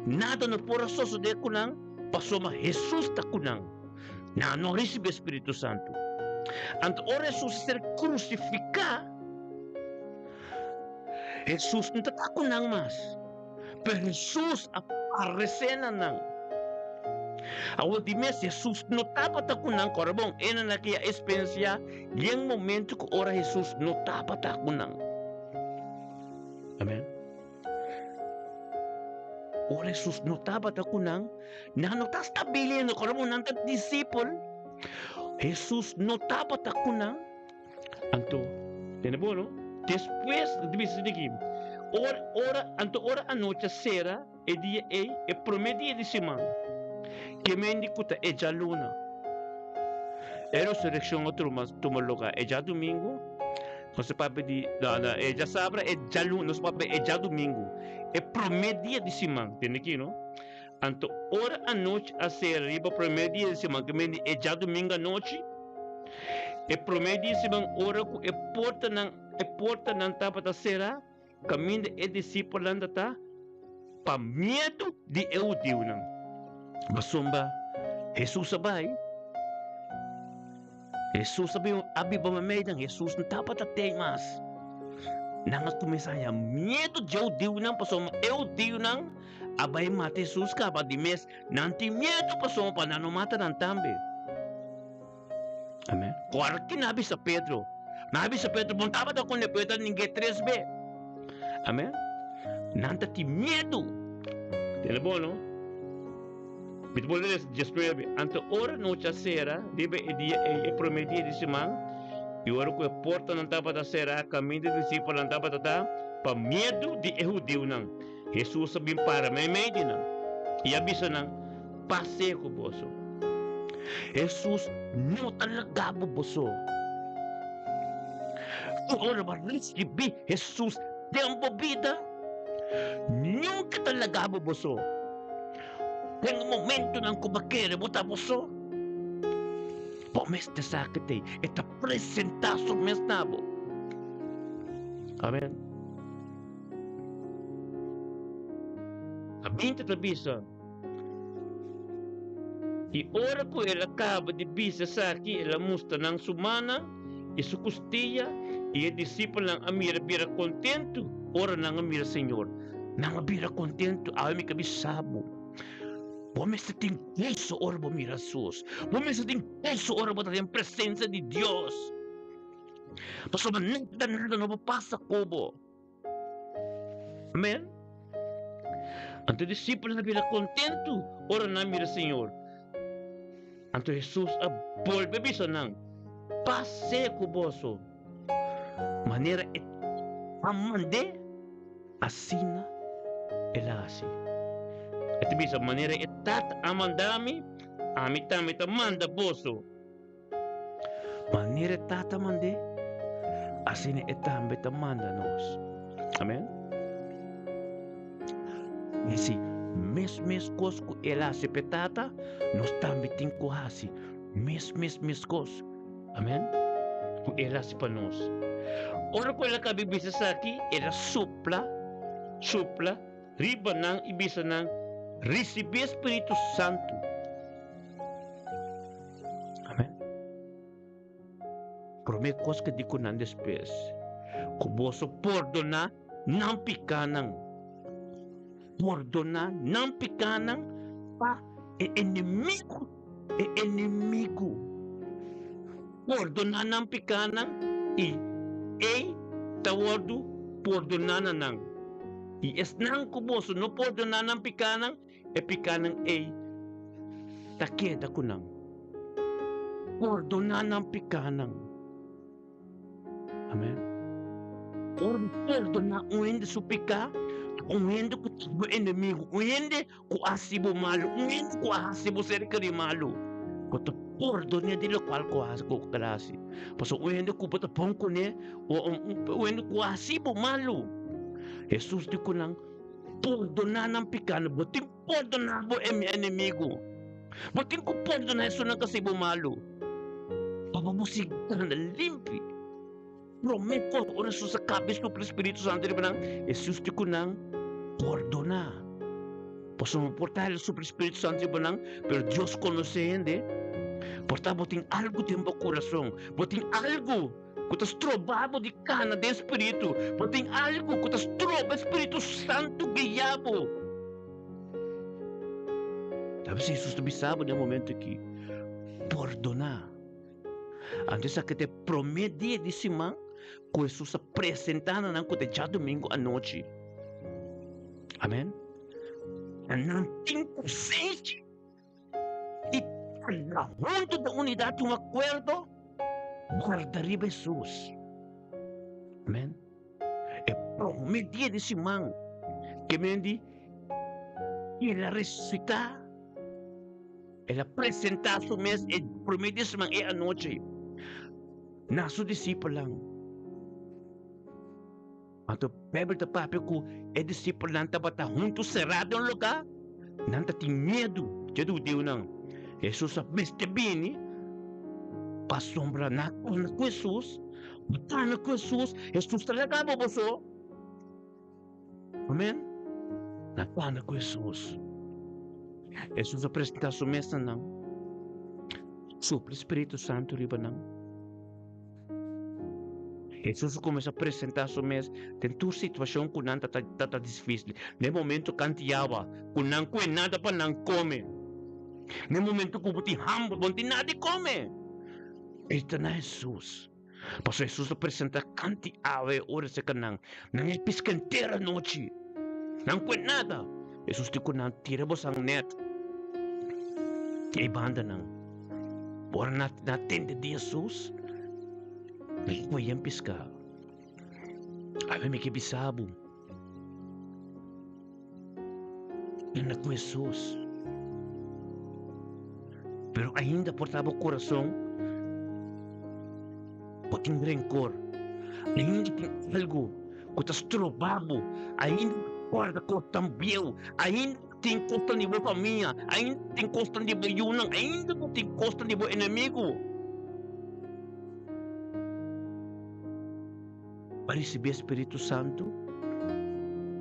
nada não pode suceder com nada, passou, mas Jesus está com nada, não recebe o Espírito Santo. Então, ora Jesus ser crucificado, Jesus não está com nada mais, mas Jesus aparece na nada. Awal di mes Jesus notaba ta kunang korabong ena na kaya experiência yang momento que ora Jesus notaba ta kunang. Amen. Ora Jesus notaba ta kunang na nota stabile no korabong nang disciple. Jesus notaba ta kunang anto tenebo no después de bisdiki ora a noche sera e dia e promedia de semana. Que mendi kuta e jaluna. A ressurreição toma lugar. É já domingo. Nós pode de é já sábado, é já nós pode é já domingo. É primeiro dia de semana, tem aqui, não? Então, hora à noite a ser riba primeiro dia de semana, que é já domingo à noite. É primeiro dia de semana, hora que é porta não tá para será, caminho é discípulo não tá, para medo de eu Deus não. Mas somba, Jesus sabai. Jesus sabi abi ba mamedang Jesus não tá para ter mais. Nang começar a medo de eu Deus não, passou eu Deus não. Abay mate Jesus ka pa di mes nanti medo passou para não mata não também. Amen. Claro que nabi sa Pedro. Nabi sa Pedro, montava da com Pedro ninguém 3B. Amen. Nanta ti medo. Tem bom, não? Bit boleh descreve. Ante ora noite sera, deve dia é prometia de semana. E ora que a porta não estava da sera, caminho de discípulo não estava da para medo de erro não. Jesus sabia para me medina. E abisa não, passe com boso. Jesus não talaga boso. Ora ba recebi Jesus tempo vida. Nunca talaga boso. Tem momento nang kumakere mo tapos so. Pomeste sakit eh. Ita presentaso mes nabo. Amen. Abinta tabisa. E ora ko ela acaba de bisa sa aqui, ela musta ng sumana, e su costia, e a discípulo ng amira bira contento, ora ng amira Senhor. Nang bira contento, ay mi kabisabo. Vamos ter impulso ora para mirar Jesus. Vamos ter impulso ora para ter a presença de Deus. Pastor, nada não passa como. Amém? Anto discípulo na vida contento, ora na mira Senhor. Anto Jesus a volve bisa nang passe ko boso. Maneira é amande assina elasi. Ito bisa maneira etat amandami, amit amanda boso. Maneira etat amande, asine etambe amanda nos. Amen. Isi mes kos ku elasi petata, nos tambi tingko hasi. Mes kos. Amen. Ku elasi pa nos. Ora ko ela kabibisa sa aki, era supla, riba nang ibisa nang receber Espírito Santo. Amém? Promete coisa que digo não despes. Kuboso perdona não picanang. Perdona não picanang pa inimigo. Perdona não picanang e tawardo perdona nang. E es nang kuboso no perdona não picanang picanang takeda ko nang. Perdona ng picanang. Amen. Perdona uende su pika, uende ko tibo enemigo, uende ko asibo malo, uende ko asibo serikali malo. Koto perdona di lo qual ko asibo klase. Paso uende ko bata pongko ne, uende ko asibo malo. Jesus di ko nang perdona ng picano, buting perdona mo enemigo. Buting ko perdona eso ng kasi bumalo. Papamusig ka na limpi. Prometo ko na sa kabis ko pelo Espírito Santo de Banang, Jesus di ko nang perdona. Posso portar sobre o Espírito Santo de Banang, pero Dios conocende. Portar buting algo din ba coração, buting algo. Kutas trobabo di kana de Espírito. Pating algo kutas troba Espírito Santo guiabo. Talvez Jesus também sabe no momento aqui. Perdonar. Antes que te promete de semana, que Jesus apresentando na que já domingo à noite. Amém? Não tem consciência. E junto da unidade um acordo. Guardaria Jesus. Amen. É prometia de semana que me di ele ressuscitar Ela apresentar su mes e prometes man e anoche. Na su discípulo lang. Anto Bible ta papi ko e discípulo lang tabata junto cerrado ang lugar. Nanta tem medo. Jadu diu nang. Jesus a meste bini. Pasombra na ko Jesus. Buta na ko Jesus. Jesus talaga boboso. Amen. Nakana ko Jesus. Jesus apresenta su mesa nang. Supre Espírito Santo riba nang. Jesus começa a apresentar su mesa. Tem tu situação que não tá difícil. No momento cantiava, que não tem nada para não comer. No momento que você hambre, não tem nada de comer. Este não é Jesus. Mas Jesus apresenta cantiava ora se canang. Não é pisca inteira noite. Não tem nada. Jesus diz que não tira você ang net. E banda não. Ora na tenda de Jesus. Foi yang pisca. Ave me que bisabo. Não com Jesus. Pero ainda portava o coração. Tem rencor. Ainda tem algo que está estrobado. Ainda guarda com também. Ainda tem costa de boa família. Ainda tem costa de boa yunang. Ainda tem costa de boa inimigo. Para receber Espírito Santo,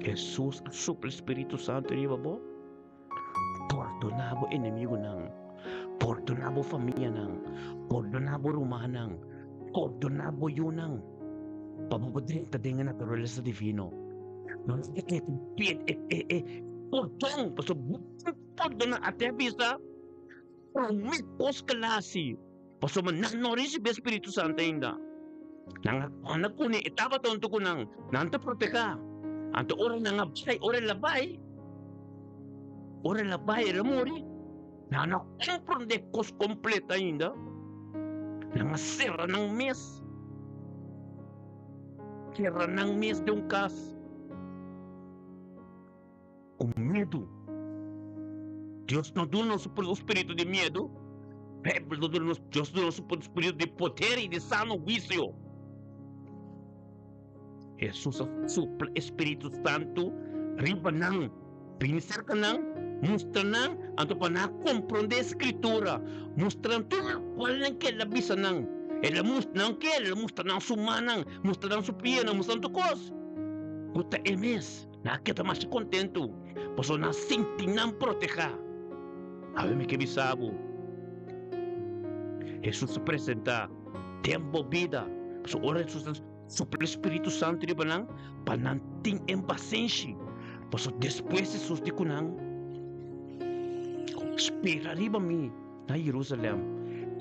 Jesus supre Espírito Santo e babo. Perdonava o inimigo nang. Perdonava a família nang. Perdonava o rumah nang. Perdonava yun nang. Pababadrin ta dengan naturaleza divino. Nung perdon. Paso perdona até bisa. Pamikos kalasi. Paso manano rin si Espírito Santo ainda. Nang anak ko ni itaba tonto ko nang nanta proteka. Anto orang nang absay, orang labay. Orang labay ramuri. Nang comprende kos completa ainda. Nang sera ng mes. Sera ng mes de um cas. O medo. Deus não deu nosso espírito de medo. Deus deu nosso espírito de poder e de sano juízo. Jesus supre Espírito Santo riba nang pinser ka nang mostra nang anto pa na compreender a escritura mostra tudo qual nang que ela bisa nang ela mostra nang sumanang mostra nang supia nang mostra tukos puta emes na kita mais contento poso na sinti nang proteja ave me que bisabo Jesus se apresenta tempo vida so ora Jesus supre Espírito Santo de banang pananting empacência. Pois depois Jesus de kunang espera riba mi na Jerusalém.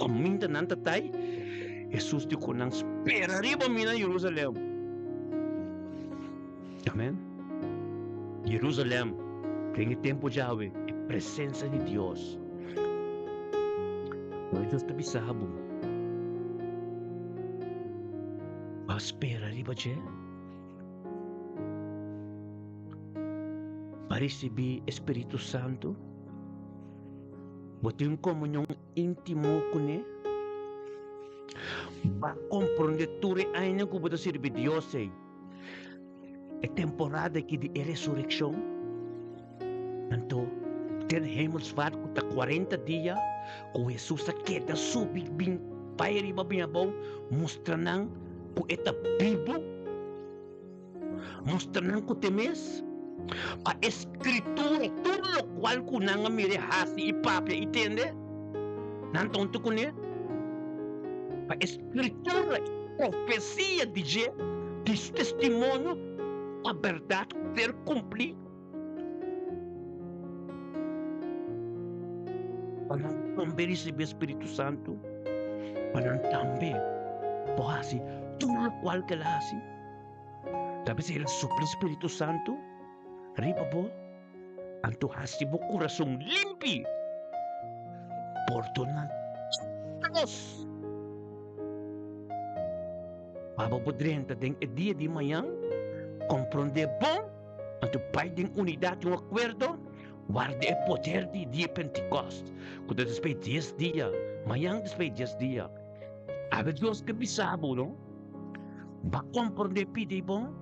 Caminha nan tatay Jesus de kunang espera riba mi na Jerusalém. Amém. Jerusalém tem tempo Yahweh, a presença de Deus. Nós Deus te bisabo. Espera riba che para receber Espírito Santo bote comunhão íntimo com ele vai compreender tudo ainda que você serve Deus é temporada aqui de ressurreição então ter hemelsvaart com 40 dias com Jesus a queda subir bem pai riba bem bom mostra nang ku eta Bible mostrando ku temes a escritura tudo lo qual ku nanga mire hasi e papia entende nan tonto ku ne a escritura profecia diz testemunho a verdade ser cumprir para também receber Espírito Santo para também pode tudo qual que ela hace. Tapi se ele supre Espírito Santo, riba po, anto hasi mo coração limpi, perdonan todos. Baba podrenta den e dia de manhã, compreender bom, anto pai den unidade um acordo, Guarda o poder de dia Pentecoste. Quando despeito 10 dias, amanhã despeito 10 dias. A Deus que me sabe, não? Vai compreender pedir bom?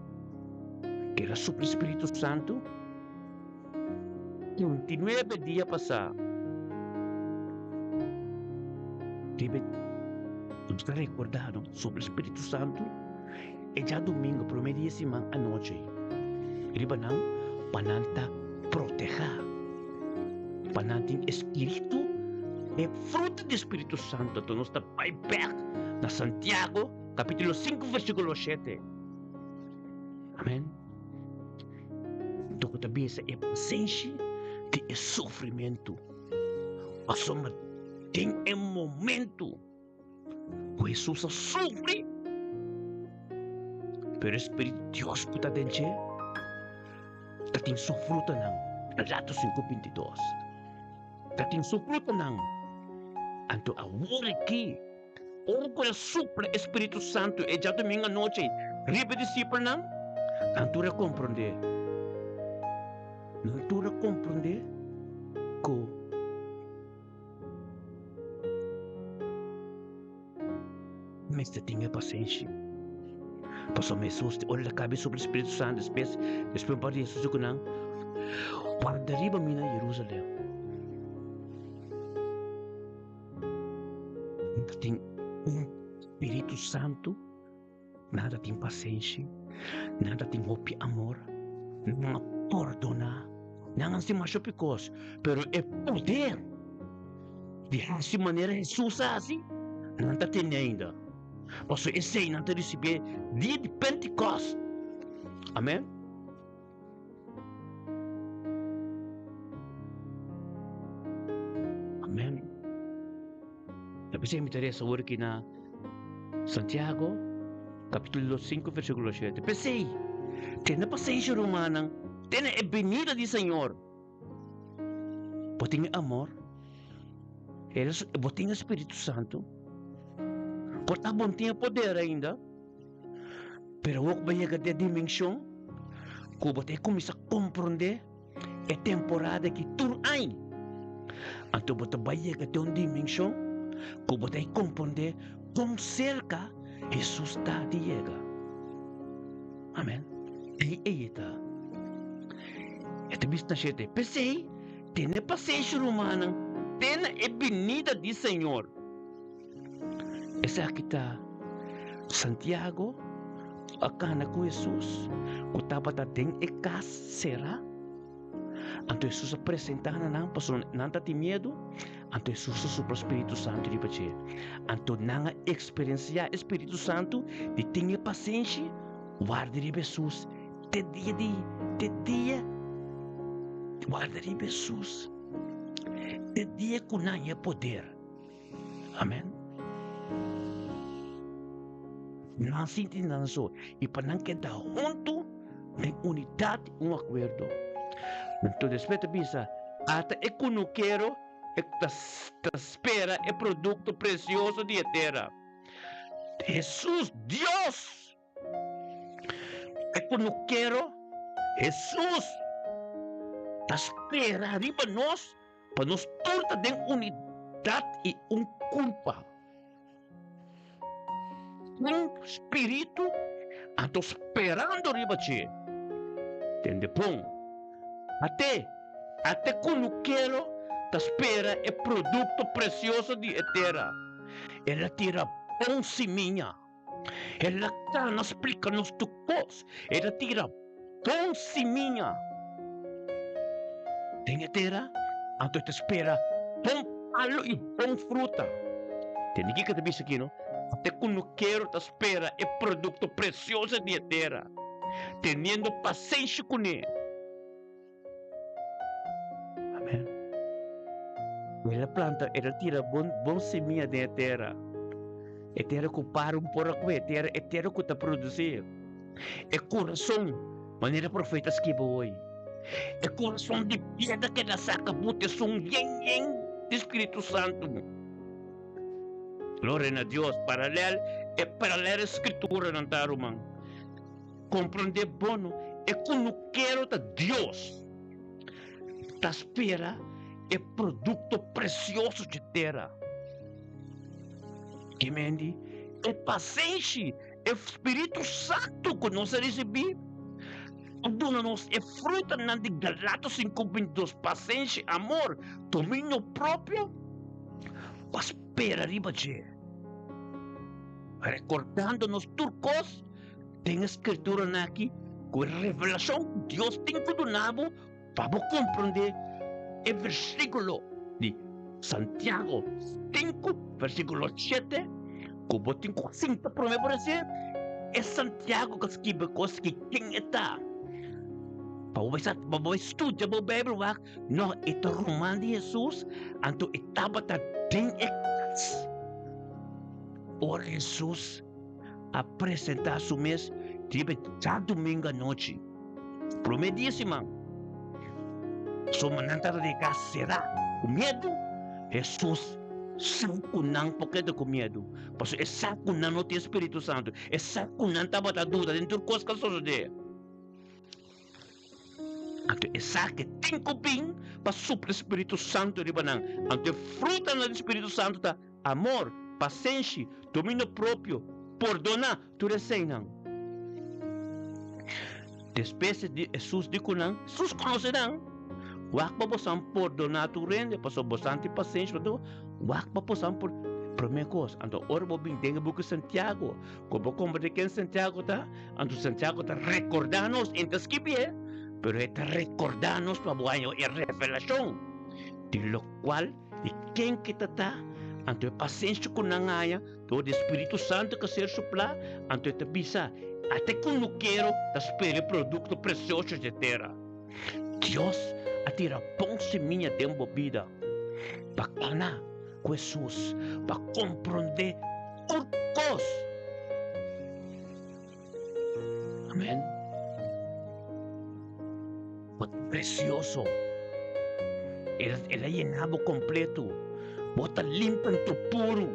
Que era sobre o Espírito Santo. 29 dias passar. Deve estar recordado sobre o Espírito Santo. E já domingo, primeiro dia semana à noite. Riba não, pananta proteger. Pananta Espírito é fruto do Espírito Santo. Então nós estamos aí perto na Santiago, capítulo 5, versículo 7. Amém? Então também essa é paciência de sofrimento. A soma tem um momento que Jesus sofre. Pero o Espírito de Deus que está dentro, tem sua fruta não. Relato 5:22. Tem sua fruta não. Então a hora aqui, o que supra o Espírito Santo é já domingo à noite. Riba discípulo não. Então eu compreender. Não tu compreender que mas você tenha paciência. Pastor Jesus, olha a cabeça sobre o Espírito Santo, depois para Jesus que não. Guarda riba mina Jerusalém. Tem Espírito Santo, nada tem paciência, nada tem hope amor, não perdona, não se machuca picos, pero é poder. De essa maneira Jesus assim, não está tendo ainda. Pastor, esse aí não está recebendo dia de Pentecoste. Amém? Amém. Depois me interessa agora aqui na Santiago, capítulo 5, versículo 7. Pensei, tenha paciência romana, tenha a venida do Senhor. Tem amor, tem Espírito Santo, portanto, bom tem poder ainda, pero o que vai chegar a dimensão, que você começa a compreender a temporada que tu aí. Então você vai chegar a uma dimensão, que você compreender como cerca Jesus está de chegar. Amém. E está. Esta vista gente, pensei, tenha paciência romana, tenha a venida do Senhor. Essa aqui está Santiago, a cana com Jesus, que estava dentro de casa, será? Então Jesus apresentando não, pastor, não tem medo. Então Jesus sobre o Espírito Santo de bater. Então não experienciar o Espírito Santo de ter paciência, guarda de Jesus, te dia, guarda de Jesus, te dia que não é poder. Amém. Não se entende só. E para não quedar junto, em unidade, acordo. Então, depois de pensar, até eu não quero, espera é produto precioso de terra. Jesus, Deus, eu não quero, Jesus, espera arriba nós, para nós todos ter unidade e culpa. Espírito, estou esperando riba te. Entende? Bom, até quando quero, te espera é produto precioso de terra. Ela tira bom seminha. Ela está nos explica nos tucos. Ela tira bom seminha. Tem terra, então te espera bom palo e bom fruta. Entende? Que te disse aqui, não? Até quando quero, te espera é produto precioso de terra. Tendo paciência com ele. Amém. Ela planta, ela tira bom semente da terra. É terra que para por aqui, é terra que está produzindo. É coração, maneira profeta que boi. É coração de pedra que ela saca, bota som yen do Espírito Santo. Glória a Deus, paralelo a escritura não está romano. Compreender bom é quando quero de Deus. ta espera é produto precioso de terra. Que mendi? É paciência, é Espírito Santo que nós recebemos. Dona-nos é fruta de Galatas 5:22, paciência, amor, domínio próprio. Mas espera, riba, recordando-nos turcos, tem escritura aqui, com a revelação que Deus tem donado para compreender o versículo de Santiago 5, versículo 7, como tem 5 promessas, é Santiago que escreve coisas que quem está. Para estudar a Bíblia, não é o romano de Jesus, então estava tem ex. Ora Jesus apresentar su mês, tive já domingo à noite. Promedíssima. So manantar de cá será com medo. Jesus saco não porque com medo. Porque é saco não tem Espírito Santo. É saco não estava da dúvida dentro das coisas que sucede. Então é saco que tem que vir para suprir o Espírito Santo de banang. Então fruta do Espírito Santo tá amor, paciência, domínio próprio, perdonar, tudo assim não. Depois de Jesus digo não, Jesus conhecerão. Wak pa possam perdonar tu rende, passo bastante paciência, tu wak pa possam por promekos. Então, ora bo bem dengue buku Santiago, como que em Santiago tá, então Santiago tá recordar-nos em describir, pero está recordar-nos para boanho é revelação, de lo qual de quem que tá. Anto é paciência com nangaya, todo Espírito Santo que ser supla, anto é bisa, até que não quero, da espere produto precioso de terra. Deus atira bom seminha de vida, bacana com Jesus, para compreender turcos. Amém. Precioso. Ela llenava completo. Bota limpa tu puro,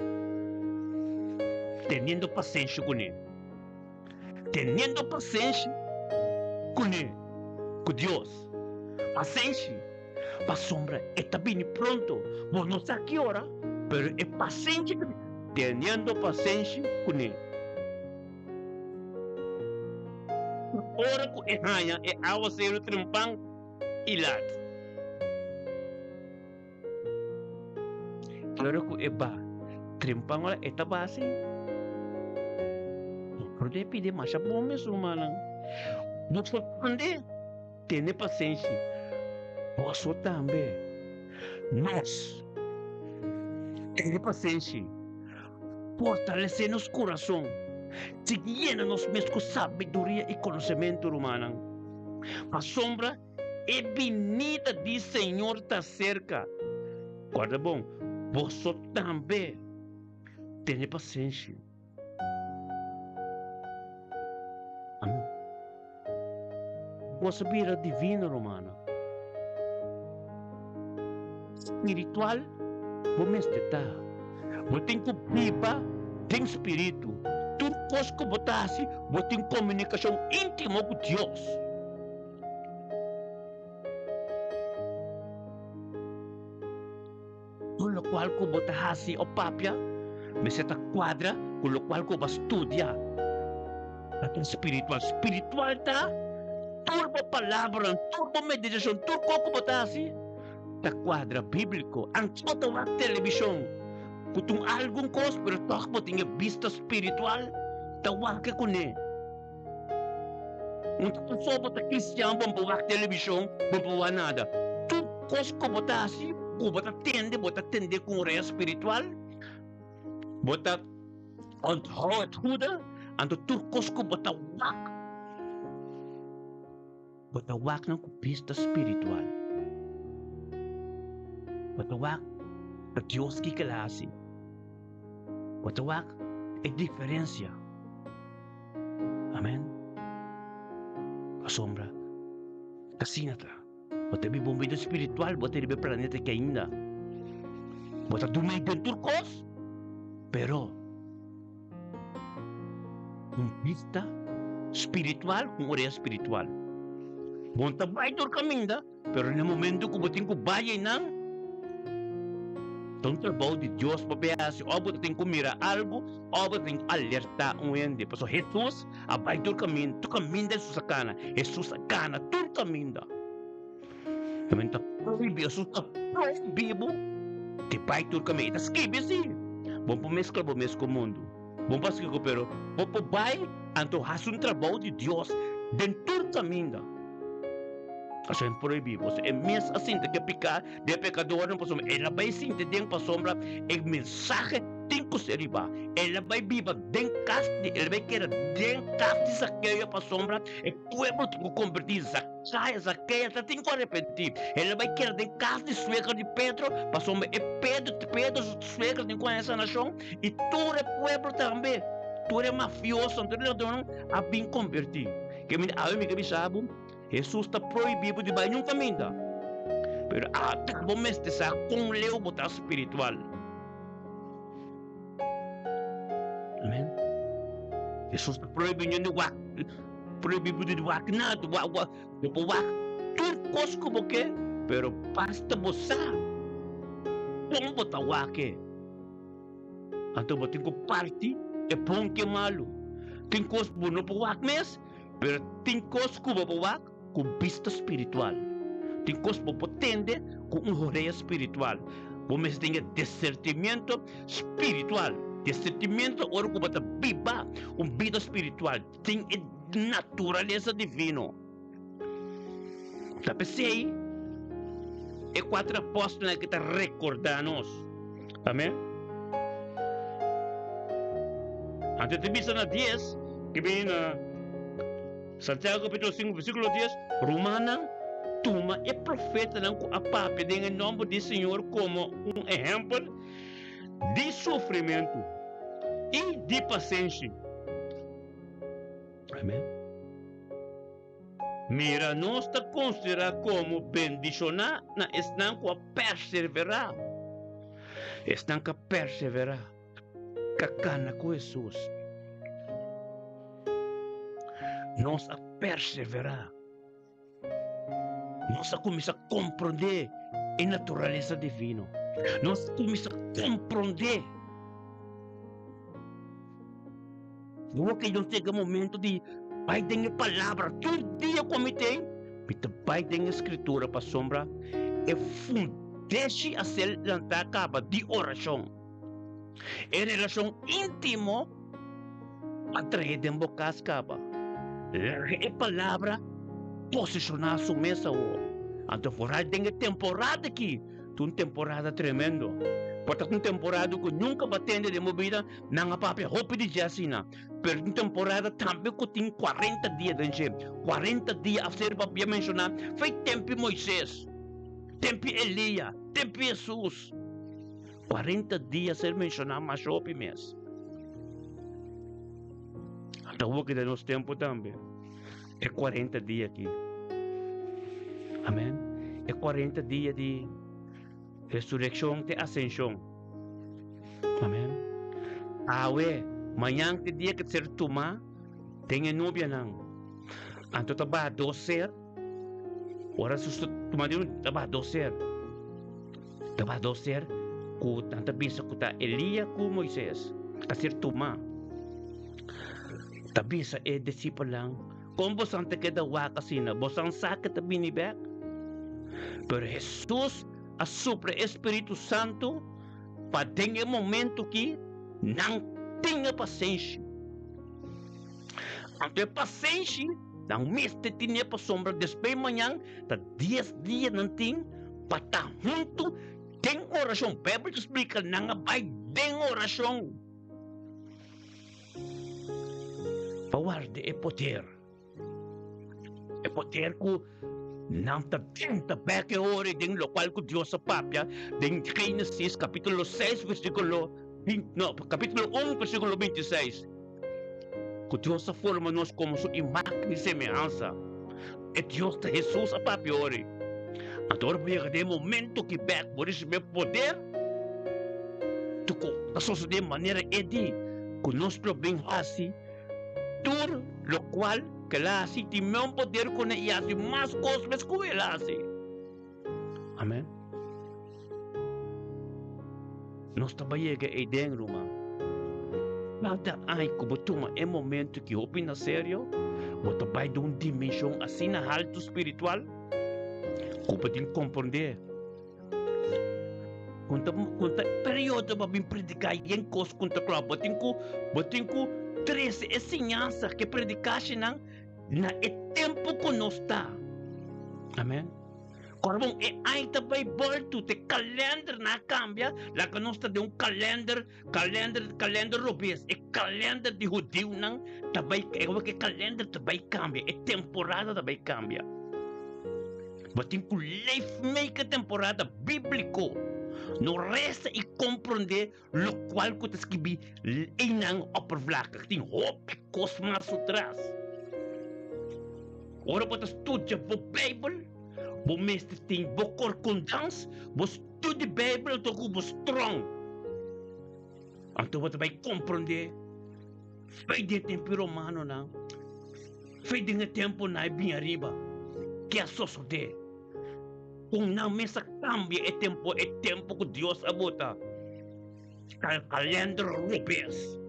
teniendo paciência com ele, teniendo paciência com ele, com Deus, paciência, para sombra, está bem pronto, vos não sabe que hora, pero é paciente, teniendo paciência com ele. Ora com erranha é água ser o trimpão e lado. Claro que eba, trimpang oleh eta basi. Pero dia pide masa bom sumana. Bukso ande, tiene paciência. Você também. Nós, tiene paciência. Fortalecer nos coração. Se llena-nos mesmo com sabedoria e conhecimento humano. A sombra é venida de Senhor está cerca. Guarda bom. Você também tenha paciência. Amém. Você vira divino, romana. Espiritual, você está. Você tem que viver, tem espírito. Tudo coisa que você faz, você tem comunicação íntima com Deus. Com o qual que você faz o papel, você está quadra, com o qual que você estudia. Até espiritual. Espiritual está, turbo palavra, turbo meditação, tudo que você faz, está quadra bíblico. Antes de você televisão, com alguma coisa, pero toque você tem vista espiritual, está wake com ele. Não está só você cristiano, não televisão, não nada. Tudo coisa que você faz, você atende com o rei espiritual, você onthoudt, ando turcos que você wak ng vista espiritual. Você wak a Deus que classe. Você wak é diferença. Amém? A sombra, assim está. Você vive uma vida espiritual, você vive planeta que ainda. Você dorme dentro turcos, pero com vista espiritual, com orelha espiritual. Você vai do caminho, Pero no momento que botin ko bayay nang, então trabalho de Deus para ver se ou tem que mirar algo, ou tem que alertar um ende. Por isso Jesus, abai do caminho de sua cana, Jesus a cana, tu caminho. Também tá proibido, Jesus tá proibido. Te pai do caminho, tá esquive assim. Bom para mesclar, bom mesclar o mundo. Bom para esquive, pero bom para bai, anto has um trabalho de Deus dentro do caminho. Kasi ang proibido. É mesmo assim, de picar, de pecador, não posso. Ela vai sim, de dentro para sombra, e mensagem tem que ser riba. Ela vai viva dentro de ela vai querer dentro de Zaqueu para sombra, e o povo tem que convertir Zaqueu, tem que arrepentir. Ela vai querer dentro de suegra de Pedro, para sombra, e Pedro, suegra tem que conhecer a nação, e todo o povo também. Todo é mafioso, então a bem convertir. Que me sabe, Jesus está proibido de ir num caminho. Pero até o momento está com o leu botar espiritual. Amém? Jesus está proibido de wak. Proibido de wak nada. Depois wak. Tudo coisa como que. Pero basta você. Como botar wak. Então você tem que partir. É bom que é malo. Tem coisa boa no wak mesmo. Pero tem coisa como wak. Com vista espiritual. Tem coisa potente com rodeio espiritual. Vamos ter discernimento espiritual. Discernimento ora como está viva, vida espiritual. Tem natureza divina. Tá pensei? É 4 apóstolos que está recordando-nos. Amém? Antes de missa na 10, que vem na Santiago capítulo 5, versículo 10, Romana toma é profeta não a papi em nome do Senhor como exemplo de sofrimento e de paciência. Amém? Mira, nós está considerado como bendicionar, estão com a perseverar. Estão com a perseverar. Cacana com Jesus. Nós a perseverar. Nós a começar a compreender a natureza divina. Nós começamos a compreender. Não que não chega o momento de vai ter palavra todo dia como tem, mas vai ter escritura para sombra e deixe a ser lançada capa de oração. É relação íntima a trazer de boca as capa. É palavra posicionar sua mesa. Então, fora tem temporada aqui. Uma temporada tremendo. Porque uma temporada que nunca vai ter de movida, não há papel, roupa de jacina. Pero uma temporada também que tem 40 dias, gente. 40 dias a ser para mencionar. Foi tempo Moisés, tempo Elia, tempo Jesus. 40 dias a ser mencionar, mas roupa mesmo. Então, o que é nosso tempo também. É 40 dias aqui. Amém? É 40 dias de ressurreição e ascensão. Amém? Amanhã que dia que ser tomar, tem núbia não. Anto taba doser. Ora susto tomar de taba doser. Taba doser ku tanta bisa ku ta Elia ku Moisés. Kasir tomar. Tabisa disciple lang. Kung bosan te queda wakasina, bosan sakit na binibek. Pero Jesus, a supre Espírito Santo, para ter momento que não tenha paciência. Então, paciência, não meste tinha para sombra, depois manhã, tá 10 dias não tem, para estar junto, tem oração. A Bíblia explica, não vai tem oração. Pawarde é poder. É poder que não está tenta que ore den local que Deus a papia, den Gênesis capítulo 6 versículo 20, no, capítulo 1 versículo 26. Que Deus a forma nós como sua imagem e semelhança. É Deus de Jesus a papia ore. Agora vai ter momento que vai receber poder. A sociedade de maneira é de que nós bem assim. Tudo lo qual que lá assim tem meu poder com ele assim mais coisas com ele assim. Amén. Nós trabalhamos aí dentro, irmão. Nada ai como toma é momento que opina sério, você vai de uma dimensão assim na alto espiritual, como tem que compreender. Quando período para me predicar em coisa contra claro, botem com 13 ensinanças que predicaste na é tempo que nós está. Amém. Corbong ai também volto te calendar na cambia, lá que nós está de um calendar robês, é calendar de judeu não, também é que calendar também cambia, é temporada também cambia. Botem com life make temporada bíblico. No resta e compreender lo qual que te escrevi em ang oppervlakte. Que tem hoop kosmas atrás. Ora para estudar a Bíblia, o mestre tem bocor com dans, você estuda a Bíblia, então você strong. Então você vai compreender. Faz de tempo romano não. Faz de tempo na bem arriba. Que é só de. Kung na mesa cambia é tempo que Deus abota. Calendar rubes.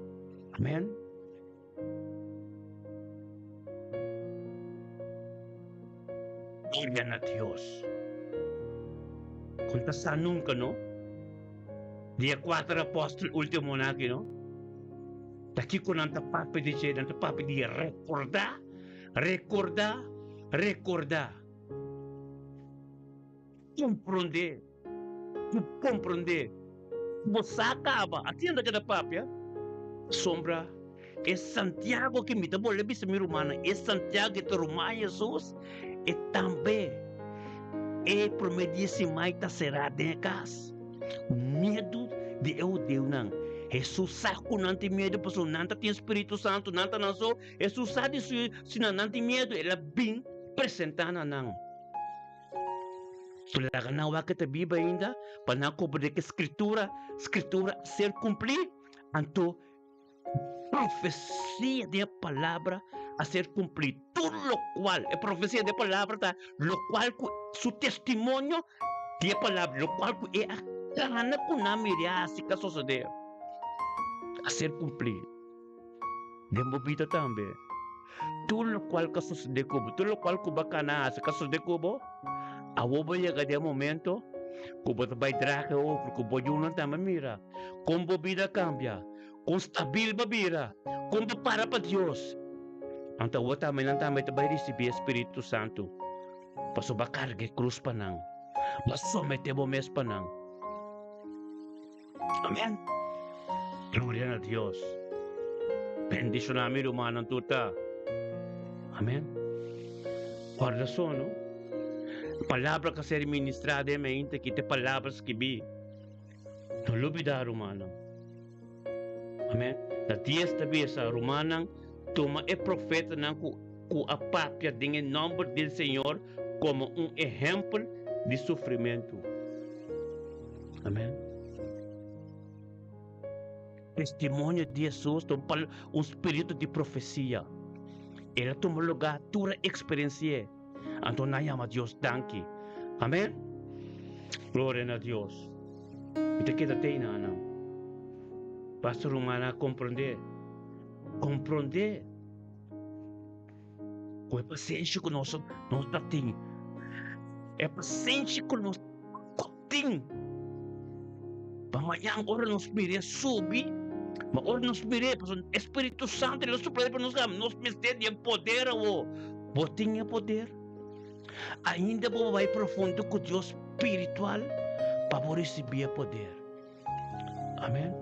Amém? Gloria a Deus. Conta sa nunca, no? Dia 4 apóstol último na aqui, no? Daqui ko nang tapapi di siya, nang tapapi di recordar. Compreender. Você acaba, atenda cada papia. Sombra, é Santiago que me dá bola bisa mi romana, é Santiago que te Roma Jesus, e também é promedisse mais ta será de casa. Medo de eu Deus não. Jesus sabe não tem medo, porque não tem Espírito Santo, não tem nação. Jesus sabe se não tem medo, ele é bem apresentando não. Tulaga na wa kita Bíblia ainda, para não cobrir que escritura ser cumprir, anto profecia da palavra a ser cumprir, tudo lo qual é profecia da palavra, tá? Lo qual su testemunho da palavra, lo qual é a cana com na miria se que suceder a ser cumprir. Demo vida também. Tudo lo qual que suceder como, tudo lo qual que bacana se que suceder como. Awo ba ya kada momento, kubo tabay drake o, kubo yun lang tama mira, kumbo vida cambia, kung stabil ba bira, kumbo para pa Diyos. Ang tawa tama lang tama tabay recibe Espiritu Santo, paso ba karge cruz pa nang, basomete bomes pa nang. Amen. Gloria a Dios. Bendición namin rumanang tuta. Amen. Por razón, no? Palavra que ser ministrada é mente que te palavras que vi. No lubida romana. Amém? Da diesta vez a romana toma é profeta não com a papia em nome do Senhor como exemplo de sofrimento. Amém? Testemunho de Jesus toma espírito de profecia. Ela toma lugar tua experiência. Então nós amamos Deus tanque. Amém? Glória a Deus. Então que tem não. Pastor Romana compreender. Com a paciência que nós temos. É paciência que nós temos. Para amanhã hora nós miremos subir. Mas hora nós miremos, o Espírito Santo ele supera para nós mistérios de poder ou botinha poder. Ainda vai profundo com Deus espiritual para receber poder. Amém?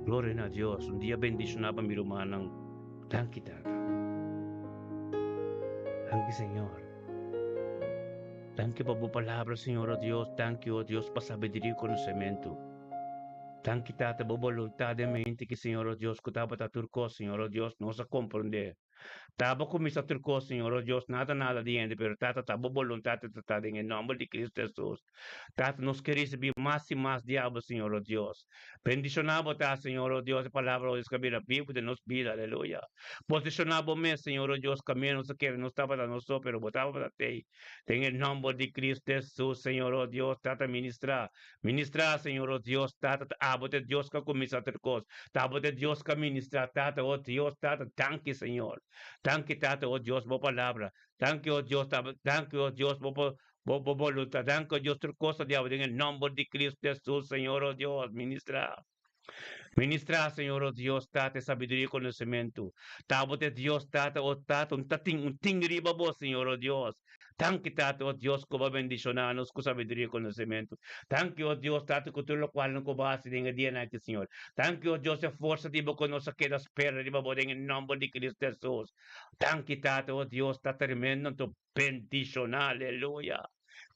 Glória a Deus. Um dia bendicionava mi irmão. Thank you, Tata. Thank you, Senhor. Thank you por palavra, Senhor, oh Deus. Thank you, oh Deus, para sabedoria e conhecimento. Thank you, Tata, por voluntade de mente que, Senhor, oh Deus, que estava a turco, Senhor, oh Deus, nós a compreender. Tabo kumisa turko, Señor, oh Dios, nada diente, pero tata tabo voluntad tata en el nombre de Cristo Jesús. Tata nos quiere recibir más y más diablo, Señor, oh Dios. Bendicionamos, Señor, oh Dios, palabra de escribir vivo de nos vida, aleluya. Posicionamos, Señor, oh Dios, camino no se quiere, no estaba para nosotros, pero votamos para ti. En el nombre de Cristo Jesús, Señor, oh Dios, tata ministra, Señor, oh Dios, tata, abo de Dios que comisa turcos, tabo de Dios que ministra, tata, oh Dios, tata, tanque, Señor. Thank you, Tata, oh Dios, por palabra. Thank you, oh Dios, thank you, oh Dios, por voluntad. Thank you, oh Dios, por cosa, Dios, en el nombre de Cristo Jesús, Señor, oh Dios, ministra. Ministra, Señor, oh Dios, Tata, sabiduría y conocimiento. Tabo de Dios, Tata, oh Tata, un tingriba vos, Señor, oh Dios. Thank you, Tata, oh Dios, como bendicionarnos con sabiduría y conocimiento. Thank you, oh Dios, Tata, con todo lo cual no cobas en el día de hoy, Señor. Thank you, oh Dios, fuerza de que nos queda espera, en el nombre de Cristo Jesús. Thank you, Tata, oh Dios, está tremendo, tu bendición, aleluya.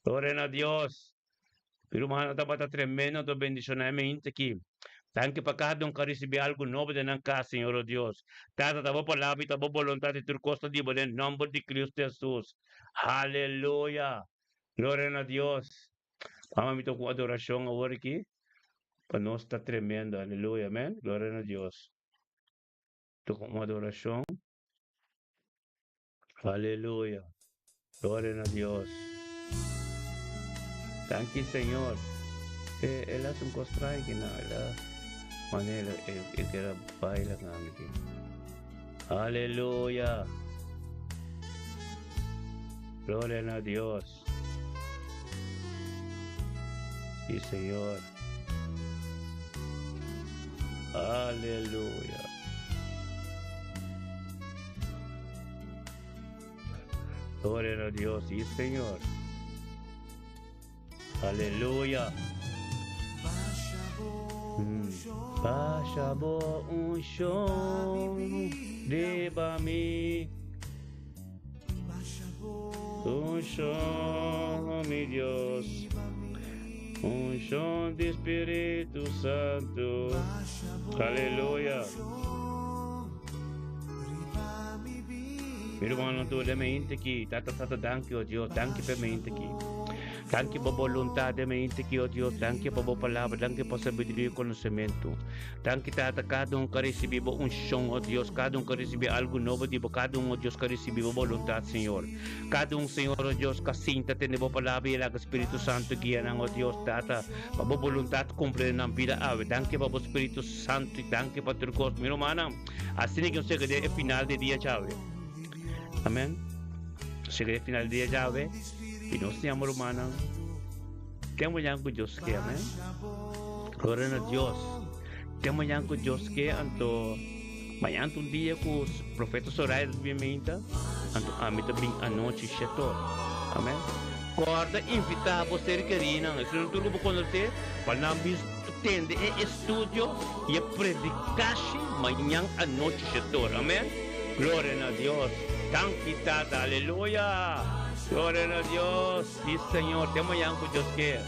Gloria a Dios. Pero, hermano, está tremendo, tu bendición, amén, aquí. Thank you para cada um que receber algo novo de na casa, Senhor, oh Deus. Tata, tava palavra, tava vontade de ter costa de em nome de Cristo Jesus. Aleluia. Glória a Deus. Vamos a com adoração agora aqui. Para nós está tremendo. Aleluia. Amém. Glória a Deus. Estou com adoração. Aleluia. Glória a Deus. Thank you, Senhor. Ela é um costrai que não, ela manera era baila namin din. Aleluya. Gloria a Dios. Sí, Señor. Aleluya. Gloria a Dios. Sí, Señor. Aleluya. Pasabo unción deba mi unción, mi Dios, unción de Espíritu Santo. Aleluya. Mi hermano, tú le mente aquí, tata, thank you, Dios, thank you por mente aquí. Thank you por voluntad de mente que, oh Dios. Thank you por palabra. Thank you por sabiduría y conocimiento. Thank you, Tata, cada um que recebeu unção, oh Deus. Cada um que recebeu algo novo, tipo, cada um, oh Deus, que recebeu voluntad, Senhor. Cada um, Senhor, oh Deus, que sinta ter a palavra e o Espírito Santo guia, oh Deus, Tata. Para a vontade cumprir na vida, ave. Thank you para o Espírito Santo. Thank you para o teu corpo, meu irmão. Assim que eu sei que é final de dia, chave. Amém. Chega de final de dia, chave. E nós temos, hermano, temos yang com Deus que, amém? Glória a Deus. Temos yang com Deus que, anto, amanhã um dia com os profetas Soraya, obviamente, anto, a mim também a noite, cheto, amém? Corda, invitar você, querida, se não tudo para conhecer, para não atender e estúdio e predicar amanhã a noite, cheto, amém? Glória a Deus. Thank you, Tata, aleluia. Gloria a Dios. Sí, Señor. Temo yang con Dios que.